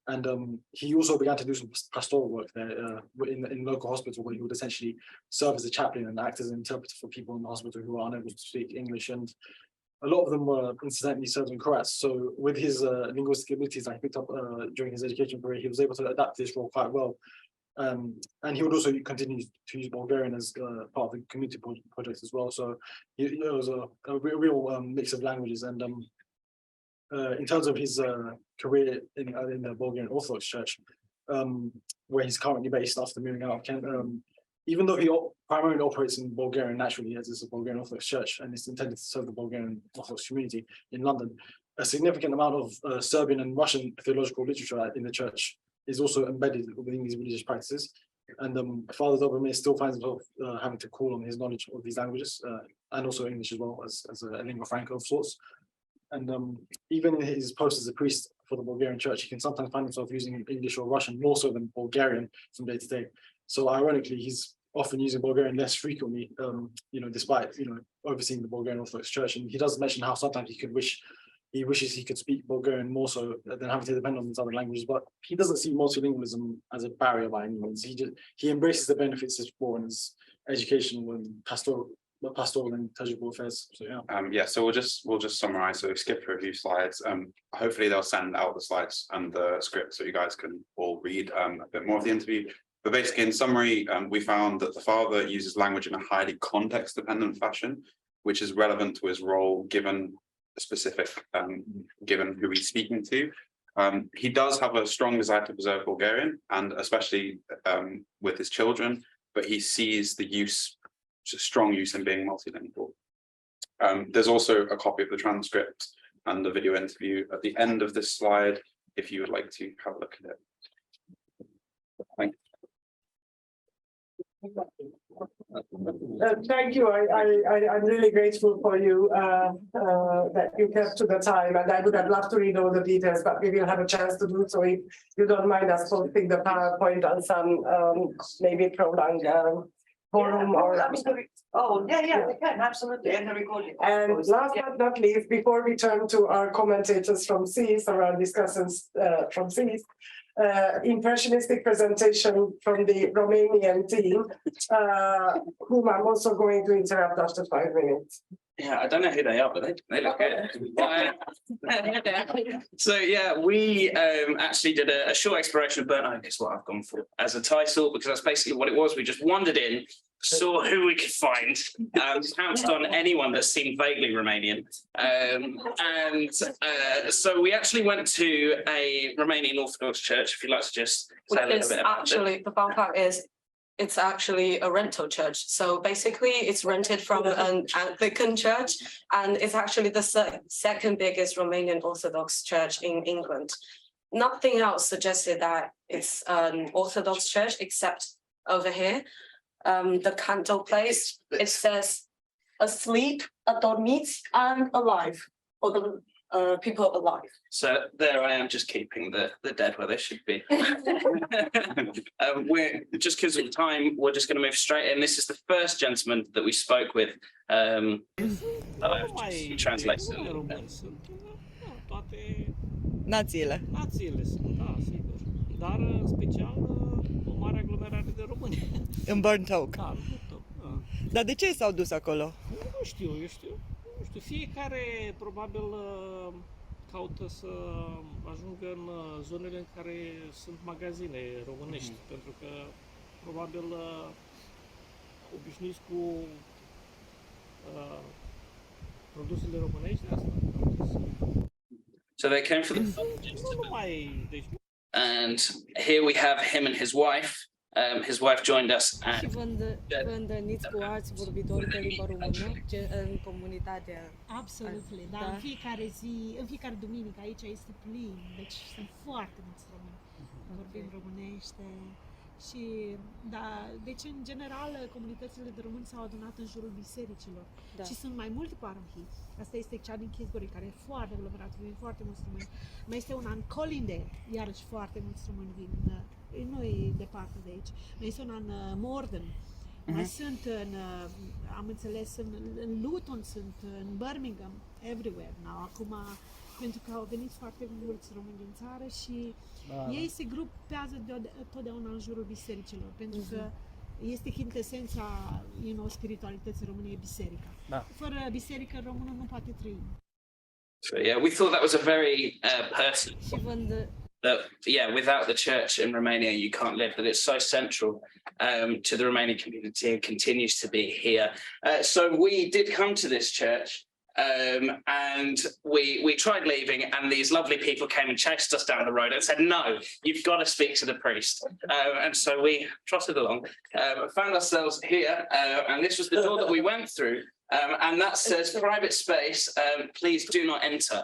And he also began to do some pastoral work there in local hospital, where he would essentially serve as a chaplain and act as an interpreter for people in the hospital who are unable to speak English. And a lot of them were incidentally served in Croats. So with his linguistic abilities I picked up during his education career, he was able to adapt this role quite well. And he would also continue to use Bulgarian as part of the community project as well. So it was a real mix of languages. And in terms of his career in the Bulgarian Orthodox Church, where he's currently based after moving out of Kent, even though he primarily operates in Bulgarian naturally, as it's a Bulgarian Orthodox Church and it's intended to serve the Bulgarian Orthodox community in London, a significant amount of Serbian and Russian theological literature in the church is also embedded within these religious practices. And Father Dobromir still finds himself having to call on his knowledge of these languages and also English as well as a lingua franca of sorts. And even in his post as a priest for the Bulgarian church, he can sometimes find himself using English or Russian more so than Bulgarian from day to day. So ironically, he's often using Bulgarian less frequently, despite, overseeing the Bulgarian Orthodox Church. And he does mention how sometimes he wishes he could speak Bulgarian more so than having to depend on these other languages, but he doesn't see multilingualism as a barrier by any means. He embraces the benefits it's brought in his educational and pastoral and liturgical affairs. So yeah. So we'll just summarize. So skip through a few slides. Hopefully they'll send out the slides and the script so you guys can all read a bit more of the interview. But basically, in summary, we found that the father uses language in a highly context-dependent fashion, which is relevant to his role given the specific, given who he's speaking to. He does have a strong desire to preserve Bulgarian, and especially with his children, but he sees the strong use in being multilingual. There's also a copy of the transcript and the video interview at the end of this slide, if you would like to have a look at it. Thank you. Thank you. I'm really grateful for you that you kept to the time, and I would have loved to read all the details, but we will have a chance to do so if you don't mind us posting the PowerPoint on some maybe ProLang forum or. Absolutely. Oh, yeah, we can, absolutely. And the recording. And last but not least, before we turn to our commentators from SSEES, or our discussants from SSEES, impressionistic presentation from the Romanian team, whom I'm also going to interrupt after 5 minutes. Yeah, I don't know who they are, but they look good. So yeah, we actually did a short exploration of Burnt Oak is what I've gone for as a title, because that's basically what it was. We just wandered in, saw who we could find, pounced on anyone that seemed vaguely Romanian. So we actually went to a Romanian Orthodox church, if you'd like to just say a little bit about it. The fun fact is, it's actually a rental church. So basically it's rented from an Anglican church, and it's actually the second biggest Romanian Orthodox church in England. Nothing else suggested that it's an Orthodox church except over here. The candle place, it says asleep, adormiți, and alive, or the people alive. So there I am, just keeping the dead where they should be. We're just because of time, we're just going to move straight in. This is the first gentleman that we spoke with. Translate. Națiile sunt, da, sigur. Dar în special o mare aglomerare de români. În Burnt Oak. Da, Dar de ce s-au dus acolo? Nu știu, fiecare probabil caută să ajungă în zonele în care sunt magazine românești, pentru că probabil obișnuiți cu produsele românești, asta. So they came for the and here we have him and his wife. His wife joined us. Și vă întâlniți cu alți vorbitori de limba română în comunitatea. Absolut, da. În fiecare zi, în fiecare duminică aici este plin, deci sunt foarte mulți români. Vorbim românește Și, da, deci, în general, comunitățile de români s-au adunat în jurul bisericilor. Da. Și sunt mai multe parohii. Asta este cea din Kingsbury, care e foarte aglomerat, vin foarte mulți români. Mai este una în Colindale, iarăși foarte mulți români vin. Nu e departe de aici. Mai este una în Morden. Mai sunt am înțeles, în Luton, sunt în Birmingham, everywhere now. Acum, pentru că au venit foarte mulți români din țară și ei se grupează totdeauna în jurul bisericilor, pentru că este chintesența, spiritualității române, e biserica. Fără biserică, românul nu poate trăi. So yeah, we thought that was a very personal. That without the church in Romania, you can't live. That it's so central to the Romanian community and continues to be here. So we did come to this church. And we tried leaving, and these lovely people came and chased us down the road and said, no, you've got to speak to the priest. And so we trotted along, found ourselves here, and this was the door that we went through. And that says private space, please do not enter.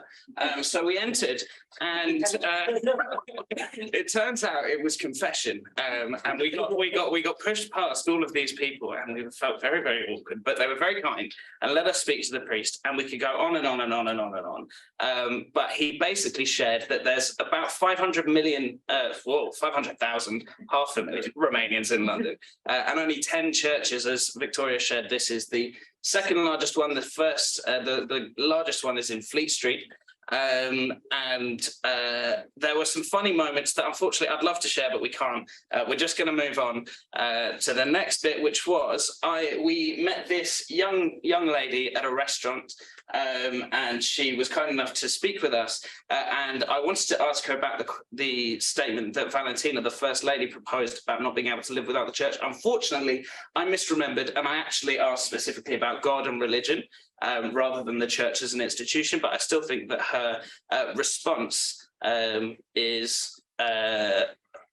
So we entered, and it turns out it was confession. And we got pushed past all of these people, and we felt very, very awkward, but they were very kind and let us speak to the priest, and we could go on and on and on and on and on. But he basically shared that there's about 500,000, half a million Romanians in London, and only 10 churches. As Victoria shared, this is the second largest one. The first, the largest one is in Fleet Street. And there were some funny moments that unfortunately I'd love to share, but we can't. We're just going to move on to the next bit, which was we met this young lady at a restaurant, and she was kind enough to speak with us. And I wanted to ask her about the statement that Valentina, the First Lady, proposed about not being able to live without the church. Unfortunately, I misremembered, and I actually asked specifically about God and religion, rather than the church as an institution. But I still think that her response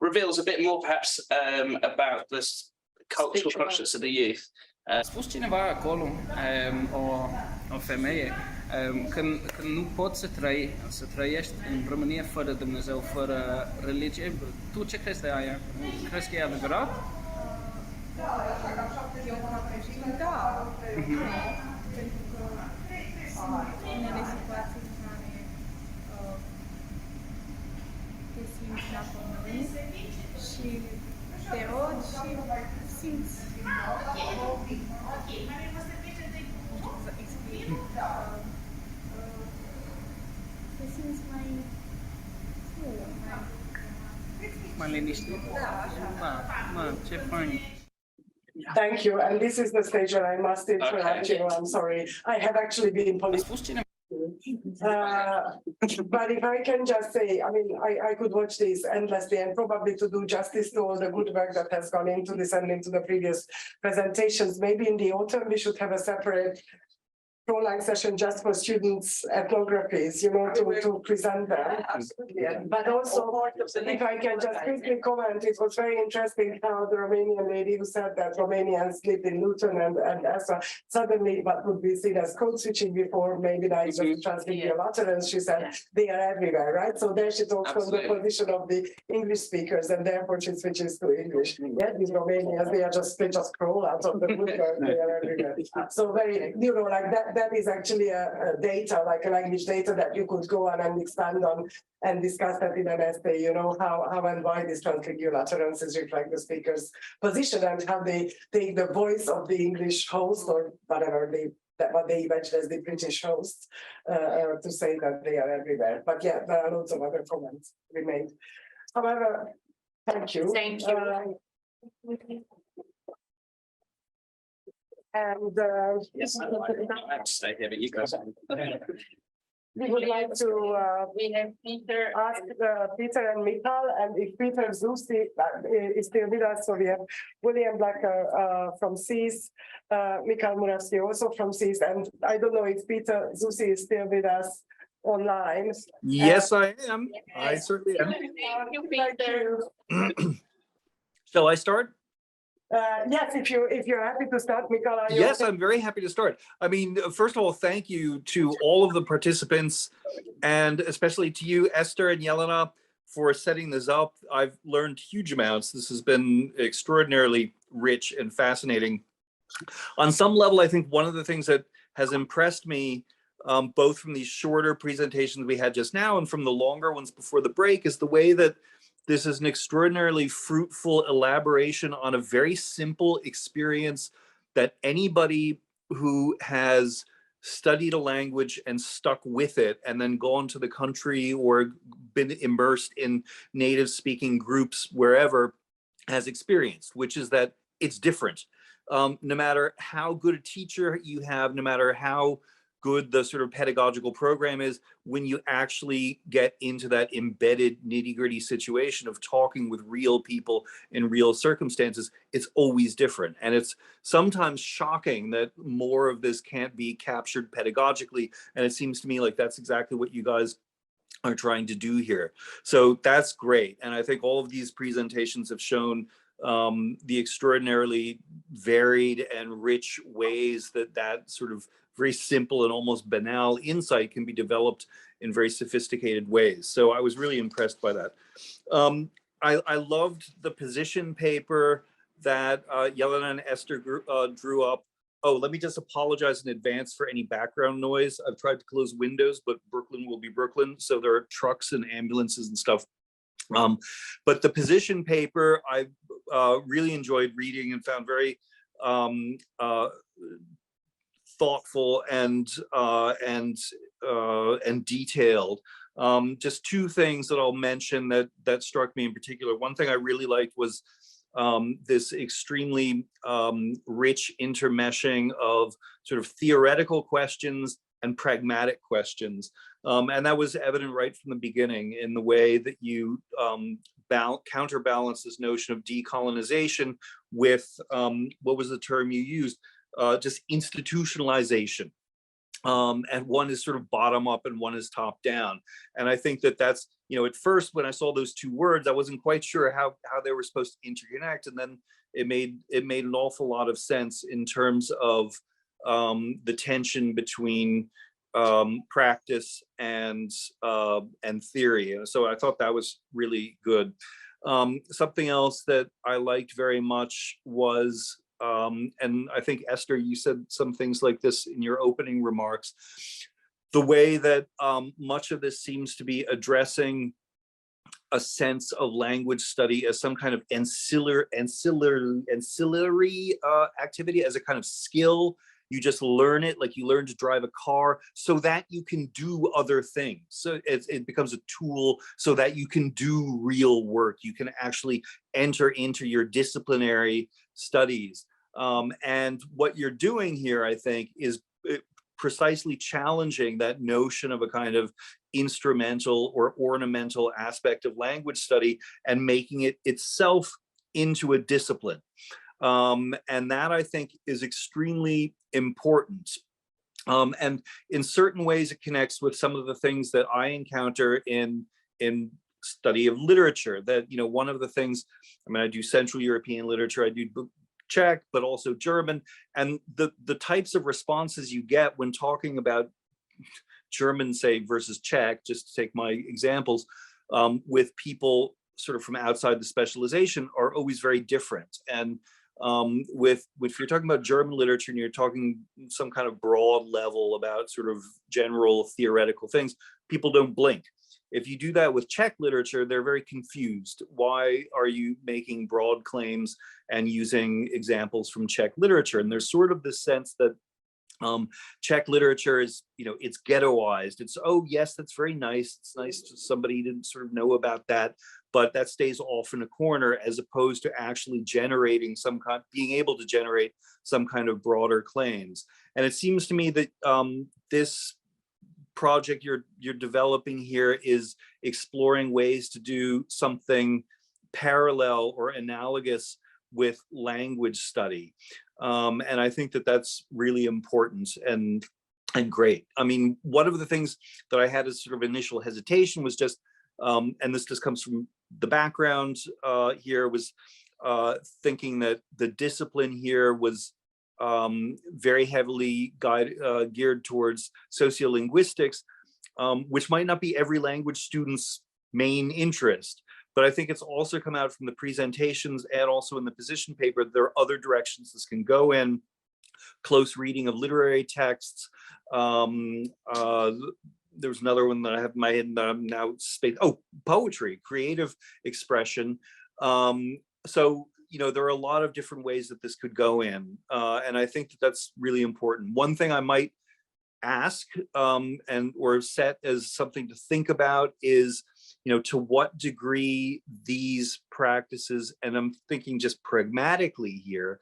reveals a bit more, perhaps, about this cultural consciousness of the youth. A spus cineva acolo, o femeie, când nu poți să trăiești în România fără Dumnezeu, fără religie, tu ce crezi de aia? Crezi că e adevărat? Pentru că sunt unele situații în care te simți la pământ și te rog și simți să explic, te simți mai liniștit? Ce fain! Thank you. And this is the stage where I must interrupt you. I'm sorry. I have actually been but if I can just say, I mean, I could watch this endlessly, and probably to do justice to all the good work that has gone into this and into the previous presentations, maybe in the autumn we should have a separate ProLang session just for students' ethnographies, to present them. But also, if I can just quickly comment, it was very interesting how the Romanian lady who said that Romanians lived in Luton and Esra, suddenly what would be seen as code switching before, maybe that is just transconvivial utterance, she said they are everywhere, right? So there she talks from the position of the English speakers, and therefore she switches to English. Yeah, these Romanians, they just crawl out of the woodwork, they are everywhere. So very, like that is actually a data, like a language data that you could go on and expand on and discuss that in an essay, how and why these translingual utterances reflect the speaker's position and how they take the voice of the English host or whatever what they imagine as the British hosts to say that they are everywhere. But yeah, there are lots of other comments remained. However, thank you. Thank you. And yes, I have to stay here, but you guys. We would like to we have Peter ask Peter and Michal, and if Peter Zusi is still with us, so we have William Blacker from SSEES, Michal Muravsky also from SSEES, and I don't know if Peter Zusi is still with us online. Yes, I am. I certainly am. Thank you, Peter. Shall I start? Yes, if you're happy to start, Michal. Yes, I'm very happy to start. I mean, first of all, thank you to all of the participants, and especially to you, Esther and Yelena, for setting this up. I've learned huge amounts. This has been extraordinarily rich and fascinating. On some level, I think one of the things that has impressed me, both from these shorter presentations we had just now and from the longer ones before the break, is the way that this is an extraordinarily fruitful elaboration on a very simple experience that anybody who has studied a language and stuck with it and then gone to the country or been immersed in native speaking groups wherever has experienced, which is that it's different. No matter how good a teacher you have, no matter how good the sort of pedagogical program is, when you actually get into that embedded nitty-gritty situation of talking with real people in real circumstances, it's always different. And it's sometimes shocking that more of this can't be captured pedagogically. And it seems to me like that's exactly what you guys are trying to do here. So that's great. And I think all of these presentations have shown the extraordinarily varied and rich ways that that sort of very simple and almost banal insight can be developed in very sophisticated ways. So I was really impressed by that. I loved the position paper that Jelena and Esther drew up. Oh, let me just apologize in advance for any background noise. I've tried to close windows, but Brooklyn will be Brooklyn. So there are trucks and ambulances and stuff. But the position paper, I really enjoyed reading and found very thoughtful and detailed. Just two things that I'll mention that struck me in particular. One thing I really liked was this extremely rich intermeshing of sort of theoretical questions and pragmatic questions. And that was evident right from the beginning in the way that you counterbalance this notion of decolonization with, what was the term you used? Just institutionalization. And one is sort of bottom up and one is top down. And I think that that's, you know, at first when I saw those two words, I wasn't quite sure how they were supposed to interconnect. And then it made an awful lot of sense in terms of the tension between practice and theory. So I thought that was really good. Something else that I liked very much was, and I think Esther, you said some things like this in your opening remarks, the way that much of this seems to be addressing a sense of language study as some kind of ancillary activity, as a kind of skill. You just learn it, like you learn to drive a car, so that you can do other things. So it becomes a tool so that you can do real work. You can actually enter into your disciplinary studies. And what you're doing here, I think, is precisely challenging that notion of a kind of instrumental or ornamental aspect of language study and making it itself into a discipline. And that, I think, is extremely important. And in certain ways, it connects with some of the things that I encounter in study of literature. That, you know, one of the things, I mean, I do Central European literature, I do Czech, but also German, and the types of responses you get when talking about German, say, versus Czech, just to take my examples, with people sort of from outside the specialization are always very different. And if you're talking about German literature and you're talking some kind of broad level about sort of general theoretical things, people don't blink. If you do that with Czech literature, they're very confused. Why are you making broad claims and using examples from Czech literature? And there's sort of this sense that Czech literature is, you know, it's ghettoized. It's, oh yes, that's very nice. It's nice to somebody didn't sort of know about that, but that stays off in a corner, as opposed to actually generating some kind, being able to generate some kind of broader claims. And it seems to me that this project you're developing here is exploring ways to do something parallel or analogous with language study. And I think that that's really important and great. I mean, one of the things that I had as sort of initial hesitation was just, and this just comes from the background here, was thinking that the discipline here was very heavily geared towards sociolinguistics, which might not be every language student's main interest. But I think it's also come out from the presentations and also in the position paper, there are other directions this can go in. Close reading of literary texts. There's another one that I have in my head now. Poetry, creative expression. So, you know, there are a lot of different ways that this could go in. And I think that that's really important. One thing I might ask or set as something to think about is, you know, to what degree these practices, and I'm thinking just pragmatically here,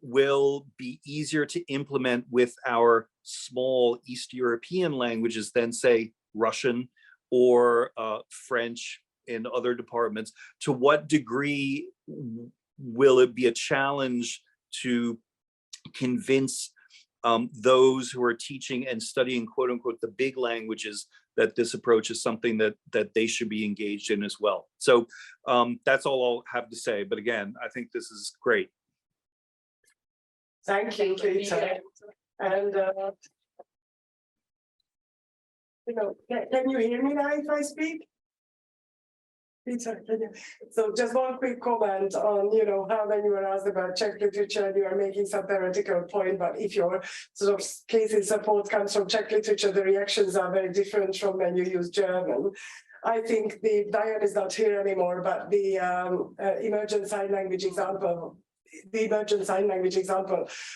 will be easier to implement with our small East European languages than, say, Russian or French in other departments. To what degree will it be a challenge to convince those who are teaching and studying, quote unquote, the big languages, that this approach is something that they should be engaged in as well? So that's all I'll have to say. But again, I think this is great. Thank you, Peter. And you know, can you hear me now if I speak? Peter, can you? So just one quick comment on, you know, how when you were asked about Czech literature, you are making some theoretical point, but if your sort of case in support comes from Czech literature, the reactions are very different from when you use German. I think Diane is not here anymore, but the emergent sign language example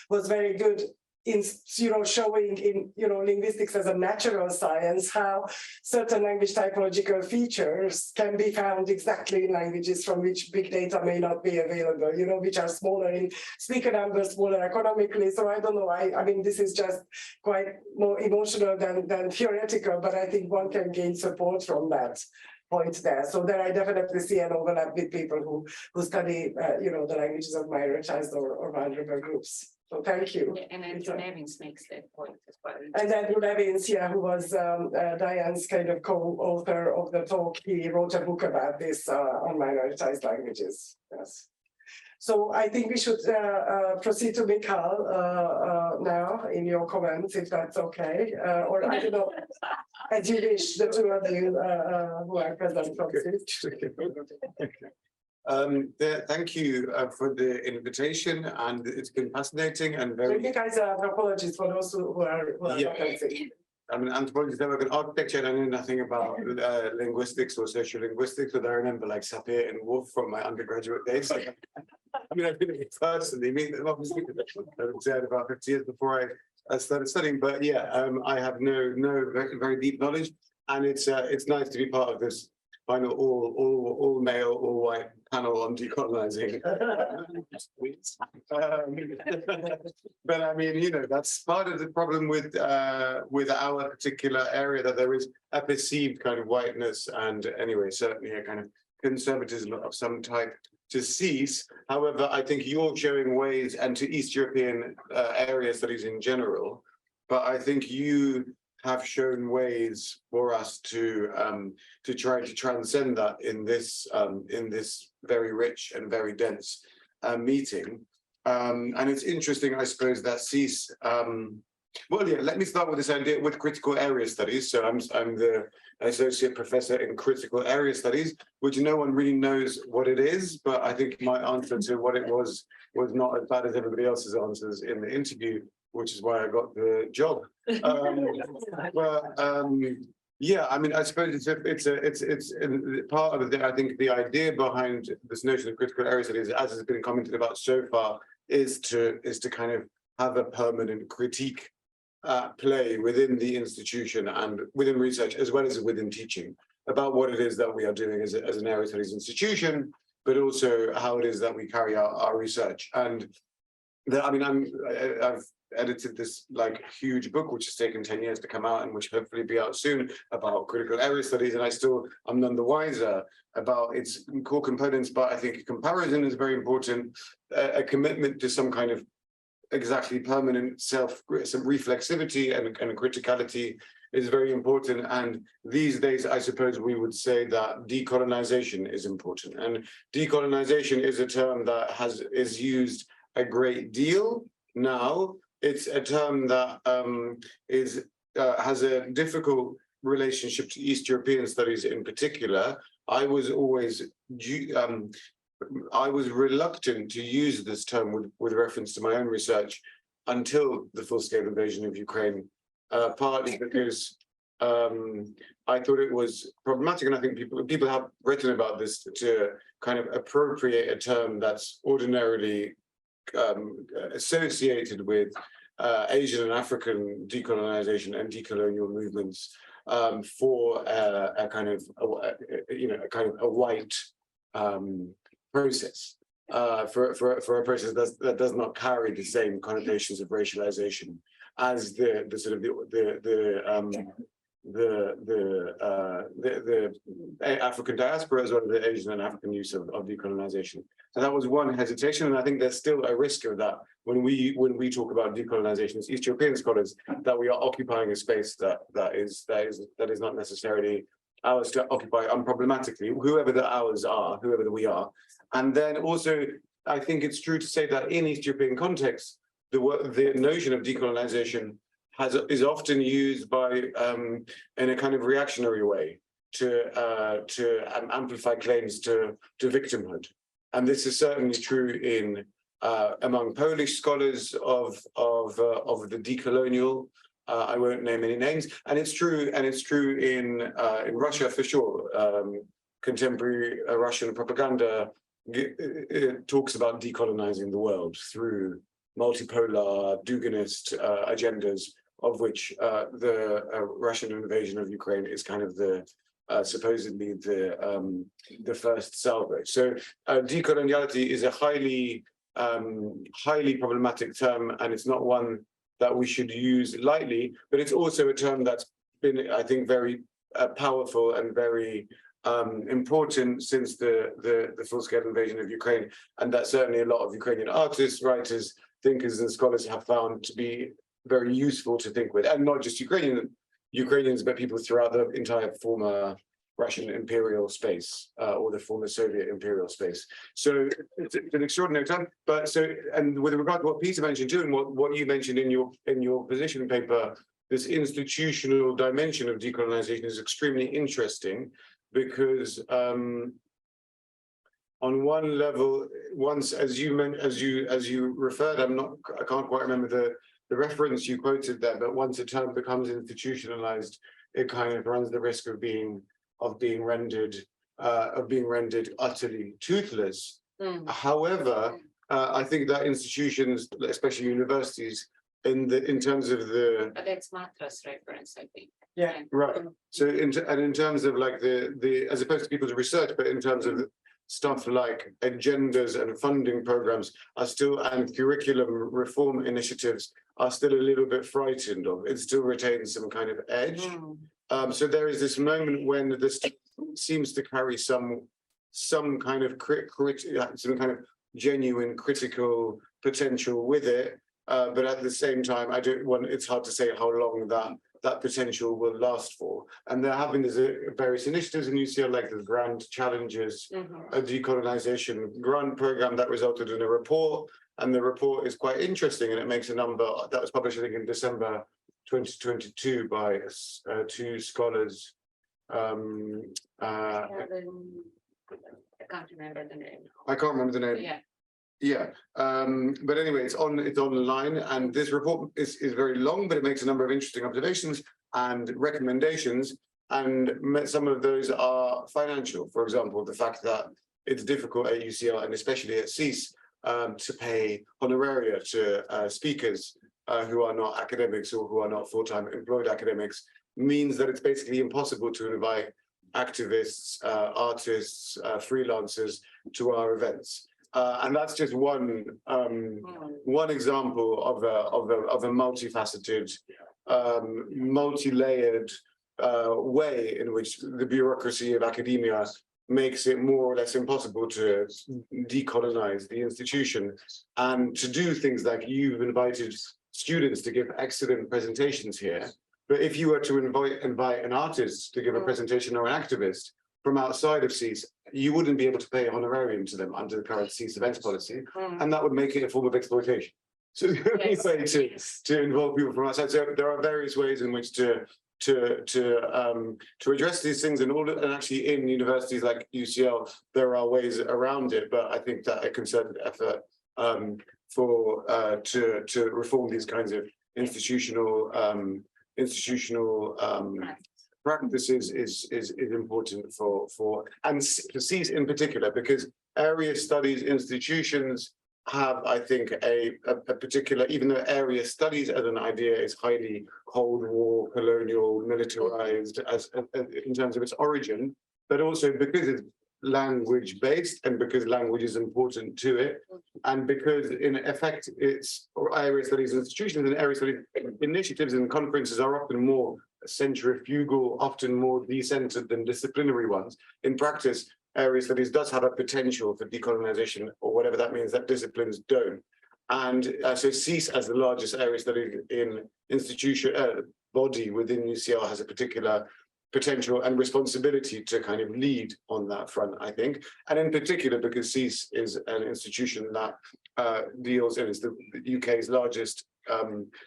was very good in, you know, showing in, you know, linguistics as a natural science, how certain language typological features can be found exactly in languages from which big data may not be available, you know, which are smaller in speaker numbers, smaller economically. So I don't know, I mean, this is just quite more emotional than theoretical, but I think one can gain support from that point there. So there I definitely see an overlap with people who study, you know, the languages of minoritized or vulnerable groups. So thank you. Yeah, and Andrew Nevins makes that point as well. And Andrew Nevins, yeah, who was Diane's kind of co-author of the talk, he wrote a book about this on minoritized languages. Yes. So I think we should proceed to Michal now in your comments, if that's okay. Or I don't know, as you wish, the two of you who are present from this. Thank you for the invitation, and it's been fascinating and very. You guys are anthropologists for those who are Yeah. I'm an anthropologist. I work in architecture, and I know nothing about linguistics or sociolinguistics, but I remember like Sapir and Wolf from my undergraduate days. I mean, I've been in it personally. I mean, obviously, I would say about 50 years before I started studying. But yeah, I have no very deep knowledge, and it's nice to be part of this final all male, all white panel on decolonizing. But I mean, you know, that's part of the problem with our particular area, that there is a perceived kind of whiteness and anyway, certainly a kind of conservatism of some type to cease. However, I think you're showing ways, and to East European area studies in general, but I think you have shown ways for us to try to transcend that in this very rich and very dense meeting. And it's interesting, I suppose, that SSEES. Well, yeah, let me start with this idea with critical area studies. So I'm the associate professor in critical area studies, which no one really knows what it is, but I think my answer to what it was not as bad as everybody else's answers in the interview, which is why I got the job. Yeah, I mean, I suppose it's part of the, I think the idea behind this notion of critical area studies, as has been commented about so far, is to kind of have a permanent critique play within the institution and within research, as well as within teaching, about what it is that we are doing as an area studies institution, but also how it is that we carry out our research. And I mean, I've edited this like huge book, which has taken 10 years to come out and which hopefully be out soon, about critical area studies, and I'm none the wiser about its core components. But I think comparison is very important. A commitment to some kind of exactly permanent some reflexivity and criticality is very important. And these days, I suppose we would say that decolonization is important. And decolonization is a term that is used a great deal now. It's a term that has a difficult relationship to East European studies in particular, I was always reluctant to use this term with reference to my own research until the full-scale invasion of Ukraine, partly because I thought it was problematic, and I think people have written about this, to kind of appropriate a term that's ordinarily associated with Asian and African decolonization and decolonial movements for a kind of a white process, for a process that does not carry the same connotations of racialization as the African diaspora, as well as the Asian and African use of decolonization. So that was one hesitation, and I think there's still a risk of that when we talk about decolonization as East European scholars, that we are occupying a space that is not necessarily ours to occupy unproblematically, whoever the ours are, whoever the we are. And then also, I think it's true to say that in East European contexts, the notion of decolonization is often used by in a kind of reactionary way to amplify claims to victimhood, and this is certainly true in among Polish scholars of the decolonial. I won't name any names, and it's true in Russia for sure. Contemporary Russian propaganda talks about decolonizing the world through multipolar Duginist agendas, of which the Russian invasion of Ukraine is kind of the supposedly the first salvo. So decoloniality is a highly problematic term, and it's not one that we should use lightly, but it's also a term that's been, I think, very powerful and very important since the full-scale invasion of Ukraine, and that certainly a lot of Ukrainian artists, writers, thinkers, and scholars have found to be very useful to think with, and not just Ukrainians, but people throughout the entire former Russian imperial space or the former Soviet imperial space. So it's an extraordinary time. But and with regard to what Peter mentioned too, and what you mentioned in your position paper, this institutional dimension of decolonization is extremely interesting, because on one level, once as you referred, I can't quite remember the reference you quoted there, but once a term becomes institutionalized, it kind of runs the risk of being rendered utterly toothless. However, I think that institutions, especially universities, in terms of the that's Matras reference, I think. Yeah, right. So in terms of like the as opposed to people's research, but in terms of stuff like agendas and funding programs are still, and curriculum reform initiatives are still a little bit frightened of. It still retains some kind of edge. So there is this moment when this seems to carry some kind of some kind of genuine critical potential with it, but at the same time, it's hard to say how long that potential will last for. And there have been various initiatives in UCL, like the Grand Challenges, a decolonization grant program that resulted in a report. And the report is quite interesting, and it makes a number that was published, I think, in December 2022 by two scholars. I can't remember the name. I can't remember the name. Yeah. Yeah, but anyway, it's online, and this report is very long, but it makes a number of interesting observations and recommendations, and some of those are financial. For example, the fact that it's difficult at UCL, and especially at SSEES, to pay honoraria to speakers who are not academics or who are not full-time employed academics, means that it's basically impossible to invite activists, artists, freelancers to our events. And that's just one example of a multifaceted, multi-layered way in which the bureaucracy of academia makes it more or less impossible to decolonize the institution, and to do things like you've invited students to give excellent presentations here. But if you were to invite an artist to give a presentation, or an activist from outside of SSEES, you wouldn't be able to pay a honorarium to them under the current SSEES events policy, and that would make it a form of exploitation. So the only way to involve people from outside. So there are various ways in which to to address these things, and actually in universities like UCL there are ways around it, but I think that a concerted effort to reform these kinds of institutional practices is important for SSEES in particular, because area studies institutions have, I think, a particular, even though area studies as an idea is highly Cold War, colonial, militarized as in terms of its origin, but also because it's language based and because language is important to it, and because in effect it's area studies institutions and area studies initiatives and conferences are often more centrifugal, often more decentered than disciplinary ones. In practice, area studies does have a potential for decolonization, or whatever that means, that disciplines don't. And so SSEES, as the largest area study in institution body within UCL, has a particular potential and responsibility to kind of lead on that front, I think. And in particular, because SSEES is an institution that deals, and is the UK's largest,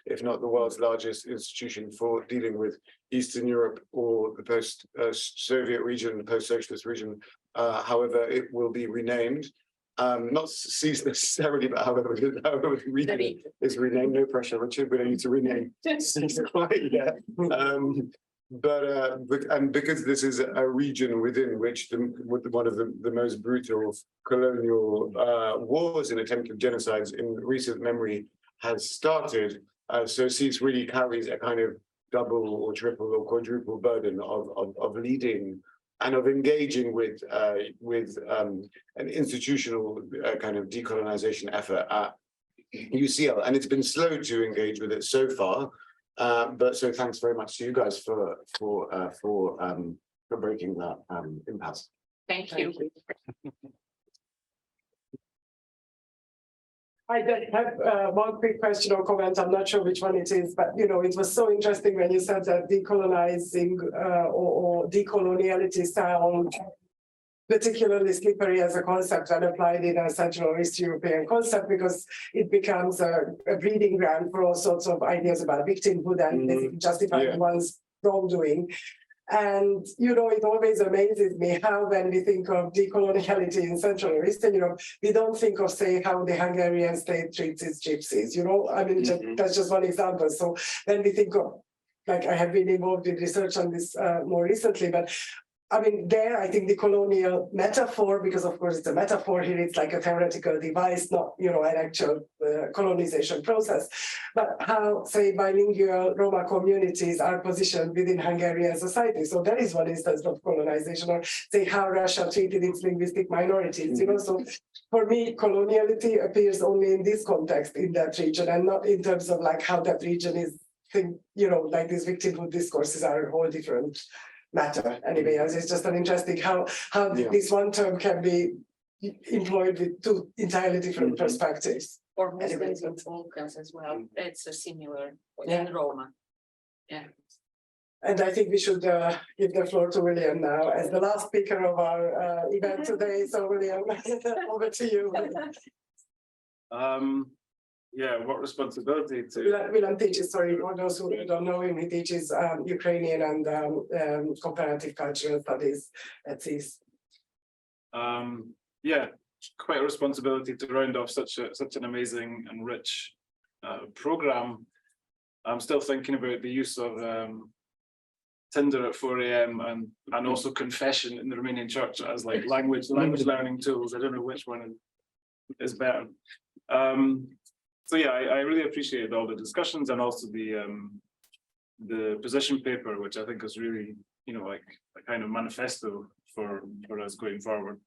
if not the world's largest institution for dealing with Eastern Europe or the post-Soviet region, the post-socialist region. However, it will be renamed. Not SSEES necessarily, but however the region is renamed. No pressure, Richard. We don't need to rename SSEES quite yet. And because this is a region within which one of the most brutal colonial wars and attempted genocides in recent memory has started, so SSEES really carries a kind of double or triple or quadruple burden of leading and of engaging with an institutional kind of decolonization effort at UCL, and it's been slow to engage with it so far. But so thanks very much to you guys for breaking that impasse. Thank you. I have one quick question or comment. I'm not sure which one it is, but it was so interesting when you said that decolonizing or decoloniality sound particularly slippery as a concept when applied in a Central or East European concept, because it becomes a breeding ground for all sorts of ideas about victimhood and basically justifying one's wrongdoing. And, it always amazes me how when we think of decoloniality in Central or Eastern Europe, we don't think of, say, how the Hungarian state treats its gypsies, I mean, that's just one example. So when we think of, like, I have been involved in research on this more recently, but I mean, I think the colonial metaphor, because of course it's a metaphor here, it's like a theoretical device, not, an actual colonization process. But how, say, bilingual Roma communities are positioned within Hungarian society. So that is one instance of colonization, or say how Russia treated its linguistic minorities, So for me, coloniality appears only in this context, in that region, and not in terms of like how that region is, like these victimhood discourses are a whole different matter. Anyway, it's just an interesting how this one term can be employed with two entirely different perspectives. Or Muslims and Balkans as well. It's a similar in Roma. Yeah. And I think we should give the floor to William now as the last speaker of our event today. So William, over to you. Yeah, what responsibility to... William teaches, sorry, for those who don't know him, he teaches Ukrainian and comparative cultural studies at SSEES. Yeah, quite a responsibility to round off such an amazing and rich program. I'm still thinking about the use of Tinder at 4 AM and also confession in the Romanian church as like language learning tools. I don't know which one is better. So yeah, I really appreciated all the discussions and also the position paper, which I think is really, like a kind of manifesto for us going forward.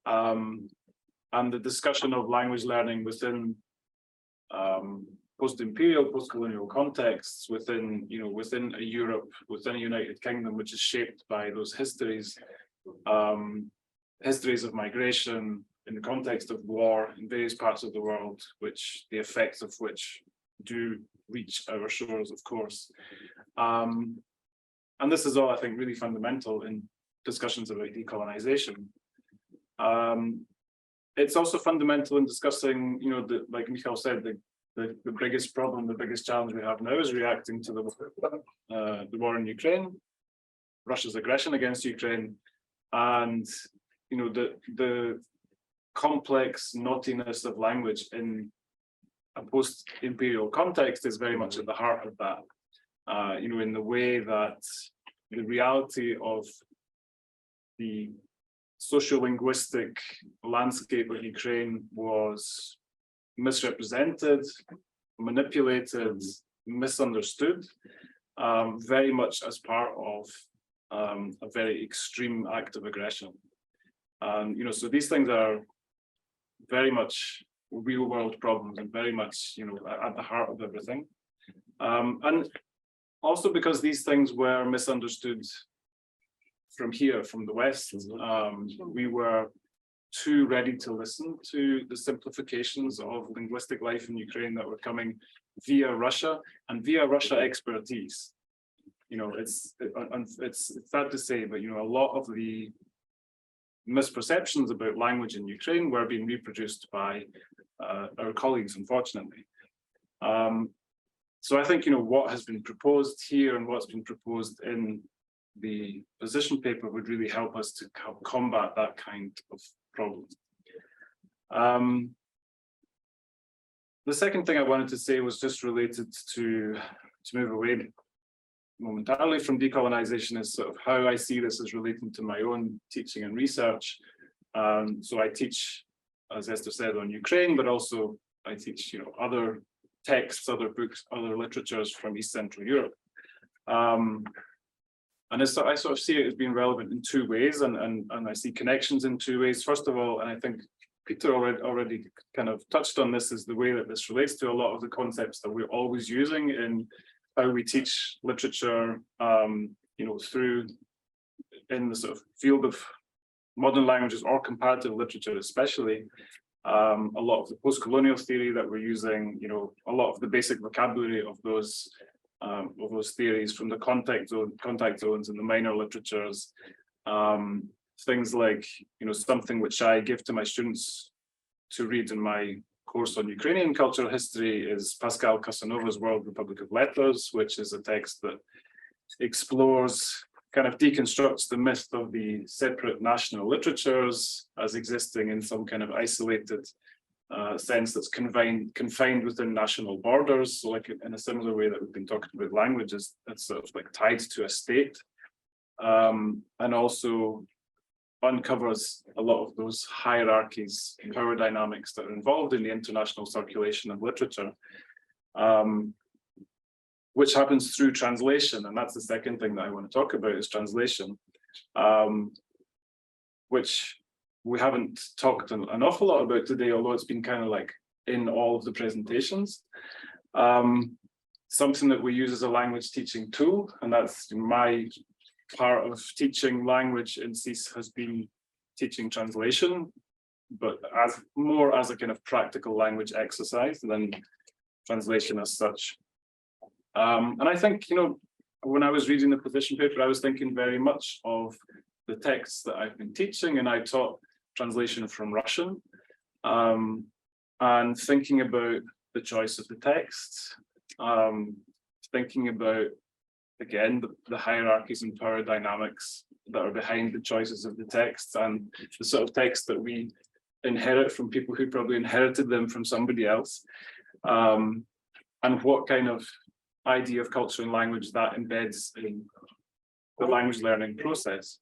And the discussion of language learning within post-imperial, post-colonial contexts, within a Europe, within a United Kingdom, which is shaped by those histories of migration, in the context of war in various parts of the world, which the effects of which do reach our shores, of course. And this is all, I think, really fundamental in discussions about decolonization. It's also fundamental in discussing, like Michal said, the the biggest problem, the biggest challenge we have now is reacting to the war in Ukraine, Russia's aggression against Ukraine, and the complex knottiness of language in a post-imperial context is very much at the heart of that. In the way that the reality of the sociolinguistic landscape of Ukraine was misrepresented, manipulated, misunderstood, very much as part of a very extreme act of aggression. So these things are very much real world problems and very much, at the heart of everything. And also because these things were misunderstood from here, from the West, we were too ready to listen to the simplifications of linguistic life in Ukraine that were coming via Russia and via Russia expertise. It's sad to say, but a lot of the misperceptions about language in Ukraine were being reproduced by our colleagues, unfortunately. So I think what has been proposed here and what's been proposed in the position paper would really help us to combat that kind of problem. The second thing I wanted to say was just related to move away momentarily from decolonization is sort of how I see this as relating to my own teaching and research. So I teach, as Esther said, on Ukraine, but also I teach, other texts, other books, other literatures from East Central Europe. And I sort of see it as being relevant in two ways, and I see connections in two ways. First of all, and I think Peter already kind of touched on this, is the way that this relates to a lot of the concepts that we're always using in how we teach literature, through in the sort of field of modern languages or comparative literature, especially. A lot of the post-colonial theory that we're using, a lot of the basic vocabulary of those theories from the contact zones and the minor literatures, things like, something which I give to my students to read in my course on Ukrainian cultural history is Pascal Casanova's World Republic of Letters, which is a text that explores, kind of deconstructs the myth of the separate national literatures as existing in some kind of isolated sense that's confined within national borders. So like in a similar way that we've been talking about languages, that's sort of like tied to a state, and also uncovers a lot of those hierarchies and power dynamics that are involved in the international circulation of literature, which happens through translation. And that's the second thing that I want to talk about is translation, which we haven't talked an awful lot about today, although it's been kind of like in all of the presentations. Something that we use as a language teaching tool, and that's my part of teaching language in SSEES has been teaching translation, but more as a kind of practical language exercise than translation as such. And I think, when I was reading the position paper, I was thinking very much of the texts that I've been teaching, and I taught translation from Russian, and thinking about the choice of the text, thinking about, again, the hierarchies and power dynamics that are behind the choices of the texts and the sort of text that we inherit from people who probably inherited them from somebody else, and what kind of idea of culture and language that embeds in the language learning process.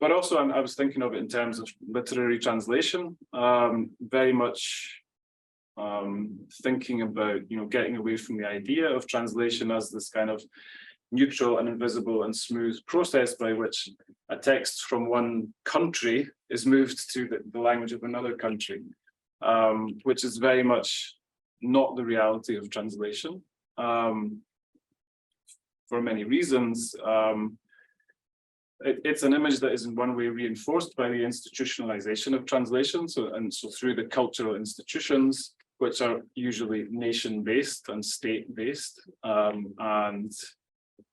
But also I was thinking of it in terms of literary translation, very much thinking about, getting away from the idea of translation as this kind of neutral and invisible and smooth process by which a text from one country is moved to the language of another country, which is very much not the reality of translation, for many reasons. It's an image that is in one way reinforced by the institutionalization of translation. So through the cultural institutions, which are usually nation-based and state-based, and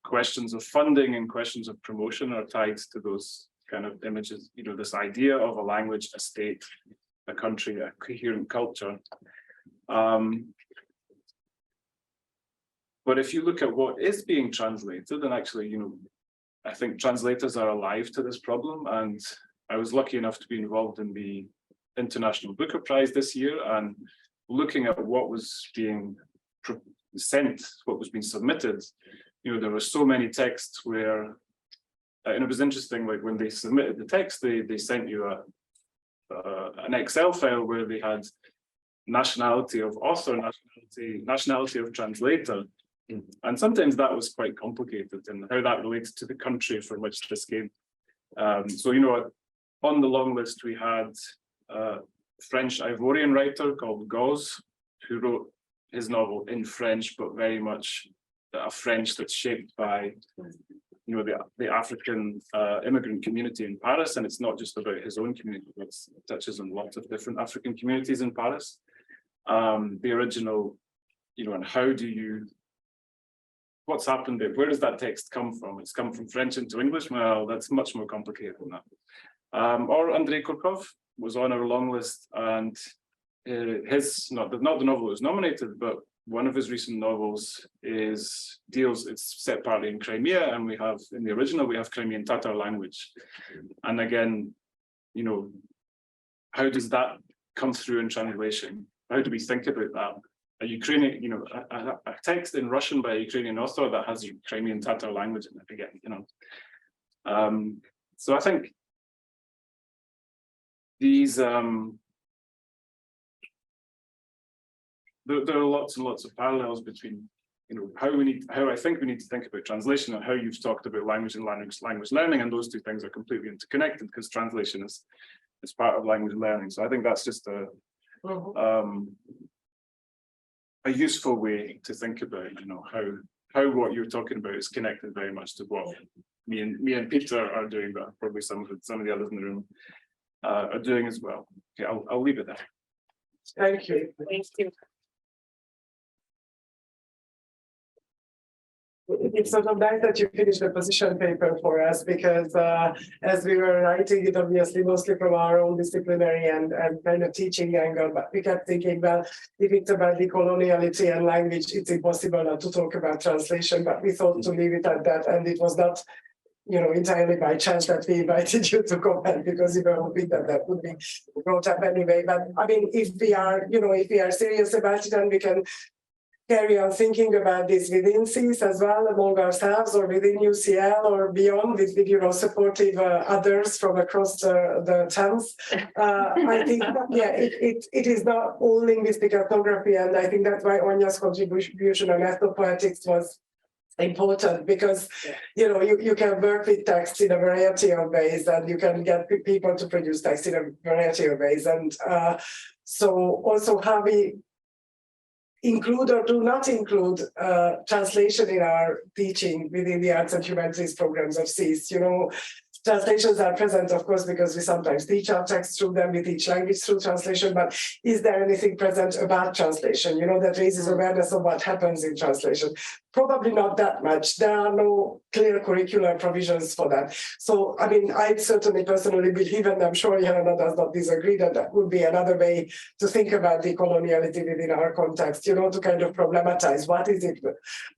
questions of funding and questions of promotion are tied to those kind of images, this idea of a language, a state, a country, a coherent culture. But if you look at what is being translated, and actually, I think translators are alive to this problem. And I was lucky enough to be involved in the International Booker Prize this year, and looking at what was being sent, what was being submitted, there were so many texts where, and it was interesting, like when they submitted the text, they sent you an Excel file where they had nationality of author, nationality of translator. And sometimes that was quite complicated, and how that related to the country from which this came. So, on the long list, we had a French Ivorian writer called Gauze, who wrote his novel in French, but very much a French that's shaped by, the African immigrant community in Paris. And it's not just about his own community, it touches on lots of different African communities in Paris. The original, and how do you, what's happened there? Where does that text come from? It's come from French into English. Well, that's much more complicated than that. Or Andrei Kurkov was on our long list, and his, not the novel was nominated, but one of his recent novels it's set partly in Crimea, and we have, in the original, we have Crimean Tatar language. And again, how does that come through in translation? How do we think about that? A Ukrainian, a text in Russian by a Ukrainian author that has Crimean Tatar language in it again, So I think these, there are lots and lots of parallels between, how I think we need to think about translation, and how you've talked about language and language learning, and those two things are completely interconnected because translation is part of language learning. So I think that's just a useful way to think about, how what you're talking about is connected very much to what me and Peter are doing, but probably some of the others in the room are doing as well. Okay, I'll leave it there. Thank you. Thank you. It's sort of nice that you finished the position paper for us, because as we were writing it, obviously mostly from our own disciplinary and kind of teaching angle, but we kept thinking, well, if it's about decoloniality and language, it's impossible not to talk about translation, but we thought to leave it at that. And it was not, entirely by chance that we invited you to comment, because we were hoping that would be brought up anyway. But I mean, if we are serious about it, and we can carry on thinking about this within SSEES as well, among ourselves, or within UCL or beyond, with supportive others from across the Thames. I think, it is not all linguistic ethnography, and I think that's why Anya's contribution on ethnopoetics was important, because you can work with text in a variety of ways, and you can get people to produce text in a variety of ways, and so also how we include or do not include translation in our teaching within the arts and humanities programs of SSEES. Translations are present, of course, because we sometimes teach our text through them, we teach language through translation, but is there anything present about translation, that raises awareness of what happens in translation? Probably not that much. There are no clear curricular provisions for that. So, I mean, I certainly personally believe, and I'm sure Helena does not disagree, that would be another way to think about decoloniality within our context, to kind of problematize what is it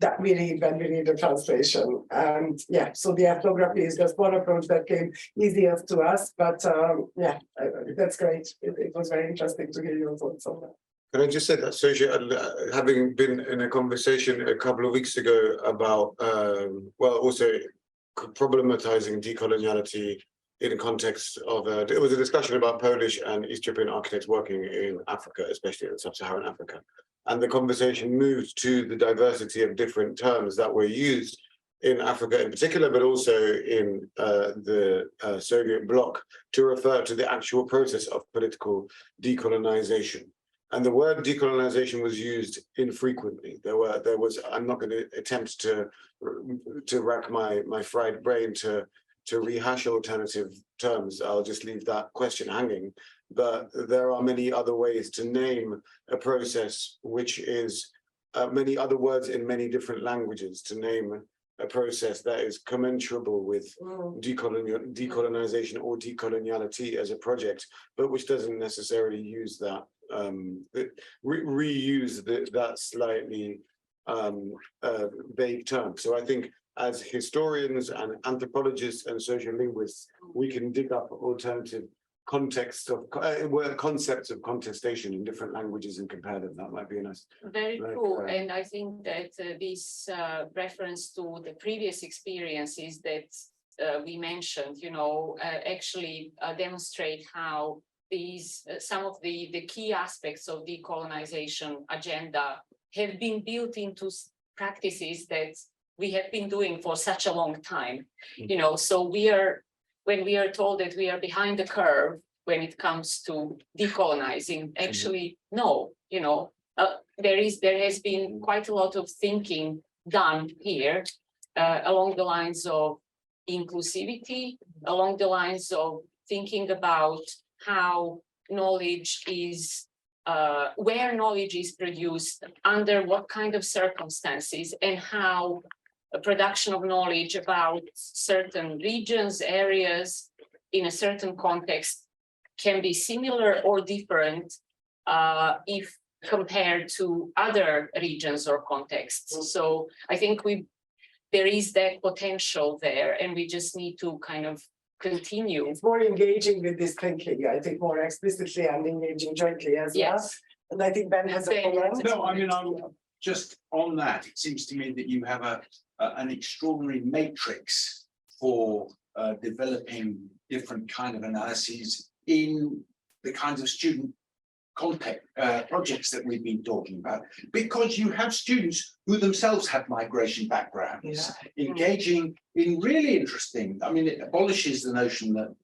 that we read when we read a translation. And so the ethnography is just one approach that came easiest to us, but that's great. It was very interesting to hear your thoughts on that. Can I just say that, Sophia, having been in a conversation a couple of weeks ago about, also problematizing decoloniality in the context of, it was a discussion about Polish and East European architects working in Africa, especially in sub-Saharan Africa. And the conversation moved to the diversity of different terms that were used in Africa in particular, but also in the Soviet bloc, to refer to the actual process of political decolonization. And the word decolonization was used infrequently. There was. I'm not going to attempt to rack my fried brain to rehash alternative terms. I'll just leave that question hanging. But there are many other ways to name a process, which is many other words in many different languages to name a process that is commensurable with decolonization or decoloniality as a project, but which doesn't necessarily use that reuse that slightly vague term. So I think as historians and anthropologists and sociolinguists, we can dig up alternative concepts of contestation in different languages and compare them. That might be a nice. Very true, and I think that this reference to the previous experiences that we mentioned, actually demonstrate how these some of the key aspects of decolonization agenda have been built into practices that we have been doing for such a long time. So when we are told that we are behind the curve when it comes to decolonizing, actually, no, there has been quite a lot of thinking done here along the lines of inclusivity, along the lines of thinking about how knowledge is, where knowledge is produced, under what kind of circumstances, and how a production of knowledge about certain regions, areas, in a certain context can be similar or different if compared to other regions or contexts. So I think there is that potential there, and we just need to kind of continue. It's more engaging with this thinking, I think, more explicitly and engaging jointly as well. And I think Ben has a comment. No, I mean, I'm just on that. It seems to me that you have an extraordinary matrix for developing different kind of analyses in the kinds of student context projects that we've been talking about, because you have students who themselves have migration backgrounds, engaging in really interesting. I mean, it abolishes the notion that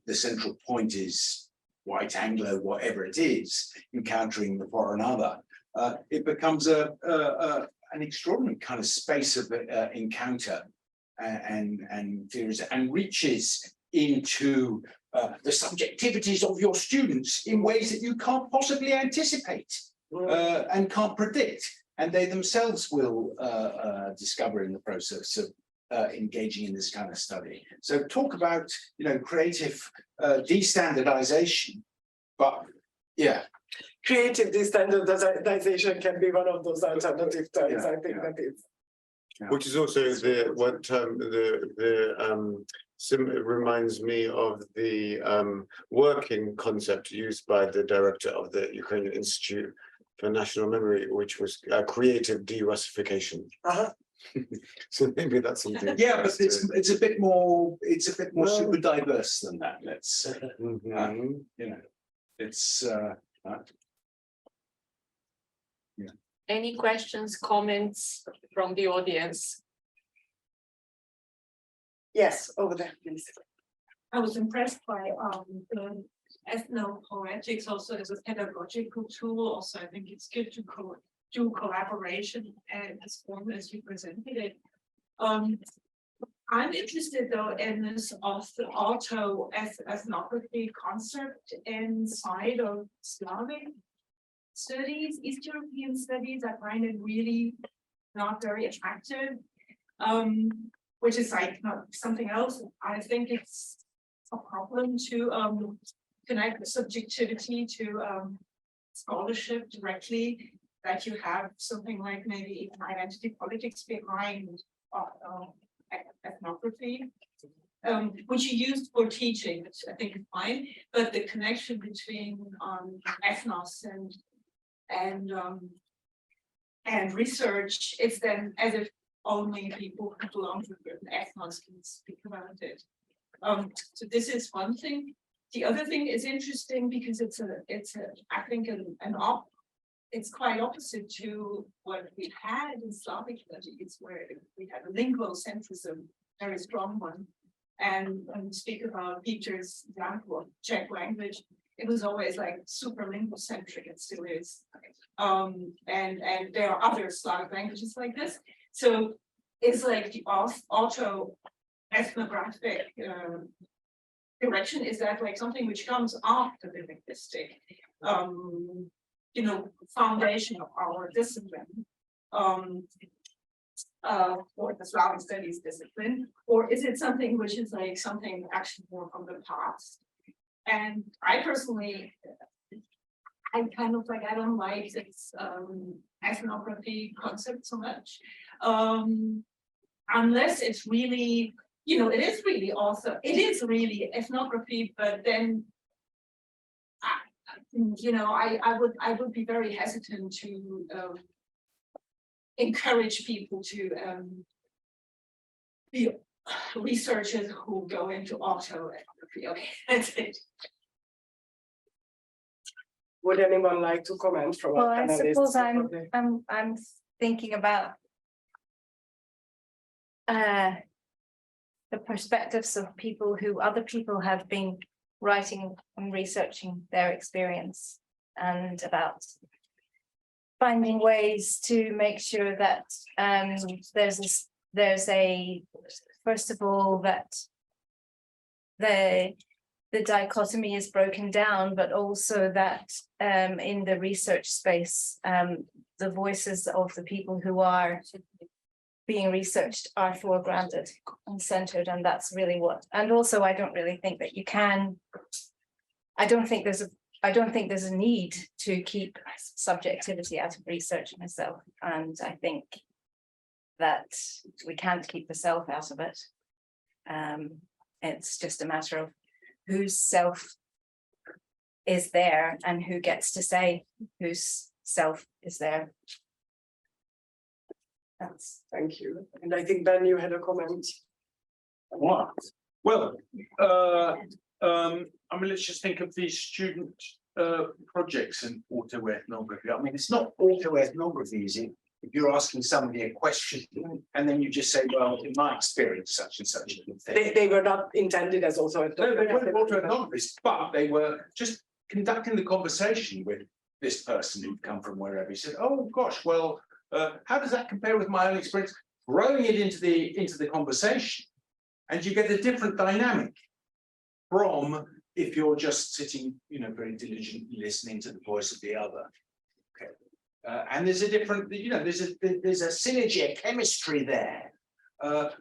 the central point is white Anglo, whatever it is, encountering the foreign other. It becomes an extraordinary kind of space of encounter and theories, and reaches into the subjectivities of your students in ways that you can't possibly anticipate and can't predict, and they themselves will discover in the process of engaging in this kind of study. So talk about creative destandardization, but creative destandardization can be one of those alternative terms. I think that is. Which is also what term it reminds me of the working concept used by the director of the Ukrainian Institute for National Memory, which was creative de-Russification. So maybe that's something. Yeah, but it's a bit more super diverse than that. Let's it's Any questions, comments from the audience? Yes, over there, please. I was impressed by the ethnopoetics also as a pedagogical tool. Also, I think it's good to do collaboration and as form as you presented it. I'm interested though in this of the auto ethnography concept inside of Slavic studies, East European studies. I find it really not very attractive, which is like not something else. I think it's a problem to connect subjectivity to scholarship directly, that you have something like maybe even identity politics behind ethnography, which you use for teaching, which I think is fine, but the connection between ethnos and research, it's then as if only people who belong to certain ethnos can speak about it. So this is one thing. The other thing is interesting because it's I think it's quite opposite to what we had in Slavic studies, where we had a linguocentrism, very strong one. And when we speak about Peter's example of Czech language, it was always like super linguocentric, it still is. And there are other Slavic languages like this. So it's like the auto ethnographic direction is that like something which comes after the linguistic, foundation of our discipline. for the Slavic studies discipline, or is it something which is like something actually more from the past? And I personally, I kind of like, I don't like this ethnography concept so much. Unless it's really, you know, it is really ethnography, but then you know, I would be very hesitant to encourage people to be researchers who go into autoethnography. Okay, that's it. Would anyone like to comment from? Well, I suppose I'm thinking about the perspectives of other people have been writing and researching their experience, and about finding ways to make sure that there's a first of all that the dichotomy is broken down, but also that in the research space the voices of the people who are being researched are foregrounded and centered, and that's really what. And also, I don't really think that you can. I don't think there's a need to keep subjectivity out of research myself, and I think that we can't keep the self out of it. It's just a matter of whose self is there and who gets to say whose self is there. Thank you. And I think, Ben, you had a comment. What? Well, I mean, let's just think of these student projects in autoethnography. I mean, it's not autoethnography, is it? If you're asking somebody a question and then you just say, well, in my experience, such and such. They were not intended as also. No, they weren't autoethnographers, but they were just conducting the conversation with this person who'd come from wherever. He said, oh gosh, well, how does that compare with my own experience? Throwing it into the conversation, and you get a different dynamic from if you're just sitting, you know, very diligently listening to the voice of the other. Okay, and there's a different, you know, there's a synergy, a chemistry there,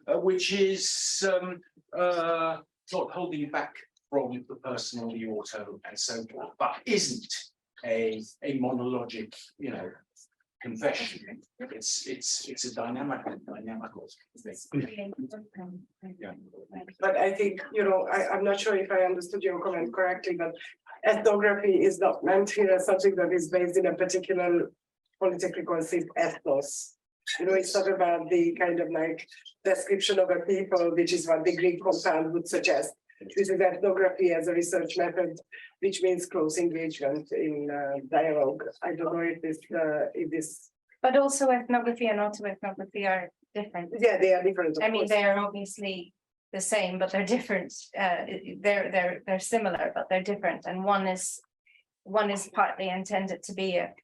which is not holding you back from the personal, the auto, and so forth, but isn't a monologic, you know, confession. It's a dynamical thing. Yeah. But I think, you know, I'm not sure if I understood your comment correctly, but ethnography is not meant here as something that is based in a particular politically conceived ethnos. You know, it's not about the kind of like description of a people, which is what the Greek compound would suggest. This is ethnography as a research method, which means close engagement in dialogue. I don't know if this. But also ethnography and autoethnography are different. Yeah, they are different. I mean, they are obviously the same, but they're different. They're similar, but they're different. And one is partly intended to be a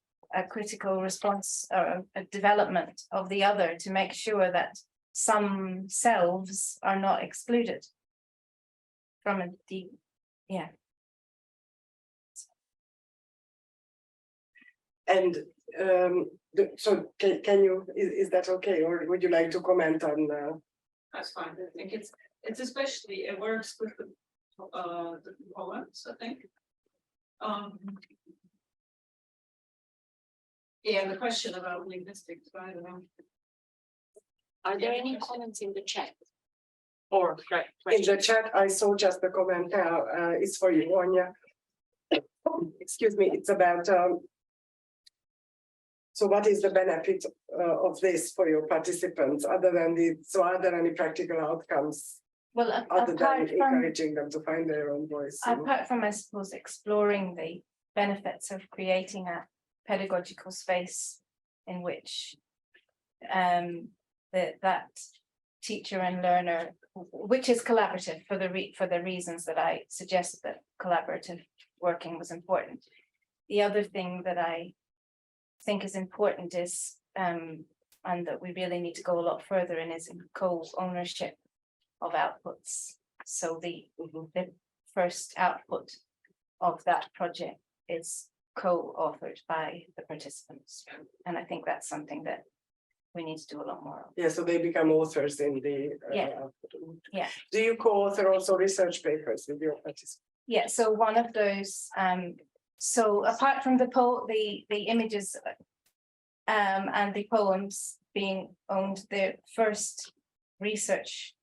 critical response or a development of the other to make sure that some selves are not excluded from a deep, yeah. And so can you, is that okay, or would you like to comment on? That's fine. I think it's especially, it works with the poems, I think. Yeah, the question about linguistics, I don't know. Are there any comments in the chat? Or in the chat, I saw just the comment now. It's for you, Anya. Excuse me. It's about. So, what is the benefit of this for your participants, other than are there any practical outcomes? Well, other than encouraging them to find their own voice. Apart from, I suppose, exploring the benefits of creating a pedagogical space in which that teacher and learner, which is collaborative for the reasons that I suggested, that collaborative working was important. The other thing that I think is important is, and that we really need to go a lot further in, is in co-ownership of outputs. So the first output of that project is co-authored by the participants. And I think that's something that we need to do a lot more. Yeah, so they become authors in the. Yeah. Do you co-author also research papers with your participants? Yeah, so one of those, so apart from the images and the poems being owned, the first research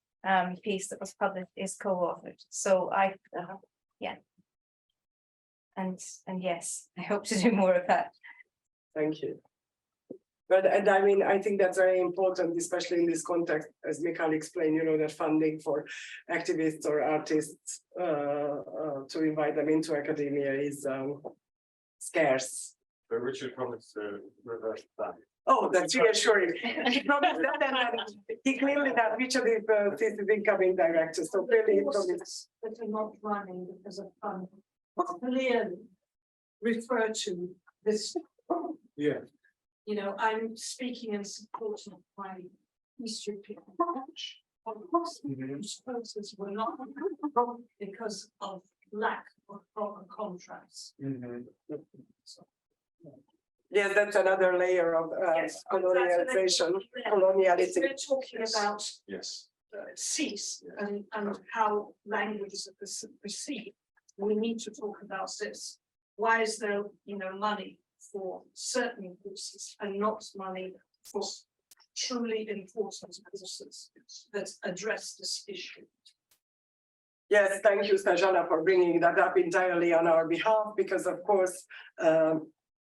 piece that was published is co-authored. So yeah. And yes, I hope to do more of that. Thank you. But and I mean, I think that's very important, especially in this context, as Mikhail explained, you know, that funding for activists or artists to invite them into academia is scarce. But Richard promised to reverse that. Oh, that's reassuring. He promised that, and he clearly that Richard is his incoming director, so clearly he promised. That are not running because of funding. Clearly refer to this. Yeah. You know, I'm speaking in support of my East European approach. Sponsors were not because of lack of proper contracts. Yes, that's another layer of colonialization, coloniality. We're talking about Yes. SSEES and how languages are perceived. We need to talk about this. Why is there, you know, money for certain courses and not money for truly important courses that address this issue? Yes, thank you, Snezana, for bringing that up entirely on our behalf, because of course,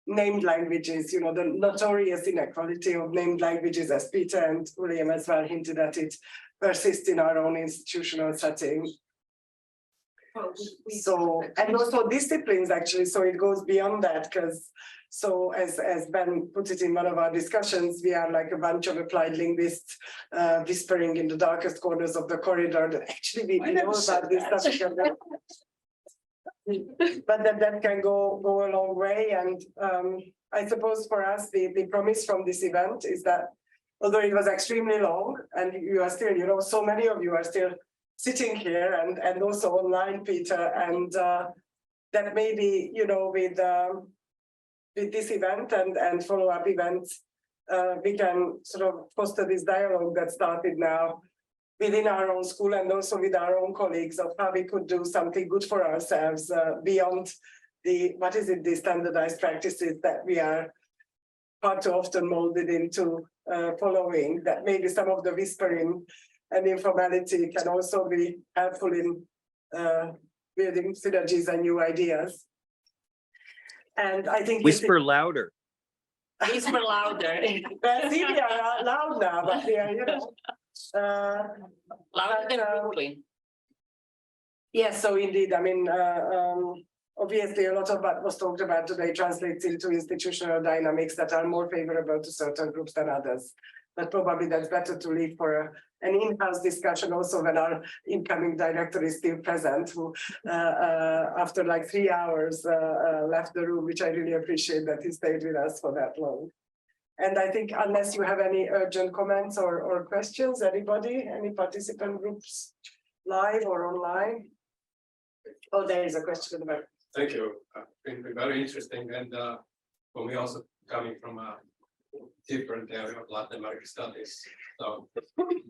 named languages, you know, the notorious inequality of named languages, as Peter and William as well hinted at it, persist in our own institutional setting. So, and also disciplines actually, so it goes beyond that, because so as Ben put it in one of our discussions, we are like a bunch of applied linguists whispering in the darkest corners of the corridor that actually we know about this stuff. But that can go a long way. And I suppose for us, the promise from this event is that although it was extremely long, and you are still, you know, so many of you are still sitting here and also online, Peter, and that maybe, you know, with this event and follow-up events, we can sort of foster this dialogue that started now within our own school and also with our own colleagues of how we could do something good for ourselves beyond the standardized practices that we are far too often molded into following, that maybe some of the whispering and informality can also be helpful in building synergies and new ideas. And I think whisper louder. Whisper louder. Well, see, we are loud now, but we are, you know. Louder than ruling. Yes, so indeed, I mean, obviously a lot of what was talked about today translates into institutional dynamics that are more favorable to certain groups than others. But probably that's better to leave for an in-house discussion also when our incoming director is still present, who after like 3 hours left the room, which I really appreciate that he stayed with us for that long. And I think unless you have any urgent comments or questions, anybody, any participant groups, live or online? Oh, there is a question about. Thank you. It's been very interesting, and for me also coming from a different area of Latin American studies. So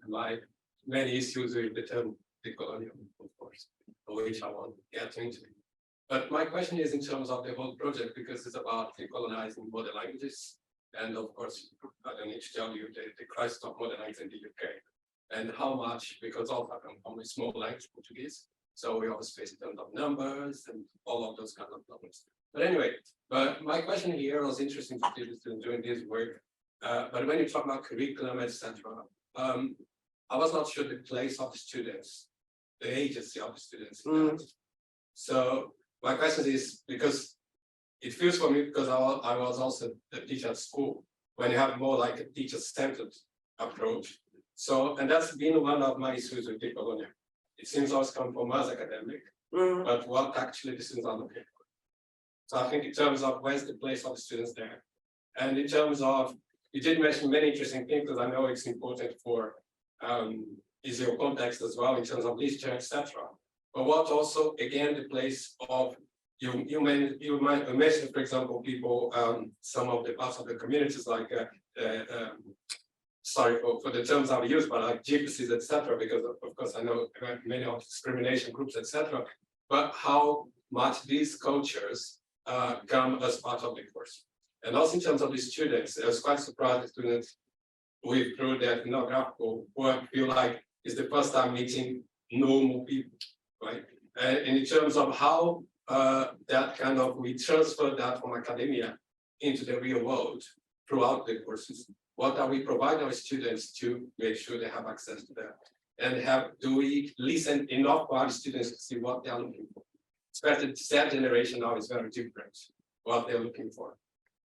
my many issues with the term decolonial, of course, which I want to get into. But my question is in terms of the whole project, because it's about decolonizing modern languages. And of course, I don't need to tell you the crisis of modern languages in the UK and how much, because also I come from a small language Portuguese. So we always face in terms of numbers and all of those kind of numbers. But anyway, but my question here was interesting to students doing this work. But when you talk about curriculum, etc., I was not sure the place of the students, the agency of the students. So my question is, because it feels for me, because I was also a teacher at school, when you have more like a teacher-centered approach. So, and that's been one of my issues with decolonial. It seems always come from us academic, but what actually the students are looking for. So I think in terms of where's the place of the students there, and in terms of, you did mention many interesting things, because I know it's important for is your context as well in terms of literature, etc. But what also, again, the place of you mentioned, for example, people, some of the parts of the communities like sorry for the terms I've used, but like gypsies, etc., because of course I know many of discrimination groups, etc. But how much these cultures come as part of the course. And also in terms of the students, I was quite surprised the students through the ethnographical work feel like it's the first time meeting normal people, right? And in terms of how that kind of, we transfer that from academia into the real world throughout the courses. What are we providing our students to make sure they have access to that? And do we listen enough to our students to see what they are looking for? Especially the generation now is very different, what they're looking for.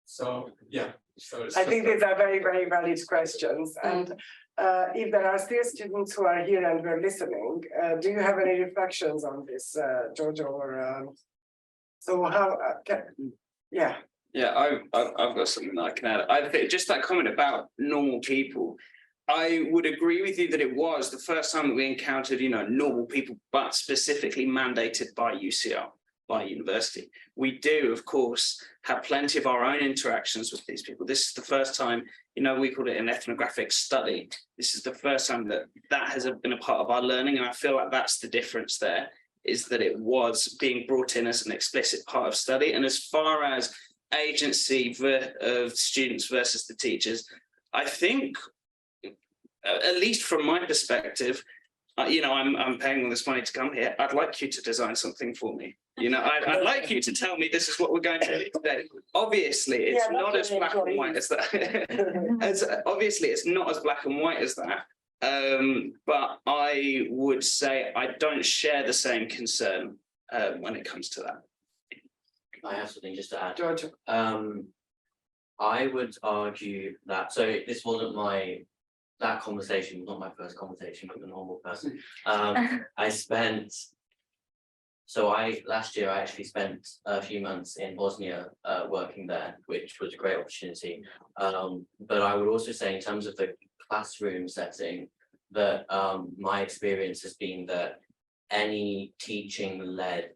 So, yeah. So I think these are very, very valid questions. And if there are still students who are here and were listening, do you have any reflections on this, Giorgio? Or so how? Yeah. Yeah, I've got something that I can add. I think just that comment about normal people. I would agree with you that it was the first time that we encountered, normal people, but specifically mandated by UCL, by university. We do, of course, have plenty of our own interactions with these people. This is the first time, we call it an ethnographic study. This is the first time that has been a part of our learning. And I feel like that's the difference there, is that it was being brought in as an explicit part of study. And as far as agency of students versus the teachers, I think, at least from my perspective, I'm paying all this money to come here. I'd like you to design something for me. I'd like you to tell me this is what we're going to do today. Obviously, it's not as black and white as that. Obviously, it's not as black and white as that. But I would say I don't share the same concern when it comes to that. I have something just to add. Georgia. I would argue that, so this wasn't that conversation was not my first conversation with a normal person. Last year I actually spent a few months in Bosnia working there, which was a great opportunity. But I would also say in terms of the classroom setting that my experience has been that any teaching-led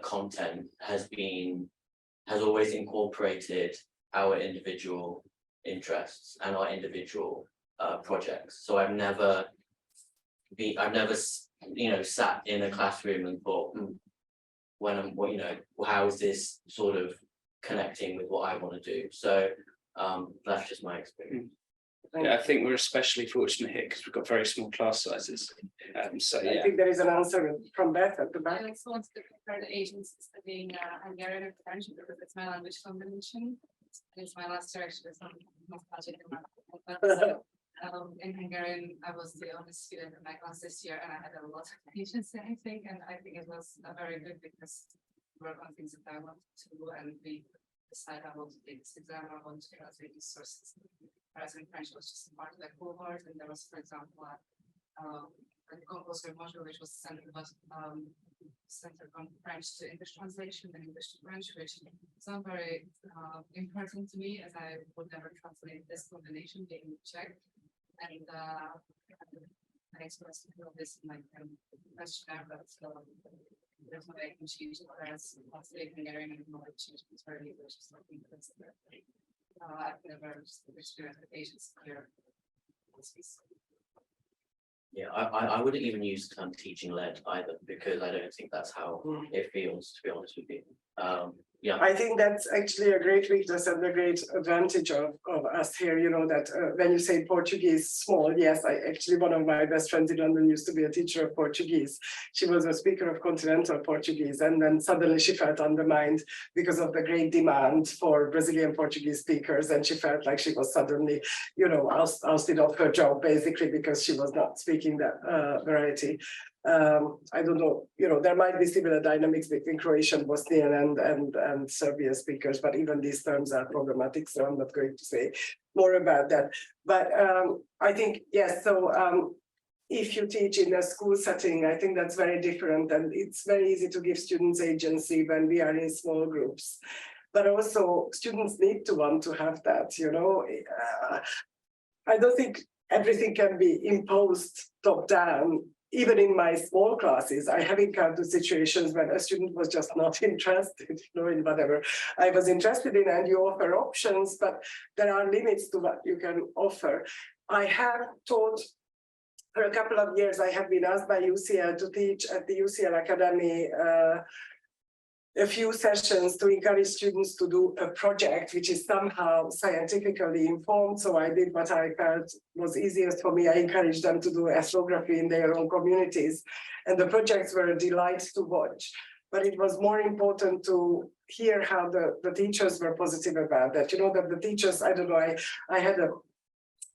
content has always incorporated our individual interests and our individual projects. So I've never sat in a classroom and thought, how is this sort of connecting with what I want to do? So that's just my experience. Yeah, I think we're especially fortunate here because we've got very small class sizes. So yeah. I think there is an answer from Beth at the back. I also wanted to compare the Asians studying Hungarian and French because it's my language combination. It's my last year actually, so not project. In Hungarian, I was the only student in my class this year, and I had a lot of patience, I think, and I think it was very good because we work on things that I wanted to do, and we decided I want to take this exam, I want to translate these sources. Whereas in French, it was just a part of the cohort, and there was, for example, a compulsory module which was centered on French to English translation and English to French, which is not very important to me, as I would never translate this combination being Czech. And I expressed this in my questionnaire, but there's no way I can change it. Whereas Hungarian and knowledge is very English, so I think that's I've never experienced the Asians here. Yeah, I wouldn't even use the term teaching-led either, because I don't think that's how it feels, to be honest with you. Yeah, I think that's actually a great weakness and a great advantage of us here, that when you say Portuguese small, yes, one of my best friends in London used to be a teacher of Portuguese. She was a speaker of continental Portuguese, and then suddenly she felt undermined because of the great demand for Brazilian Portuguese speakers, and she felt like she was suddenly, ousted off her job, basically, because she was not speaking that variety. I don't know, there might be similar dynamics between Croatian, Bosnian and Serbian speakers, but even these terms are problematic, so I'm not going to say more about that. But I think, yes, so if you teach in a school setting, I think that's very different, and it's very easy to give students agency when we are in small groups. But also students need to want to have that, I don't think everything can be imposed top down even in my small classes, I have encountered situations when a student was just not interested, in whatever I was interested in, and you offer options, but there are limits to what you can offer. I have taught for a couple of years. I have been asked by UCL to teach at the UCL Academy a few sessions to encourage students to do a project which is somehow scientifically informed. So I did what I felt was easiest for me. I encouraged them to do ethnography in their own communities. And the projects were a delight to watch. But it was more important to hear how the teachers were positive about that. That the teachers, I don't know, I had a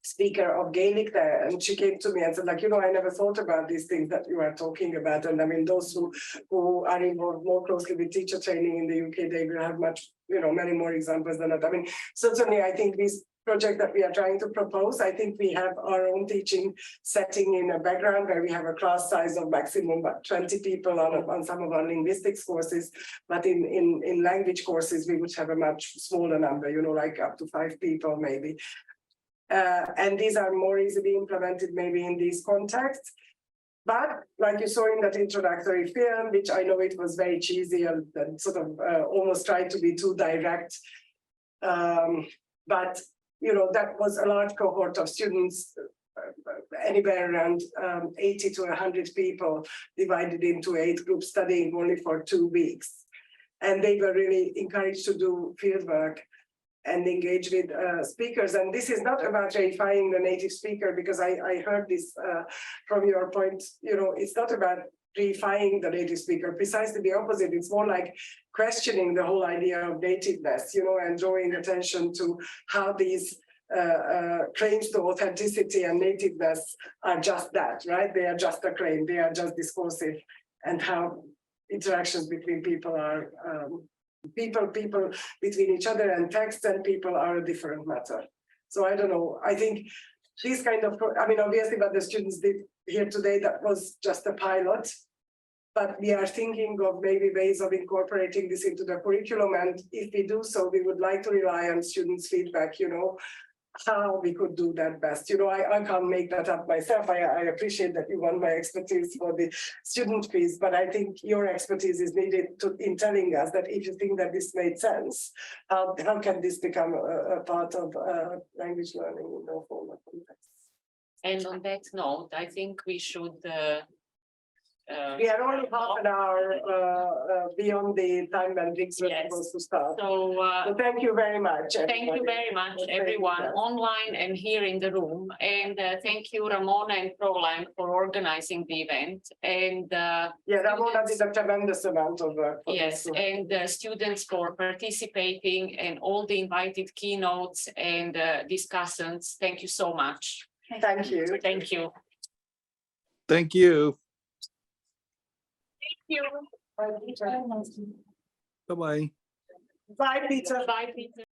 speaker of Gaelic there, and she came to me and said, like, I never thought about these things that you are talking about. And I mean, those who are involved more closely with teacher training in the UK, they will have many more examples than that. I mean, certainly, I think this project that we are trying to propose, I think we have our own teaching setting in a background where we have a class size of maximum about 20 people on some of our linguistics courses, but in language courses, we would have a much smaller number, like up to 5 people maybe. And these are more easily implemented maybe in these contexts. But like you saw in that introductory film, which I know it was very cheesy and sort of almost tried to be too direct. But, that was a large cohort of students, anywhere around 80 to 100 people divided into 8 groups studying only for 2 weeks. And they were really encouraged to do fieldwork and engage with speakers. And this is not about reifying the native speaker, because I heard this from your point, it's not about reifying the native speaker, precisely the opposite. It's more like questioning the whole idea of nativeness, and drawing attention to how these claims to authenticity and nativeness are just that, right? They are just a claim, they are just discursive, and how interactions between people are people between each other and texts and people are a different matter. So I don't know, I think these kind of, obviously what the students did here today, that was just a pilot, but we are thinking of maybe ways of incorporating this into the curriculum. And if we do so, we would like to rely on students' feedback, how we could do that best. I can't make that up myself. I appreciate that you want my expertise for the student piece, but I think your expertise is needed in telling us that if you think that this made sense, how can this become a part of language learning in no formal context? And on that note, I think we should we are only half an hour beyond the time when things were supposed to start. So thank you very much. Thank you very much, everyone online and here in the room. And thank you, Ramona and ProLang, for organizing the event. And Ramona did a tremendous amount of work. Yes, and students for participating, and all the invited keynotes and discussants. Thank you so much. Thank you. Thank you. Thank you. Thank you. Bye-bye. Bye, Peter. Bye, Peter.